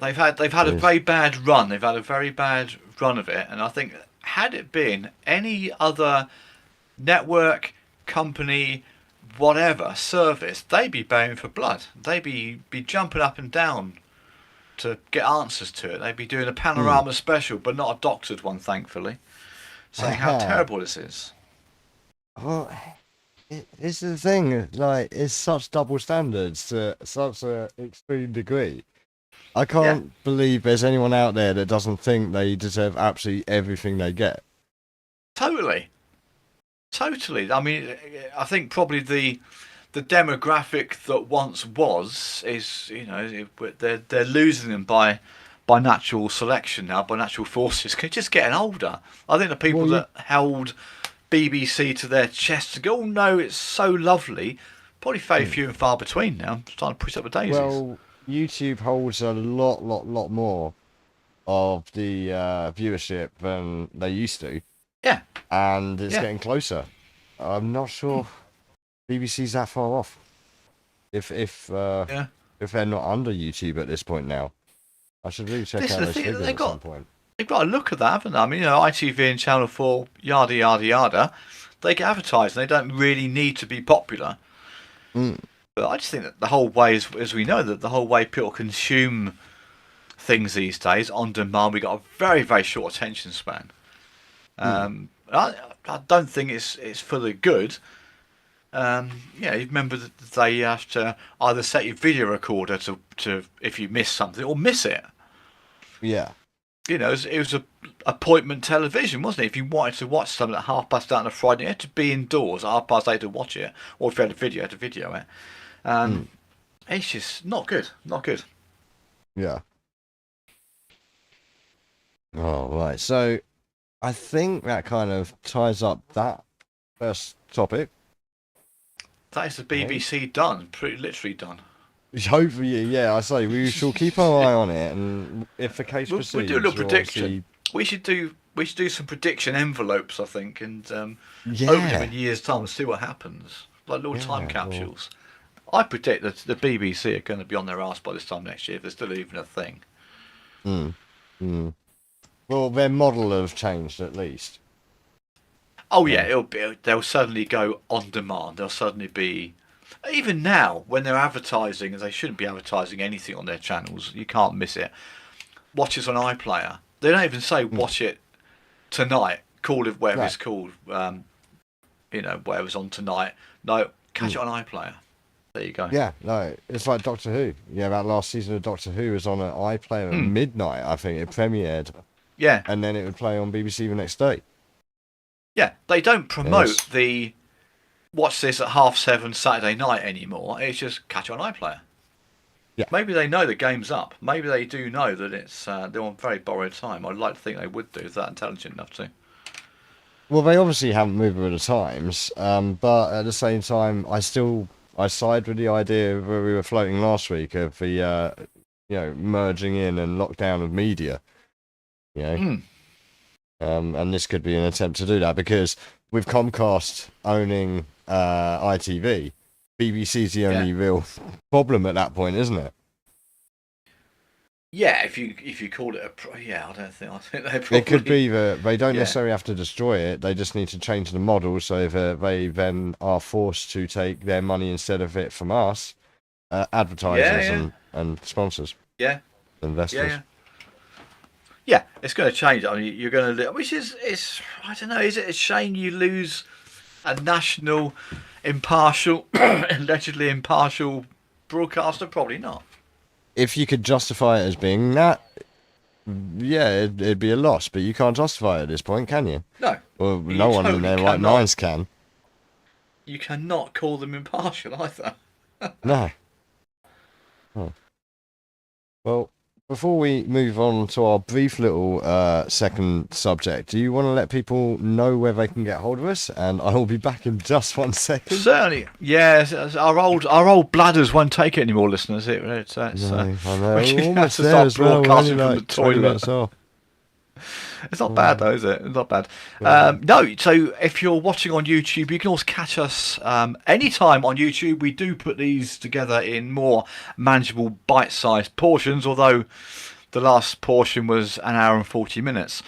S8: They've had a very bad run. They've had a very bad run of it, and I think had it been any other network, company, whatever service, they'd be baying for blood. They'd be jumping up and down to get answers to it. They'd be doing a panorama special, but not a doctored one, thankfully, saying how terrible this is.
S7: Well, it's the thing. Like, it's such double standards to such an extreme degree. I can't believe there's anyone out there that doesn't think they deserve absolutely everything they get.
S8: Totally. I mean, I think probably the demographic that once was is, they're losing them by natural selection now, by natural forces. They're just getting older. I think the people that held BBC to their chests to go, oh no, it's so lovely, probably very few and far between now. I'm starting to push up the daisies.
S7: Well, YouTube holds a lot more of the viewership than they used to.
S8: Yeah.
S7: And it's getting closer. I'm not sure BBC's that far off. If they're not under YouTube at this point now. I should really check out those figures at some point.
S8: They've got to look at that, haven't they? I mean, ITV and Channel 4, yada, yada, yada, they get advertised and they don't really need to be popular. But I just think that the whole way, as we know, that the whole way people consume things these days, on demand, we've got a very, very short attention span. I don't think it's for the good. You remember that they have to either set your video recorder to if you miss something or miss it.
S7: Yeah.
S8: It was a appointment television, wasn't it? If you wanted to watch something at 8:30 on a Friday, you had to be indoors at 8:30 to watch it, or if you had a video, you had to video it. It's just not good. Not good.
S7: Yeah. Oh, right. So, I think that kind of ties up that first topic.
S8: That is the BBC done. Pretty literally done.
S7: Hopefully, yeah. I say we shall keep our eye on it, and if the case proceeds,
S8: we'll do a little prediction. We should do some prediction envelopes, I think, and open them in years' time and see what happens, like little time capsules. I predict that the BBC are going to be on their arse by this time next year, if they're still even a thing.
S7: Well, their model have changed at least.
S8: Oh yeah, they'll suddenly go on demand. They'll suddenly be, even now when they're advertising, and they shouldn't be advertising anything on their channels. You can't miss it. Watch it on iPlayer. They don't even say watch it tonight. Call it whatever it's called. Whatever's on tonight. No, catch it on iPlayer. There you go.
S7: Yeah, no, it's like Doctor Who. Yeah, that last season of Doctor Who was on an iPlayer at midnight. I think it premiered.
S8: Yeah,
S7: and then it would play on BBC the next day.
S8: Yeah, they don't promote the watch this at 7:30 Saturday night anymore. It's just catch it on iPlayer. Yeah. Maybe they know the game's up. Maybe they do know that it's they're on very borrowed time. I'd like to think they would do if they're intelligent enough to.
S7: Well, they obviously haven't moved with the times, but at the same time, I side with the idea where we were floating last week of the merging in and lockdown of media. And this could be an attempt to do that, because with Comcast owning ITV, BBC's the only real problem at that point, isn't it?
S8: Yeah, if you call it I think they probably...
S7: It could be that they don't necessarily have to destroy it. They just need to change the model so that they then are forced to take their money instead of it from us, advertisers and sponsors.
S8: Yeah.
S7: Investors.
S8: Yeah, it's going to change. I mean, you're going to, I don't know, is it a shame you lose a national, impartial, allegedly impartial broadcaster? Probably not.
S7: If you could justify it as being that, it'd be a loss, but you can't justify it at this point, can you?
S8: No.
S7: Well, no one in their right minds can.
S8: You cannot call them impartial either.
S7: No. Oh. Well, before we move on to our brief little second subject, do you want to let people know where they can get hold of us? And I will be back in just 1 second.
S8: Certainly, yes. Our old bladders won't take it anymore, listeners. I know.
S7: Almost there as well.
S8: Broadcasting from the toilet. It's not bad though, is it? It's not bad. No, so if you're watching on YouTube, you can also catch us anytime on YouTube. We do put these together in more manageable bite-sized portions, although the last portion was 1 hour and 40 minutes.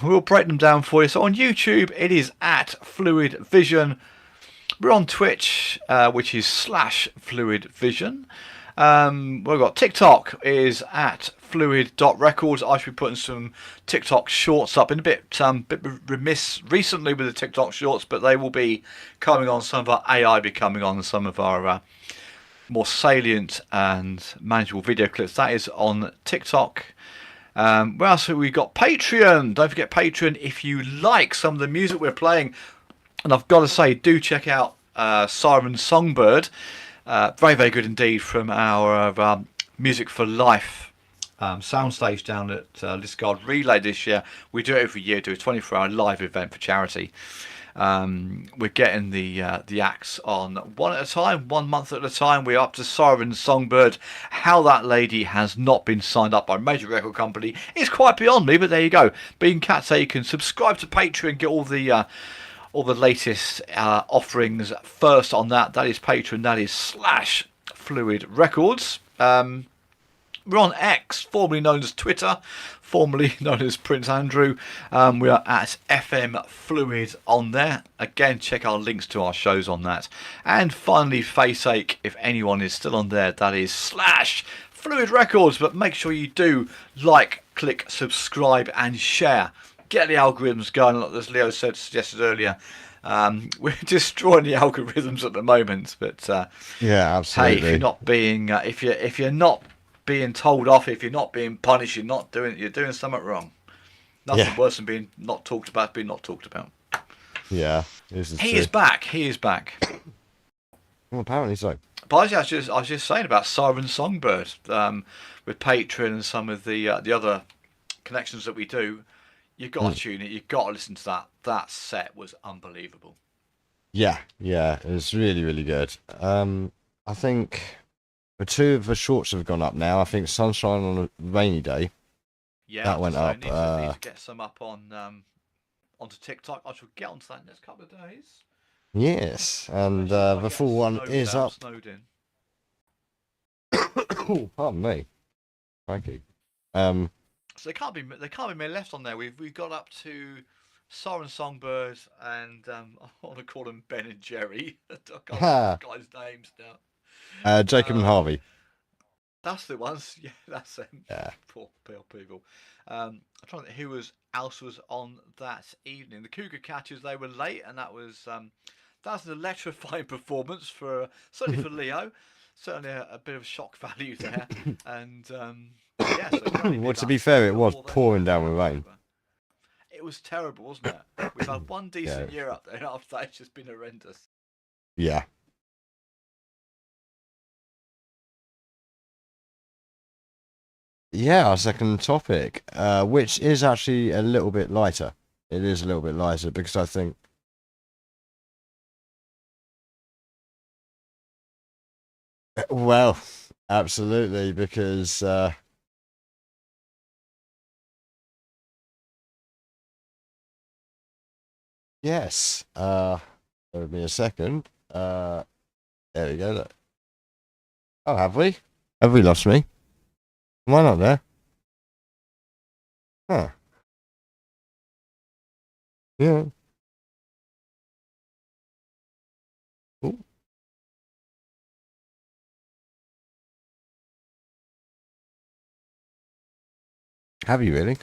S8: We'll break them down for you. So on YouTube, it is at Phluid Vision. We're on Twitch, which is /Phluid Vision. We've got TikTok is at Phluid.records. I should be putting some TikTok shorts up. Been a bit remiss recently with the TikTok shorts, but they will be coming on. Some of our AI be coming on, some of our more salient and manageable video clips. That is on TikTok. Where else have we got? Patreon. Don't forget Patreon if you like some of the music we're playing. And I've got to say, do check out Siren Songbird. Very, very good indeed from our Music for Life soundstage down at Liscard Relay this year. We do it every year, do a 24-hour live event for charity. We're getting the acts on one at a time, 1 month at a time. We're up to Siren Songbird. How that lady has not been signed up by a major record company is quite beyond me, but there you go. Being Cat, so you can subscribe to Patreon, get all the latest offerings first on that. That is Patreon. That is /Phluid Records. We're on X, formerly known as Twitter, formerly known as Prince Andrew. We are at FM Phluid on there. Again, check our links to our shows on that. And finally, Faceache, if anyone is still on there, that is /Phluid Records. But make sure you do like, click, subscribe, and share. Get the algorithms going, like as Leo suggested earlier. We're destroying the algorithms at the moment, but
S7: yeah, absolutely.
S8: Hey, if you're not being, if you're not being told off, if you're not being punished, you're doing something wrong. Nothing worse than being not talked about.
S7: Yeah,
S8: he is back. He is back.
S7: Well, apparently so.
S8: But I was just saying about Siren Songbird with Patreon and some of the other connections that we do. You've got to tune it. You've got to listen to that. That set was unbelievable.
S7: Yeah, it's really, really good. I think the two of the shorts have gone up now. I think Sunshine on a Rainy Day.
S8: Yeah,
S7: that went up.
S8: I need to get some up on onto TikTok. I shall get onto that in the next couple of days.
S7: Yes, and the full one is up. Oh, pardon me. Thank you.
S8: So they can't be many left on there. We've got up to Siren Songbird and I want to call them Ben and Jerry. I can't remember the guys' names now.
S7: Jacob and Harvey.
S8: That's the ones. Yeah, that's them.
S7: Yeah.
S8: Poor people. I'm trying to think who else was on that evening. The Cougar Catchers, they were late, and that was an electrifying performance certainly for Leo. Certainly a bit of shock value there. And yeah. So
S7: well, to be fair, it was pouring down with rain.
S8: It was terrible, wasn't it? We've had one decent year up there, and after that, it's just been horrendous.
S7: Yeah. Yeah, our second topic, which is actually a little bit lighter. It is a little bit lighter because I think well, absolutely, because yes, give me a second. There we go. Look. Oh, have we? Have we lost me? Am I not there? Huh. Yeah. Ooh. Have you really?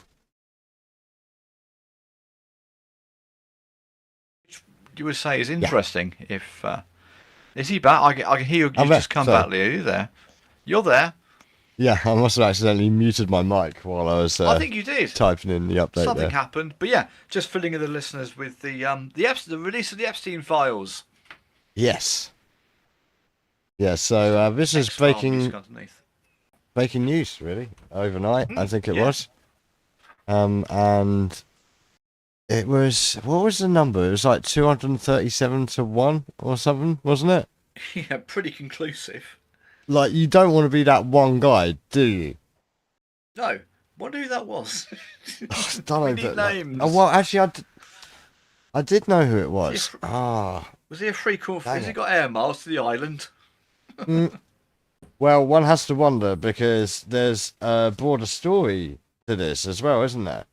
S8: You would say is interesting. If is he back? I can hear you just come back, Leo. You there? You're there.
S7: Yeah, I must have accidentally muted my mic while I was.
S8: I think you did.
S7: Typing in the update.
S8: Something happened, but yeah, just filling in the listeners with the release of the Epstein files.
S7: Yes. Yeah. So this is breaking news, really, overnight. I think it was. And it was, what was the number? It was like 237 to 1 or something, wasn't it?
S8: Yeah, pretty conclusive.
S7: Like, you don't want to be that one guy, do you?
S8: No. Wonder who that was.
S7: I don't know.
S8: Names.
S7: Oh, well, actually, I did know who it was.
S8: Was he a frequent? Has he got air miles to the island?
S7: Well, one has to wonder because there's a broader story to this as well, isn't there?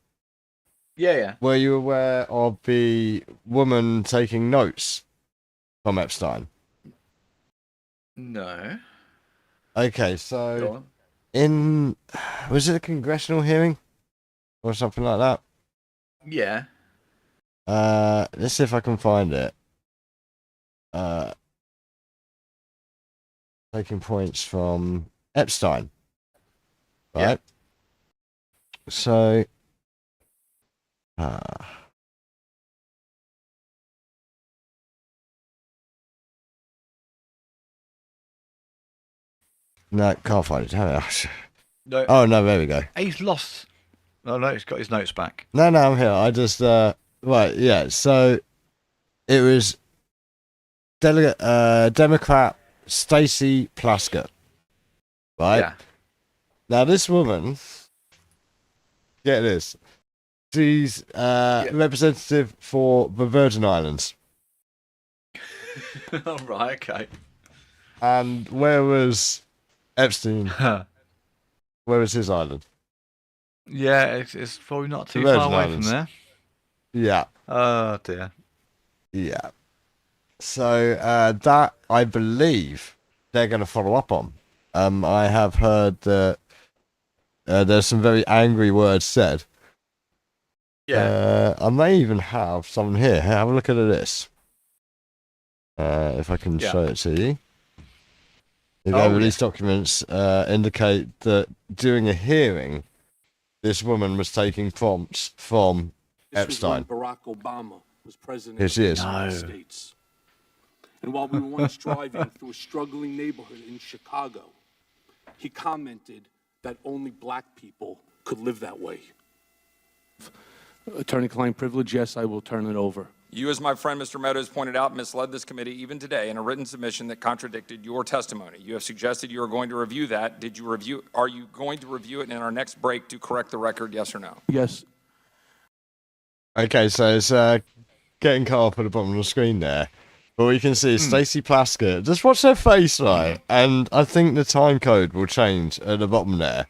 S8: Yeah.
S7: Were you aware of the woman taking notes from Epstein?
S8: No.
S7: Okay, so was it a congressional hearing or something like that?
S8: Yeah.
S7: Let's see if I can find it. Taking points from Epstein, right? Yeah. So, no, can't find it.
S8: No.
S7: Oh no, there we go.
S8: He's lost. Oh no, he's got his notes back.
S7: No, I'm here. I just right, yeah. So it was Democrat Stacey Plaskett, right?
S8: Yeah.
S7: Now this woman, get this, she's representative for the Virgin Islands.
S8: Oh, right, okay.
S7: And where was Epstein? Where was his island?
S8: Yeah, it's probably not too far away from there.
S7: Yeah.
S8: Oh dear.
S7: Yeah. So that I believe they're going to follow up on. I have heard that there's some very angry words said.
S8: Yeah.
S7: I may even have some here. Have a look at this. If I can show it to you. These documents indicate that during a hearing, this woman was taking prompts from Epstein.
S18: Barack Obama was president
S7: Here
S18: of
S7: she
S18: the
S7: is.
S18: United States. And while we were once driving through a struggling neighborhood in Chicago, he commented that only black people could live that way. Attorney-client privilege, yes, I will turn it over.
S19: You, as my friend Mr. Meadows pointed out, misled this committee even today in a written submission that contradicted your testimony. You have suggested you are going to review that. Did you review? Are you going to review it in our next break to correct the record, yes or no?
S18: Yes.
S7: Okay, so it's getting cut off at the bottom of the screen there. But we can see Stacey Plaskett. Just watch her face, right? And I think the time code will change at the bottom there.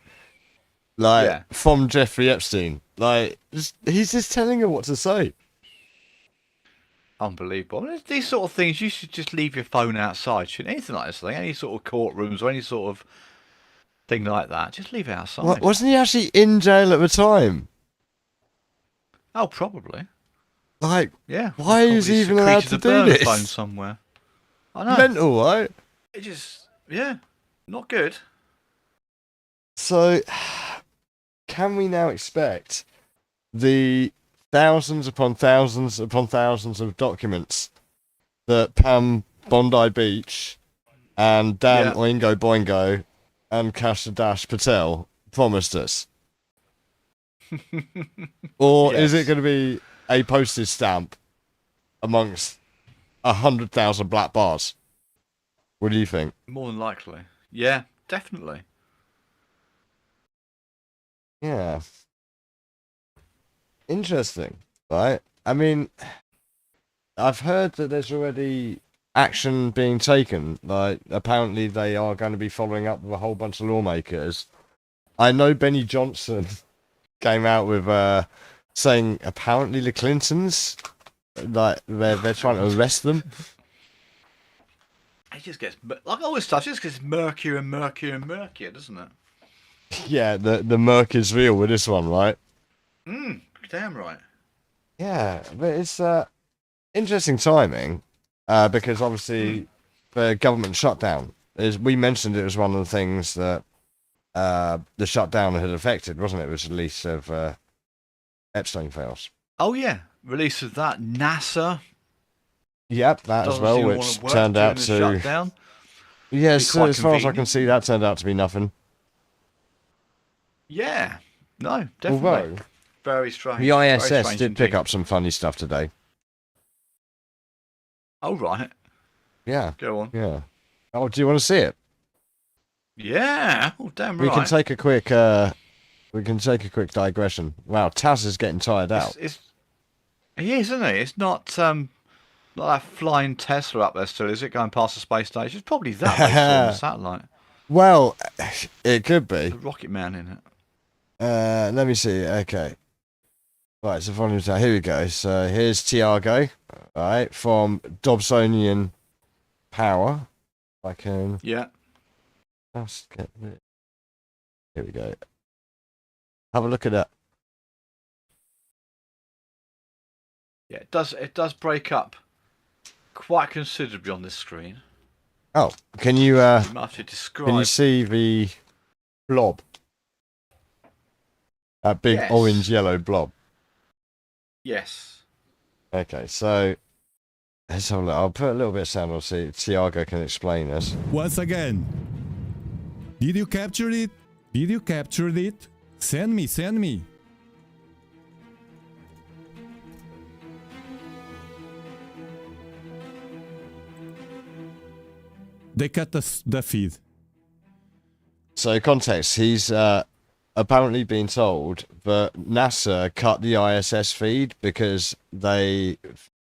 S7: From Jeffrey Epstein. He's just telling her what to say.
S8: Unbelievable. These sort of things, you should just leave your phone outside. Shouldn't anything like this thing, any sort of courtrooms or any sort of thing like that, just leave it outside.
S7: Wasn't he actually in jail at the time?
S8: Oh, probably.
S7: Yeah. Why is he even allowed to do this?
S8: Phone somewhere. I know.
S7: Mental, right?
S8: It just, not good.
S7: So, can we now expect the thousands upon thousands upon thousands of documents that Pam Bondi-Beach and Dan Oing-Boingo and Kash-The-Dash Patel promised us? Or is it going to be a postage stamp amongst 100,000 black bars? What do you think?
S8: More than likely. Yeah, definitely.
S7: Yeah. Interesting, right? I mean, I've heard that there's already action being taken. Apparently they are going to be following up with a whole bunch of lawmakers. I know Benny Johnson came out with saying apparently the Clintons, they're trying to arrest them.
S8: It just gets, like all this stuff, just gets murkier and murkier and murkier, doesn't it?
S7: Yeah, the murk is real with this one, right?
S8: Damn right.
S7: Yeah, but it's interesting timing because obviously the government shutdown we mentioned it was one of the things that the shutdown had affected, wasn't it? It was the release of Epstein files.
S8: Oh yeah, release of that. NASA.
S7: Yep, that as well, which turned out to
S8: shutdown.
S7: Yeah, so as far as I can see, that turned out to be nothing.
S8: Yeah, no, definitely.
S7: Although,
S8: very strange.
S7: The ISS did pick up some funny stuff today.
S8: Oh, right.
S7: Yeah.
S8: Go on.
S7: Yeah. Oh, do you want to see it?
S8: Yeah. Oh, damn right.
S7: We can take a quick digression. Wow, Taz is getting tired out.
S8: He is, isn't he? It's not that flying Tesla up there still, is it? Going past the space station. It's probably that way on the satellite.
S7: Well, it could be.
S8: The Rocket Man in it.
S7: Let me see. Okay. Right, so volume down. Here we go. So here's Tiago, right, from Dobsonian Power. I can.
S8: Yeah.
S7: Let's get it. Here we go. Have a look at that.
S8: Yeah, it does break up quite considerably on this screen.
S7: Oh, can you
S8: You might have to describe.
S7: can you see the blob? That big
S8: Yes.
S7: orange yellow blob.
S8: Yes.
S7: Okay, so let's have a look. I'll put a little bit of sound on so Tiago can explain this.
S20: Once again, did you capture it? Did you capture it? Send me. They cut the feed.
S7: So context, he's apparently been told that NASA cut the ISS feed because they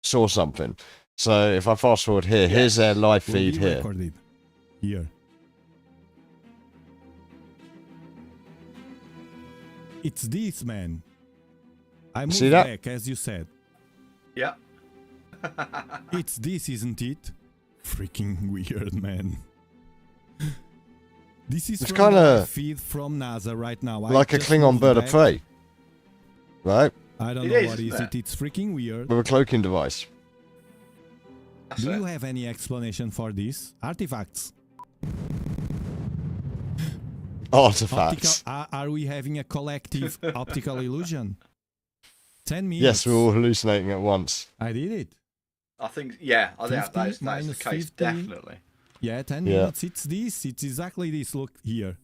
S7: saw something. So if I fast forward here, here's their live feed here.
S20: Recorded. Here. It's this, man. I moved
S7: See that?
S20: back, as you said.
S8: Yeah.
S20: It's this, isn't it? Freaking weird, man. This is
S7: It's
S20: from
S7: kinda
S20: the feed from NASA right now. I
S7: Like a
S20: just
S7: Klingon
S20: moved
S7: bird of
S20: back.
S7: prey. Right?
S20: I don't
S8: It
S20: know
S8: is,
S20: what is
S8: isn't
S20: it.
S8: it?
S20: It's freaking weird.
S7: With a cloaking device.
S20: Do you have any explanation for this? Artifacts.
S7: Artifacts.
S20: Are we having a collective optical illusion? 10 minutes.
S7: Yes, we're all hallucinating at once.
S20: I did it.
S8: I think, yeah, I think
S20: 50
S8: that is the
S20: minus
S8: case,
S20: 50.
S8: definitely.
S20: Yeah, 10
S7: Yeah.
S20: minutes. It's this. It's exactly this. Look here.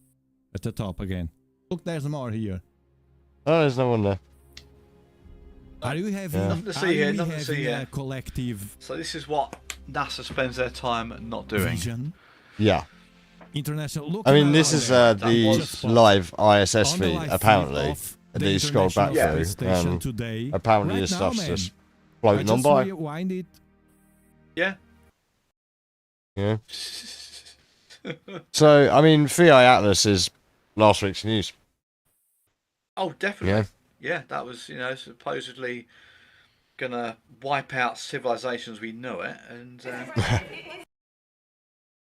S20: At the top again. Look, there's more here.
S7: Oh, there's no one there.
S20: Are you having,
S8: Nothing to
S20: are
S8: see here,
S20: we
S8: nothing to see
S20: having
S8: here.
S20: a collective
S8: So this is what NASA spends their time not doing.
S20: vision?
S7: Yeah.
S20: International. Look
S7: I mean,
S20: now
S7: this
S20: on
S7: is
S20: there.
S7: the
S20: was-
S7: live ISS
S20: on the
S7: feed,
S20: live feed
S7: apparently.
S20: of
S7: That
S20: the
S7: you scroll back
S20: International
S7: through.
S20: Space Station today.
S7: Apparently
S20: Right
S7: this
S20: now,
S7: stuff's
S20: man.
S7: just floating
S20: I
S7: on
S20: just
S7: by.
S20: rewind it.
S8: Yeah.
S7: Yeah. So, I mean, 3i Atlas is last week's news.
S8: Oh, definitely.
S7: Yeah.
S8: Yeah, that was, supposedly gonna wipe out civilizations we know it, and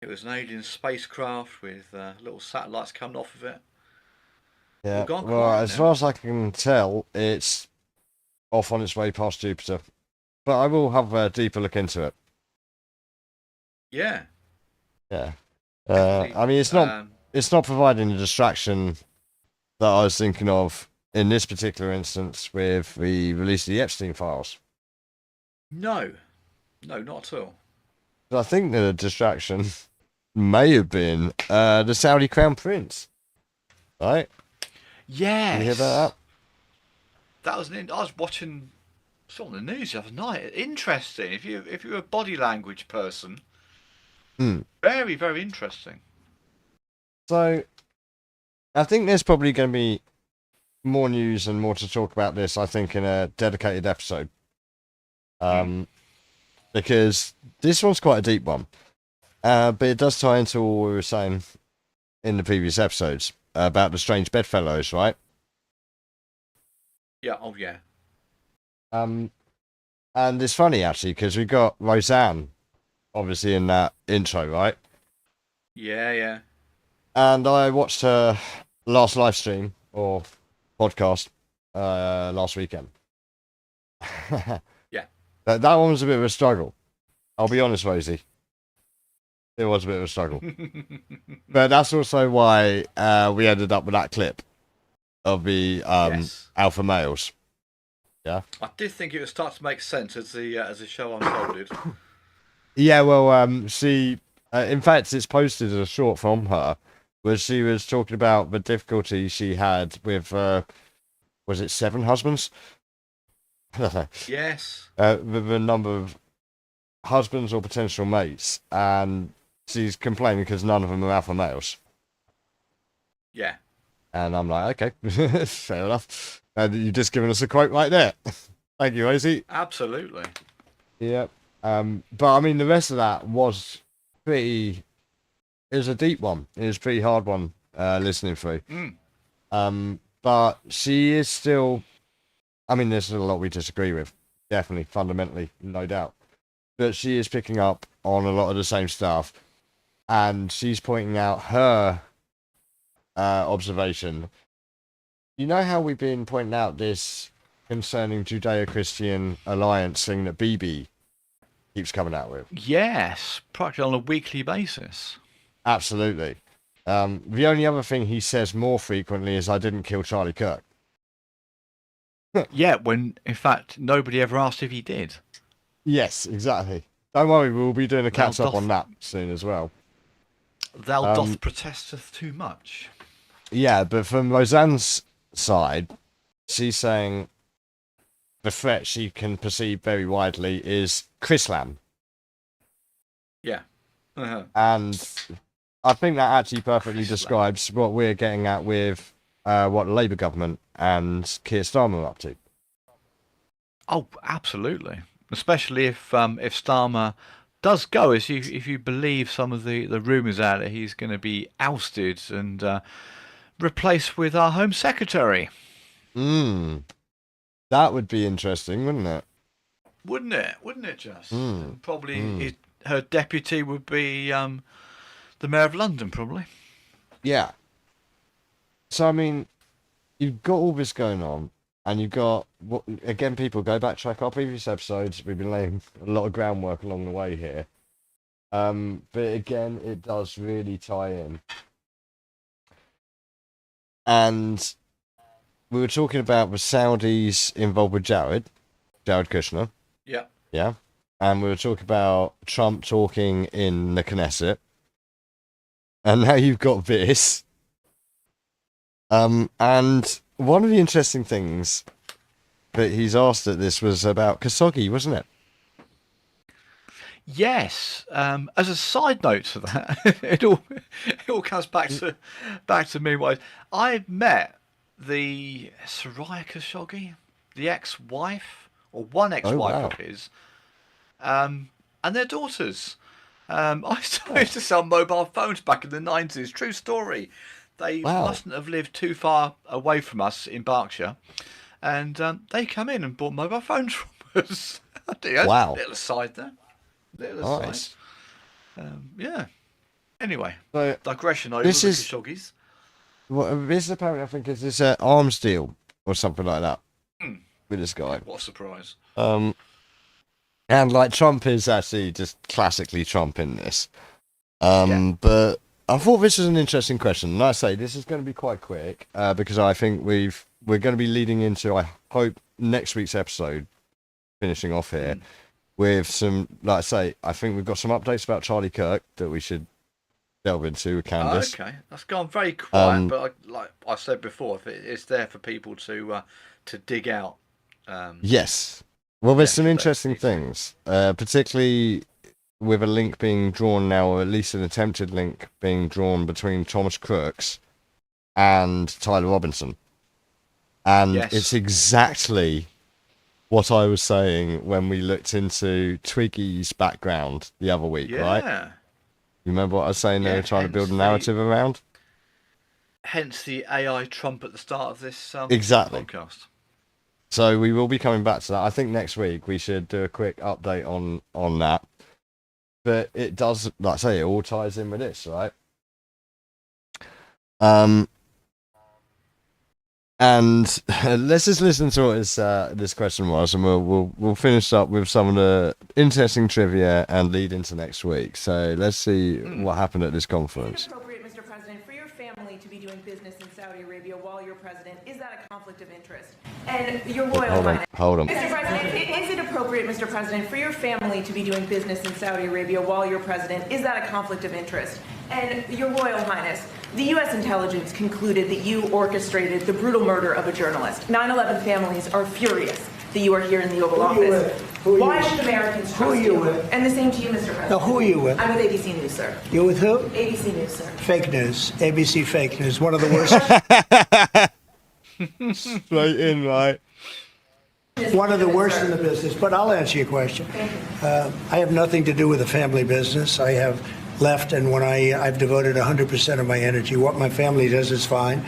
S8: it was an alien spacecraft with little satellites coming off of it.
S7: Yeah.
S8: gone
S7: Well,
S8: quiet
S7: as
S8: now.
S7: far as I can tell, it's off on its way past Jupiter. But I will have a deeper look into it.
S8: Yeah.
S7: Yeah.
S8: Definitely,
S7: I mean, it's not providing the distraction that I was thinking of in this particular instance with the release of the Epstein files.
S8: No, not at all.
S7: But I think the distraction may have been the Saudi Crown Prince. Right?
S8: Yes.
S7: You hear about
S8: That was I was watching something on the news the other night. Interesting. If you're a body language person,
S7: that?
S8: very, very interesting.
S7: So, I think there's probably going to be more news and more to talk about this, I think, in a dedicated episode. Because this one's quite a deep one. But it does tie into what we were saying in the previous episodes about the strange bedfellows, right?
S8: Yeah. Oh, yeah.
S7: And it's funny, actually, because we got Roseanne, obviously, in that intro, right?
S8: Yeah, yeah.
S7: And I watched her last live stream, or podcast, last weekend.
S8: Yeah.
S7: That one was a bit of a struggle. I'll be honest, Rosie. It was a bit of a struggle. But that's also why we ended up with that clip of the
S8: Yes.
S7: alpha males. Yeah.
S8: I did think it would start to make sense as the show unfolded.
S7: Yeah, well, she... in fact, it's posted as a short from her, where she was talking about the difficulty she had with... was it 7 husbands?
S8: Yes.
S7: With the number of husbands or potential mates, and she's complaining because none of them are alpha males.
S8: Yeah.
S7: And I'm like, okay, fair enough. And you've just given us a quote right there. Thank you, Rosie.
S8: Absolutely.
S7: Yeah. But I mean, the rest of that was pretty... It was a deep one. It was a pretty hard one listening through. But she is still... I mean, there's a lot we disagree with. Definitely, fundamentally, no doubt. But she is picking up on a lot of the same stuff. and she's pointing out her observation. You know how we've been pointing out this concerning Judeo-Christian alliance thing that Bibi keeps coming out with?
S8: Yes, practically on a weekly basis.
S7: Absolutely. The only other thing he says more frequently is, I didn't kill Charlie Kirk.
S8: Yeah, when in fact nobody ever asked if he did.
S7: Yes, exactly. Don't worry, we'll be doing a catch-up on that soon as well.
S8: Thou doth protesteth too much.
S7: Yeah, but from Roseanne's side, she's saying the threat she can perceive very widely is Chrislam.
S8: Yeah. Uh-huh.
S7: And I think that actually perfectly describes what we're getting at with what the Labour government and Keir Starmer are up to.
S8: Oh, absolutely. Especially if Starmer does go, if you believe some of the rumours out that he's going to be ousted and replaced with our Home Secretary.
S7: That would be interesting, wouldn't it?
S8: Wouldn't it just? Probably her deputy would be the Mayor of London, probably.
S7: Yeah. So, I mean, you've got all this going on, and you've got, again, people go back, check our previous episodes. We've been laying a lot of groundwork along the way here. But again, it does really tie in. And we were talking about the Saudis involved with Jared Kushner.
S8: Yeah.
S7: Yeah. And we were talking about Trump talking in the Knesset. And now you've got this. And one of the interesting things that he's asked at this was about Khashoggi, wasn't it?
S8: Yes. As a side note to that, it all comes back to me. I met the Soraya Khashoggi, the ex-wife, or one ex-wife of his, and their daughters. I used to sell mobile phones back in the 90s. True story. They mustn't have lived too far away from us in Berkshire, and they come in and bought mobile phones from us.
S7: Wow.
S8: Little aside there.
S7: Nice.
S8: Yeah. Anyway,
S7: so
S8: digression over the Khashoggis.
S7: Well, this apparently, I think, is this arms deal or something like that with this guy.
S8: What a surprise.
S7: And like Trump is actually just classically Trump in this. But I thought this was an interesting question. And I say this is going to be quite quick because I think we're going to be leading into, I hope, next week's episode, finishing off here with some, like I say, I think we've got some updates about Charlie Kirk that we should delve into with Candace.
S8: Okay, that's gone very quiet, but like I said before, it's there for people to dig out.
S7: Yes. Well, there's some interesting things, particularly with a link being drawn now, or at least an attempted link being drawn between Thomas Crooks and Tyler Robinson. And it's exactly what I was saying when we looked into Twiggy's background the other week, right? You remember what I was saying? They were trying to build a narrative around?
S8: Hence the AI Trump at the start of this podcast.
S7: So we will be coming back to that. I think next week we should do a quick update on that. But it does, like I say, it all ties in with this, right? And let's just listen to what this question was, and we'll finish up with some of the interesting trivia and lead into next week. So let's see what happened at this conference.
S21: Is it appropriate, Mr. President, for your family to be doing business in Saudi Arabia while you're president? Is that a conflict of interest? And your Royal Highness.
S7: Hold on.
S21: Mr. President, is it appropriate, Mr. President, for your family to be doing business in Saudi Arabia while you're president? Is that a conflict of interest? And your Royal Highness, the U.S. intelligence concluded that you orchestrated the brutal murder of a journalist. 9/11 families are furious that you are here in the Oval Office. Why should Americans trust you? And the same to you, Mr. President.
S22: Now, who are you with?
S21: I'm with ABC News, sir.
S22: You're with who?
S21: ABC News, sir.
S22: Fake news. ABC fake news. One of the worst.
S7: Straight in, right?
S22: One of the worst in the business, but I'll answer your question. I have nothing to do with the family business. I have left, and when I've devoted 100% of my energy. What my family does is fine.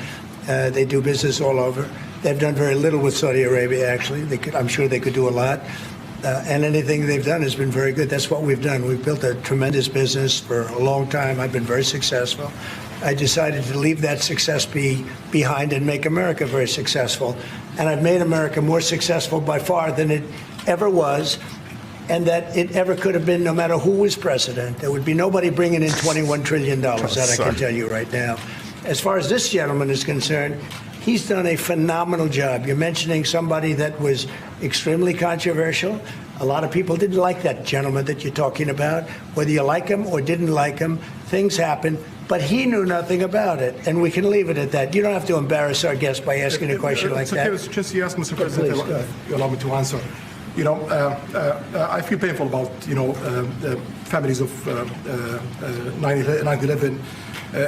S22: They do business all over. They've done very little with Saudi Arabia, actually. I'm sure they could do a lot. And anything they've done has been very good. That's what we've done. We've built a tremendous business for a long time. I've been very successful. I decided to leave that success behind and make America very successful. And I've made America more successful by far than it ever was, and that it ever could have been, no matter who was president. There would be nobody bringing in $21 trillion, that I can tell you right now. As far as this gentleman is concerned, he's done a phenomenal job. You're mentioning somebody that was extremely controversial. A lot of people didn't like that gentleman that you're talking about. Whether you like him or didn't like him, things happen. But he knew nothing about it, and we can leave it at that. You don't have to embarrass our guest by asking a question like that.
S3: It's okay, just you ask, Mr. President, you allow me to answer. You know, I feel painful about, you know, the families of 9/11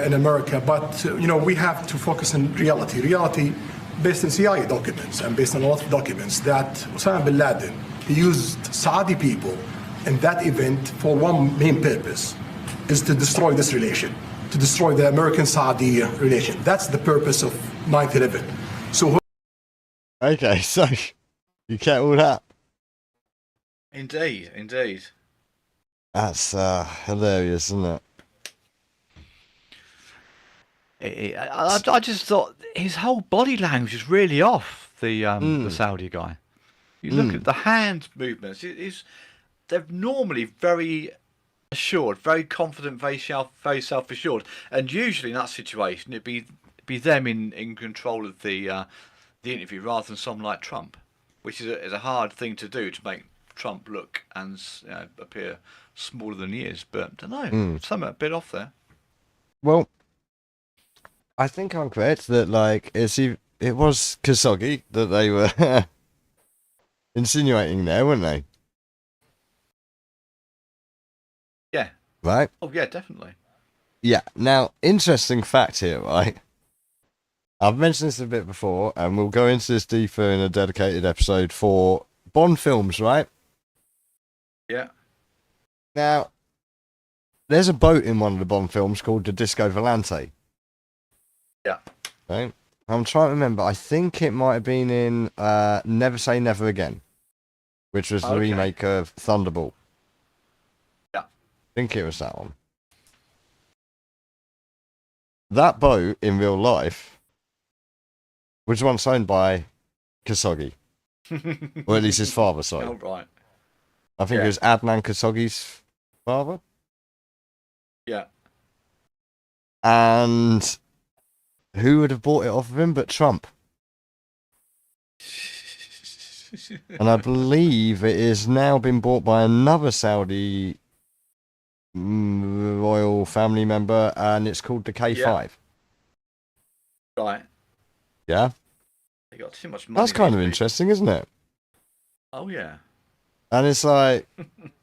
S3: in America, but, you know, we have to focus on reality. Reality based on CIA documents and based on a lot of documents that Osama bin Laden used Saudi people in that event for one main purpose, is to destroy this relation, to destroy the American-Saudi relation. That's the purpose of 9/11. So.
S7: Okay, so you get all that.
S8: Indeed, indeed.
S7: That's hilarious, isn't it?
S8: I just thought his whole body language is really off. The Saudi guy. You look at the hand movements. They're normally very assured, very confident, very self-assured, and usually in that situation it'd be them in control of the interview rather than someone like Trump, which is a hard thing to do, to make Trump look and appear smaller than he is. But I don't know, something a bit off there.
S7: Well, I think I'm correct that it was Khashoggi that they were insinuating there, weren't they?
S8: Yeah.
S7: Right?
S8: Oh, yeah, definitely.
S7: Yeah. Now, interesting fact here, right? I've mentioned this a bit before, and we'll go into this deeper in a dedicated episode for Bond films, right?
S8: Yeah.
S7: Now, there's a boat in one of the Bond films called the Disco Volante.
S8: Yeah.
S7: Right? I'm trying to remember. I think it might have been in Never Say Never Again, which was the remake of Thunderbolt.
S8: Yeah.
S7: I think it was that one. That boat in real life was once owned by Khashoggi. Or at least his father, sorry.
S8: Oh, right.
S7: I think it was Adnan Khashoggi's father.
S8: Yeah.
S7: And who would have bought it off of him but Trump? And I believe it is now been bought by another Saudi royal family member, and it's called the K5.
S8: Yeah. Right.
S7: Yeah?
S8: They got too much money.
S7: That's kind of interesting, isn't it?
S8: Oh, yeah.
S7: And it's like,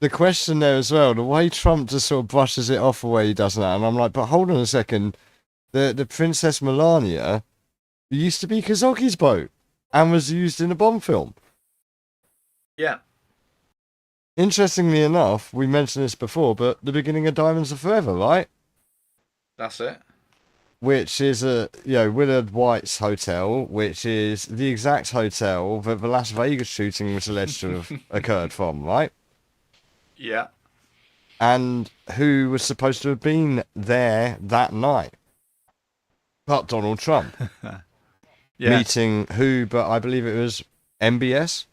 S7: the question there as well, the way Trump just sort of brushes it off the way he does that, and I'm like, but hold on a second, the Princess Melania used to be Khashoggi's boat, and was used in a Bond film.
S8: Yeah.
S7: Interestingly enough, we mentioned this before, but the beginning of Diamonds Are Forever, right?
S8: That's it.
S7: Which is Willard White's hotel, which is the exact hotel that the Las Vegas shooting was alleged to have occurred from, right?
S8: Yeah.
S7: And who was supposed to have been there that night? But Donald Trump.
S8: Yeah.
S7: Meeting who, but I believe it was MBS?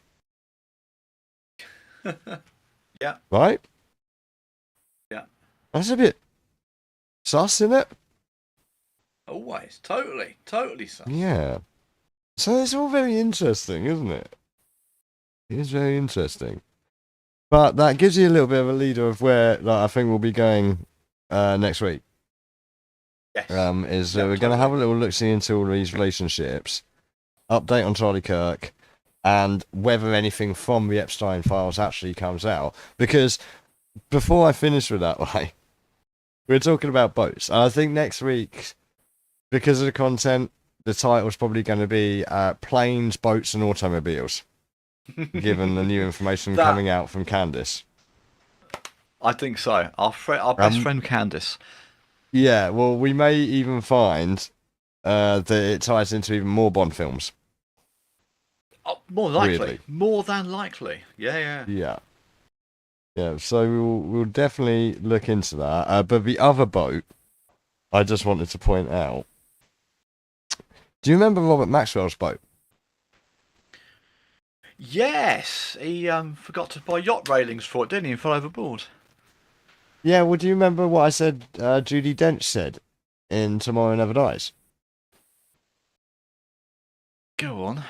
S8: Yeah.
S7: Right?
S8: Yeah.
S7: That's a bit sus, isn't it?
S8: Always. Totally sus.
S7: Yeah. So it's all very interesting, isn't it? It is very interesting. But that gives you a little bit of a leader of where I think we'll be going next week.
S8: Yes.
S7: We're going to have a little look-see into all these relationships, update on Charlie Kirk, and whether anything from the Epstein files actually comes out. Because before I finish with that, we're talking about boats. And I think next week, because of the content, the title's probably going to be Planes, Boats and Automobiles, given the new information coming out from Candice.
S8: I think so. Our best friend Candice.
S7: Yeah, well, we may even find that it ties into even more Bond films.
S8: Oh, more likely.
S7: Weirdly.
S8: More than likely. Yeah.
S7: Yeah, so we'll definitely look into that. But the other boat, I just wanted to point out. Do you remember Robert Maxwell's boat?
S8: Yes, he forgot to buy yacht railings for it, didn't he? And fell overboard.
S7: Yeah, well, do you remember what I said Judi Dench said in Tomorrow Never Dies?
S8: Go on.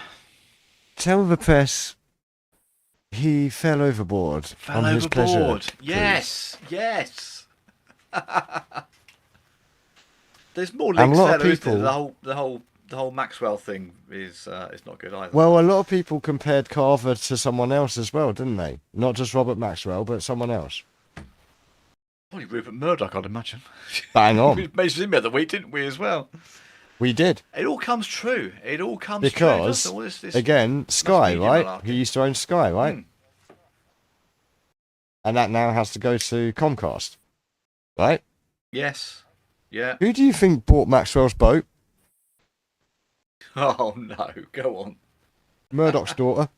S7: Tell the press he fell overboard
S8: Fell
S7: on his pleasure.
S8: overboard. Yes. There's more links there, though, isn't there? The whole Maxwell thing is not good either.
S7: Well, a lot of people compared Carver to someone else as well, didn't they? Not just Robert Maxwell, but someone else.
S8: Probably Rupert Murdoch, I'd imagine.
S7: Bang on.
S8: We mentioned him the other week, didn't we, as well?
S7: We did.
S8: It all comes true.
S7: Because, again, Sky, right?
S8: Malarkey.
S7: He used to own Sky, right? And that now has to go to Comcast, right?
S8: Yes. Yeah.
S7: Who do you think bought Maxwell's boat?
S8: Oh, no. Go on.
S7: Murdoch's daughter.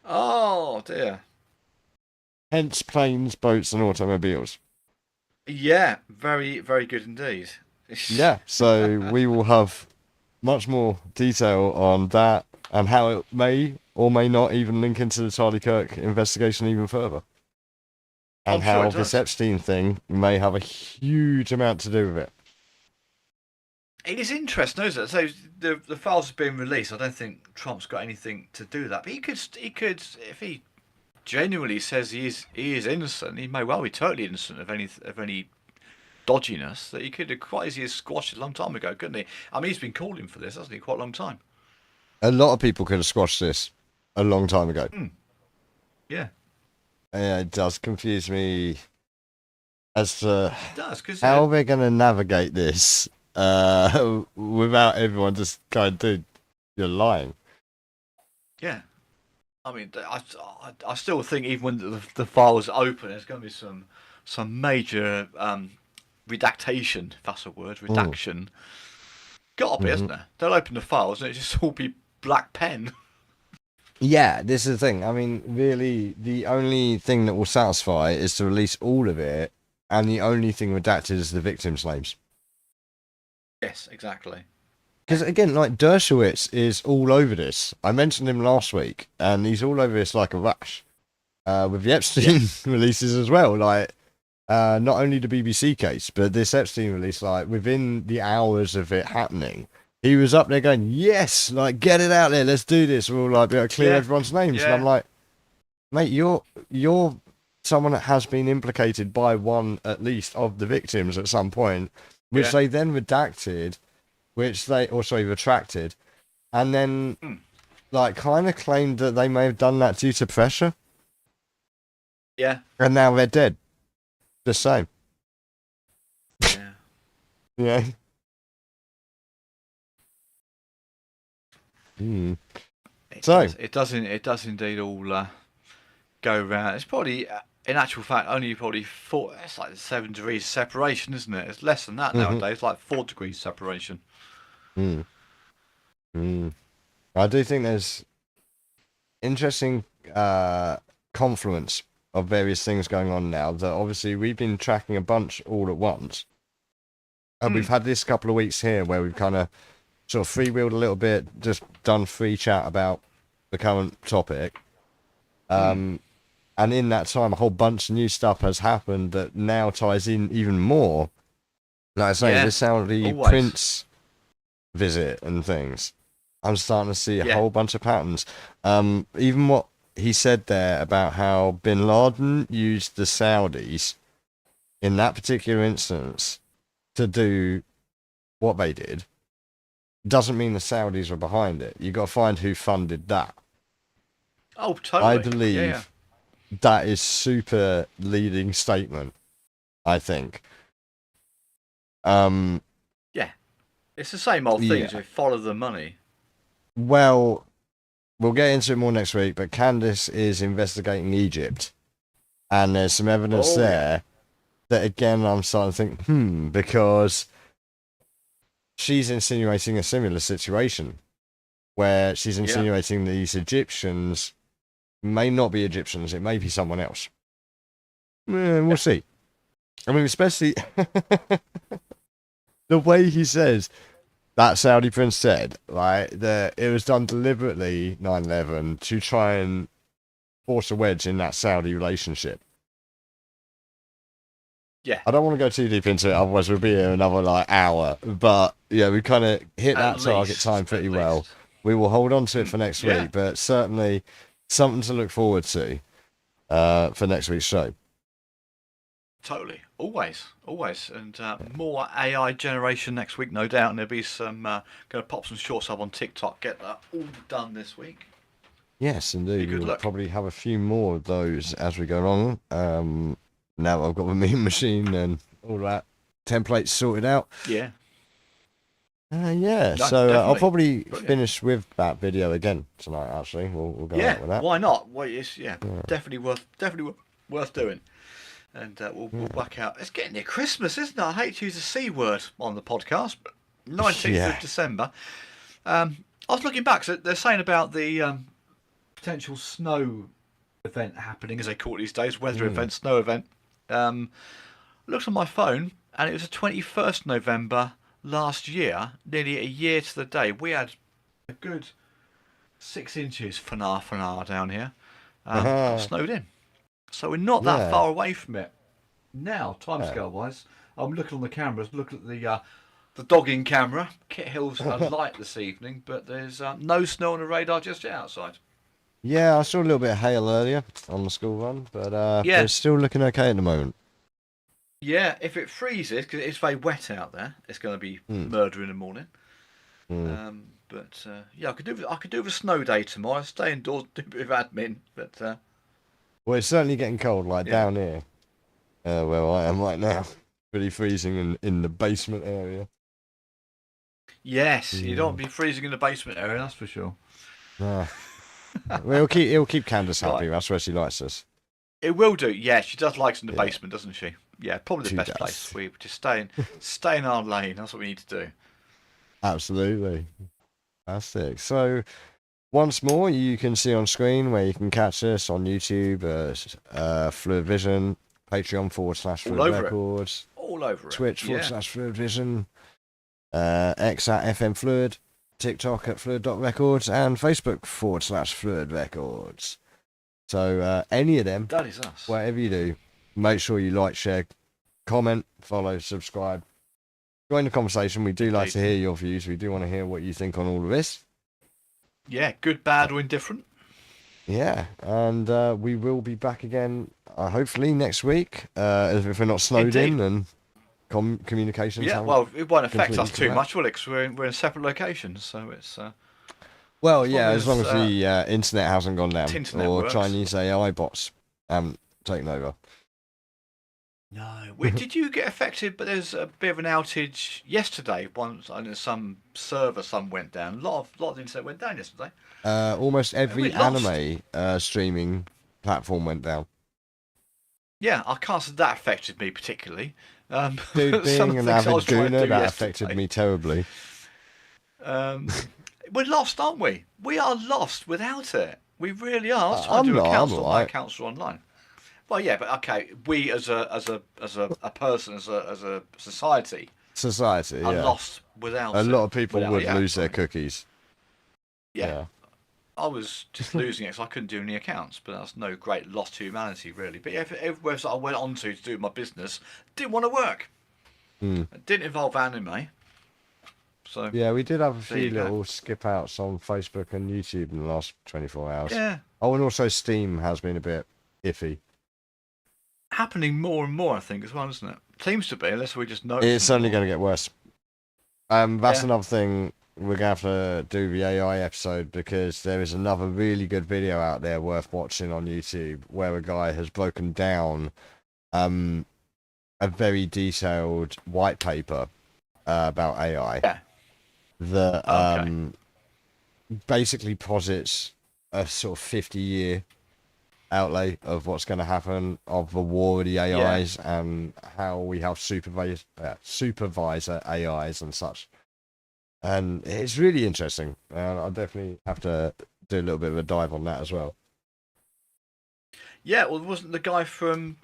S8: Oh, dear.
S7: Hence planes, boats, and automobiles.
S8: Yeah. Very, very good indeed.
S7: Yeah, so we will have much more detail on that and how it may or may not even link into the Charlie Kirk investigation even further. And how this Epstein thing may have a huge amount to do with it.
S8: It is interesting, isn't it? So the files have been released. I don't think Trump's got anything to do with that. But he could, if he genuinely says he is innocent, he may well be totally innocent of any dodginess that he could have quite easily squashed a long time ago, couldn't he? I mean, he's been calling for this, hasn't he? Quite a long time.
S7: A lot of people could have squashed this a long time ago.
S8: Yeah.
S7: It does confuse me as to
S8: how
S7: they're going to navigate this without everyone just kind of you're lying.
S8: Yeah. I mean, I still think even when the files open, there's going to be some major redactation, if that's a word, redaction. Gotta be, isn't there? They'll open the files and it just all be black pen.
S7: Yeah, this is the thing. I mean, really, the only thing that will satisfy is to release all of it, and the only thing redacted is the victims' names.
S8: Yes, exactly.
S7: Because, again, like, Dershowitz is all over this. I mentioned him last week, and he's all over this like a rash. With the Epstein releases as well, like, not only the BBC case, but this Epstein release, like, within the hours of it happening, he was up there going, yes, like, get it out there, let's do this. We'll, like, be able to clear everyone's names. And I'm like, mate, you're someone that has been implicated by one, at least, of the victims at some point, which they then redacted, retracted, and then, like, kind of claimed that they may have done that due to pressure.
S8: Yeah.
S7: And now they're dead. The same.
S8: Yeah.
S7: Yeah.
S8: It does indeed all go around. It's probably, in actual fact, only probably it's like 7 degrees separation, isn't it? It's less than that nowadays. It's like 4 degrees separation.
S7: I do think there's interesting confluence of various things going on now that obviously we've been tracking a bunch all at once. And we've had this couple of weeks here where we've kind of sort of freewheeled a little bit, just done free chat about the current topic. And in that time, a whole bunch of new stuff has happened that now ties in even more. Like I say, the Saudi Prince visit and things. I'm starting to see a whole bunch of patterns. Even what he said there about how Bin Laden used the Saudis in that particular instance to do what they did doesn't mean the Saudis are behind it. You got to find who funded that.
S8: Oh, totally.
S7: I believe that is super leading statement. I think.
S8: Yeah, it's the same old thing. So follow the money.
S7: Well, we'll get into it more next week. But Candace is investigating Egypt, and there's some evidence there that again I'm starting to think, because she's insinuating a similar situation where she's insinuating these Egyptians may not be Egyptians, it may be someone else. We'll see. I mean, especially the way he says that Saudi prince said, right, that it was done deliberately, 9/11, to try and force a wedge in that Saudi relationship.
S8: Yeah.
S7: I don't want to go too deep into it, otherwise we'll be here another hour. But yeah, we kind of hit that target time pretty well. We will hold on to it for next week, but certainly something to look forward to for next week's show.
S8: Totally, always, and more AI generation next week, no doubt. And there'll be some going to pop some shorts up on TikTok. Get that all done this week.
S7: Yes, indeed. We'll probably have a few more of those as we go along. Now I've got the meme machine and all that templates sorted out.
S8: Yeah.
S7: Yeah.
S8: No,
S7: so I'll probably
S8: Brilliant.
S7: Finish with that video again tonight. Actually, we'll go out with that.
S8: Why not? Well, it's definitely worth doing. And we'll whack out. It's getting near Christmas, isn't it? I hate to use the C word on the podcast, but 19th of December. I was looking back, so they're saying about the potential snow event happening, as they call it these days, weather event, snow event. Looked on my phone, and it was the 21st November last year, nearly a year to the day. We had a good 6 inches for an down here. Snowed in. So we're not that far away from it. Now, timescale wise, I'm looking on the cameras, look at the dogging camera. Kit Hill's light this evening, but there's no snow on the radar just yet outside.
S7: Yeah, I saw a little bit of hail earlier on the school run, but it's still looking okay at the moment.
S8: Yeah, if it freezes, because it's very wet out there, it's going to be murder in the morning. But yeah, I could do with a snow day tomorrow. Stay indoors, do a bit of admin. But
S7: well, it's certainly getting cold, down here, where I am right now. Pretty freezing in the basement area.
S8: Yes, you don't want to be freezing in the basement area, that's for sure.
S7: Well, it'll keep Candace happy. That's where she likes us.
S8: It will do. Yeah, she does like us in the basement, doesn't she? Yeah, probably the best place. We just stay in our lane. That's what we need to do.
S7: Absolutely. Fantastic. So, once more, you can see on screen where you can catch us on YouTube, Phluid Vision, Patreon /Phluid Records,
S8: all over it.
S7: Twitch /Phluid Vision, X at FM Phluid, TikTok at Phluid.records, and Facebook /Phluid Records. So any of them,
S8: that is us.
S7: Whatever you do, make sure you like, share, comment, follow, subscribe. Join the conversation. We do like to hear your views. We do want to hear what you think on all of this.
S8: Yeah, good, bad, or indifferent.
S7: Yeah, and we will be back again, hopefully next week, if we're not snowed in and communications.
S8: Yeah, well, it won't affect us too much, will it? Because we're in separate locations, so it's.
S7: Well, yeah, as long as the internet hasn't gone down, or
S8: works.
S7: Chinese AI bots haven't taken over.
S8: No. Did you get affected? But there's a bit of an outage yesterday. Once I know some server went down. A lot of the internet went down yesterday.
S7: Almost every anime streaming platform went down.
S8: Yeah, I can't say that affected me particularly.
S7: Dude, being an avid gooner, that affected me terribly.
S8: We're lost, aren't we? We are lost without it. We really are. I was trying to do accounts online. Well, yeah, but okay. We as a person, as a society, are lost without it.
S7: A lot of people would lose their cookies.
S8: Yeah. I was just losing it because I couldn't do any accounts, but that's no great loss to humanity, really. But yeah, every website I went on to do my business didn't want to work. It didn't involve anime. So
S7: yeah, we did have a few little skip outs on Facebook and YouTube in the last 24 hours.
S8: Yeah.
S7: Oh, and also Steam has been a bit iffy.
S8: Happening more and more, I think, as well, isn't it? Seems to be, unless we just know.
S7: It's only going to get worse. That's another thing we're going to have to do the AI episode, because there is another really good video out there worth watching on YouTube where a guy has broken down a very detailed white paper about AI.
S8: Yeah.
S7: That basically posits a sort of 50-year outlay of what's going to happen, of the war of the AIs, and how we have supervisor AIs and such. And it's really interesting. And I'll definitely have to do a little bit of a dive on that as well.
S8: Yeah, well, wasn't the guy from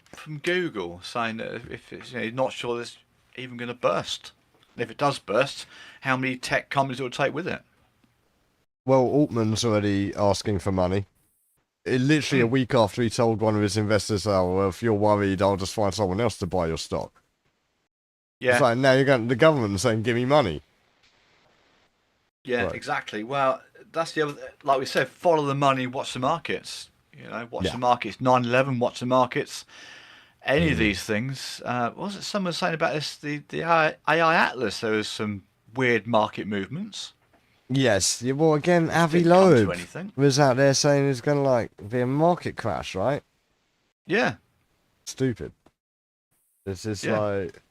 S8: Google saying that if it's, he's not sure it's even going to burst? And if it does burst, how many tech companies it will take with it?
S7: Well, Altman's already asking for money. Literally a week after he told one of his investors, "Oh, well, if you're worried, I'll just find someone else to buy your stock."
S8: Yeah.
S7: It's like now you're going to the government saying, "Give me money."
S8: Yeah,
S7: right.
S8: Exactly. Well, that's the other. Like we said, follow the money, watch the markets. Watch the markets. 9/11, watch the markets. Any of these things. What was it someone was saying about this? The AI Atlas. There was some weird market movements.
S7: Yes. Well, again, Avi Loeb was out there saying it's going to be a market crash, right?
S8: Yeah.
S7: Stupid. It's just like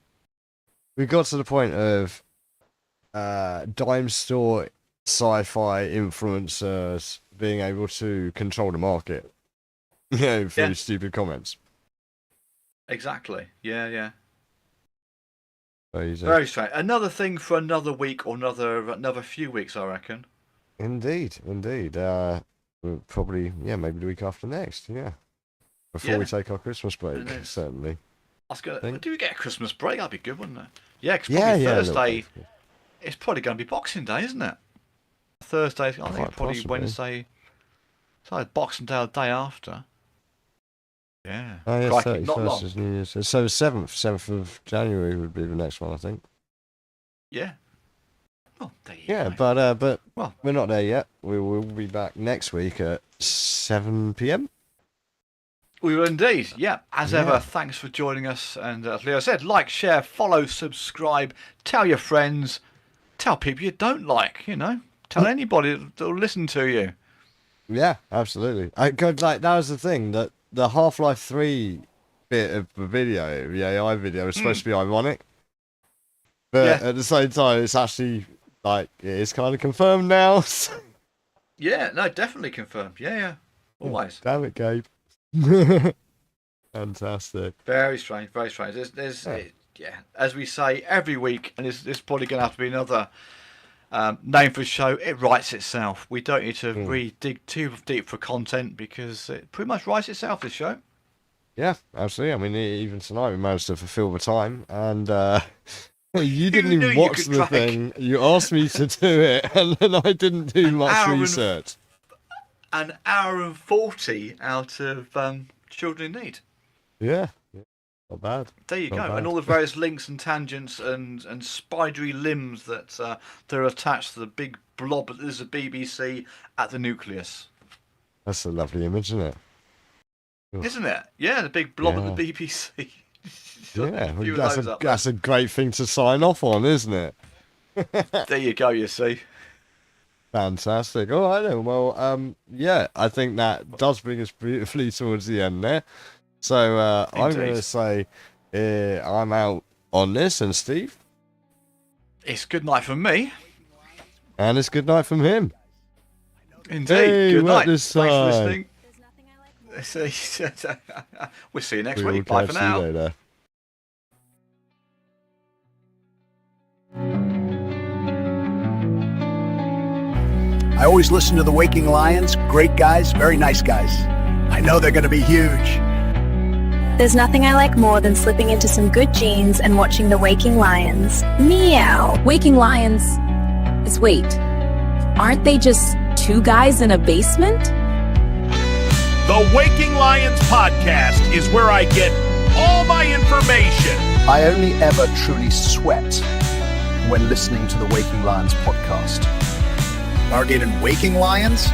S7: we got to the point of dime store sci-fi influencers being able to control the market, through stupid comments.
S8: Exactly. Yeah.
S7: Very
S8: strange. Another thing for another week or another few weeks, I reckon.
S7: Indeed. We'll probably maybe the week after next. Yeah. Before we take our Christmas break, certainly.
S8: I was gonna. Do we get a Christmas break? That'd be good, wouldn't it? Yeah, because probably Thursday. It's probably going to be Boxing Day, isn't it? Thursday. I think probably possibly. Wednesday. It's like Boxing Day or the day after. Yeah.
S7: Oh, yeah,
S8: Crikey, not
S7: 31st
S8: long.
S7: is New Year's. So 7th of January would be the next one, I think.
S8: Yeah. Oh, there you
S7: go. But we're not there yet. We will be back next week at 7 p.m.
S8: We will indeed. Yeah. As ever, thanks for joining us. And as Leo said, like, share, follow, subscribe, tell your friends, tell people you don't like, tell anybody that'll listen to you.
S7: Yeah, absolutely. That was the thing, that the Half-Life 3 bit of the video, the AI video, was supposed to be ironic. But at the same time, it's actually, it is kind of confirmed now.
S8: Yeah, no, definitely confirmed. Yeah. Always.
S7: Damn it, Gabe. Fantastic.
S8: Very strange, very strange. There's as we say every week, and it's probably going to have to be another name for the show. It writes itself. We don't need to really dig too deep for content because it pretty much writes itself, this show.
S7: Yeah, absolutely. I mean, even tonight we managed to fulfill the time, and you didn't even watch the thing. You asked me to do it, and then I didn't do much research.
S8: An hour and 40 out of Children in Need.
S7: Yeah. Not bad.
S8: There you go. And all the various links and tangents and spidery limbs that are attached to the big blob that is the BBC at the nucleus.
S7: That's a lovely image, isn't it?
S8: Isn't it? Yeah, the big blob of the BBC.
S7: Yeah, that's a great thing to sign off on, isn't it?
S8: There you go, you see.
S7: Fantastic. All right then. Well, I think that does bring us beautifully towards the end there. So I'm going to say I'm out on this, and Steve?
S8: It's good night from me.
S7: And it's good night from him.
S8: Indeed.
S7: Hey,
S8: good night.
S7: Thanks
S8: for listening. We'll see you next week. Bye for now.
S7: You later.
S1: I always listen to the Waking Lions. Great guys, very nice guys. I know they're going to be huge.
S2: There's nothing I like more than slipping into some good jeans and watching the Waking Lions. Meow.
S4: Waking Lions wait, aren't they just two guys in a basement?
S5: The Waking Lions podcast is where I get all my information.
S1: I only ever truly sweat when listening to the Waking Lions podcast. Targeted Waking Lions?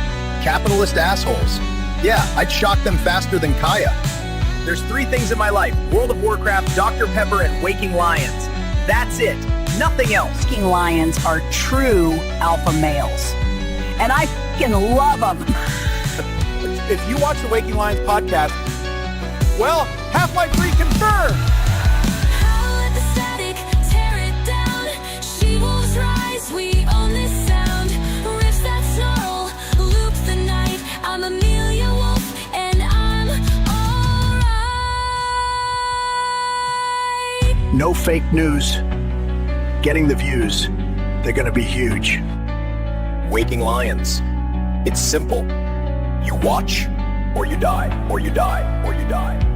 S1: Capitalist assholes. Yeah, I'd shock them faster than Kaya.
S23: There's three things in my life: World of Warcraft, Dr. Pepper, and Waking Lions. That's it. Nothing else.
S24: Waking Lions are true alpha males. And I fucking love them.
S5: If you watch the Waking Lions podcast, well, Half-Life 3 confirmed.
S6: Let the static tear it down. She wolves rise, we own this sound. Riffs that snarl, loop the night. I'm Amelia Wolf, and I'm alright.
S1: No fake news. Getting the views. they're going to be huge. Waking Lions. It's simple. You watch, or you die, or you die, or you die.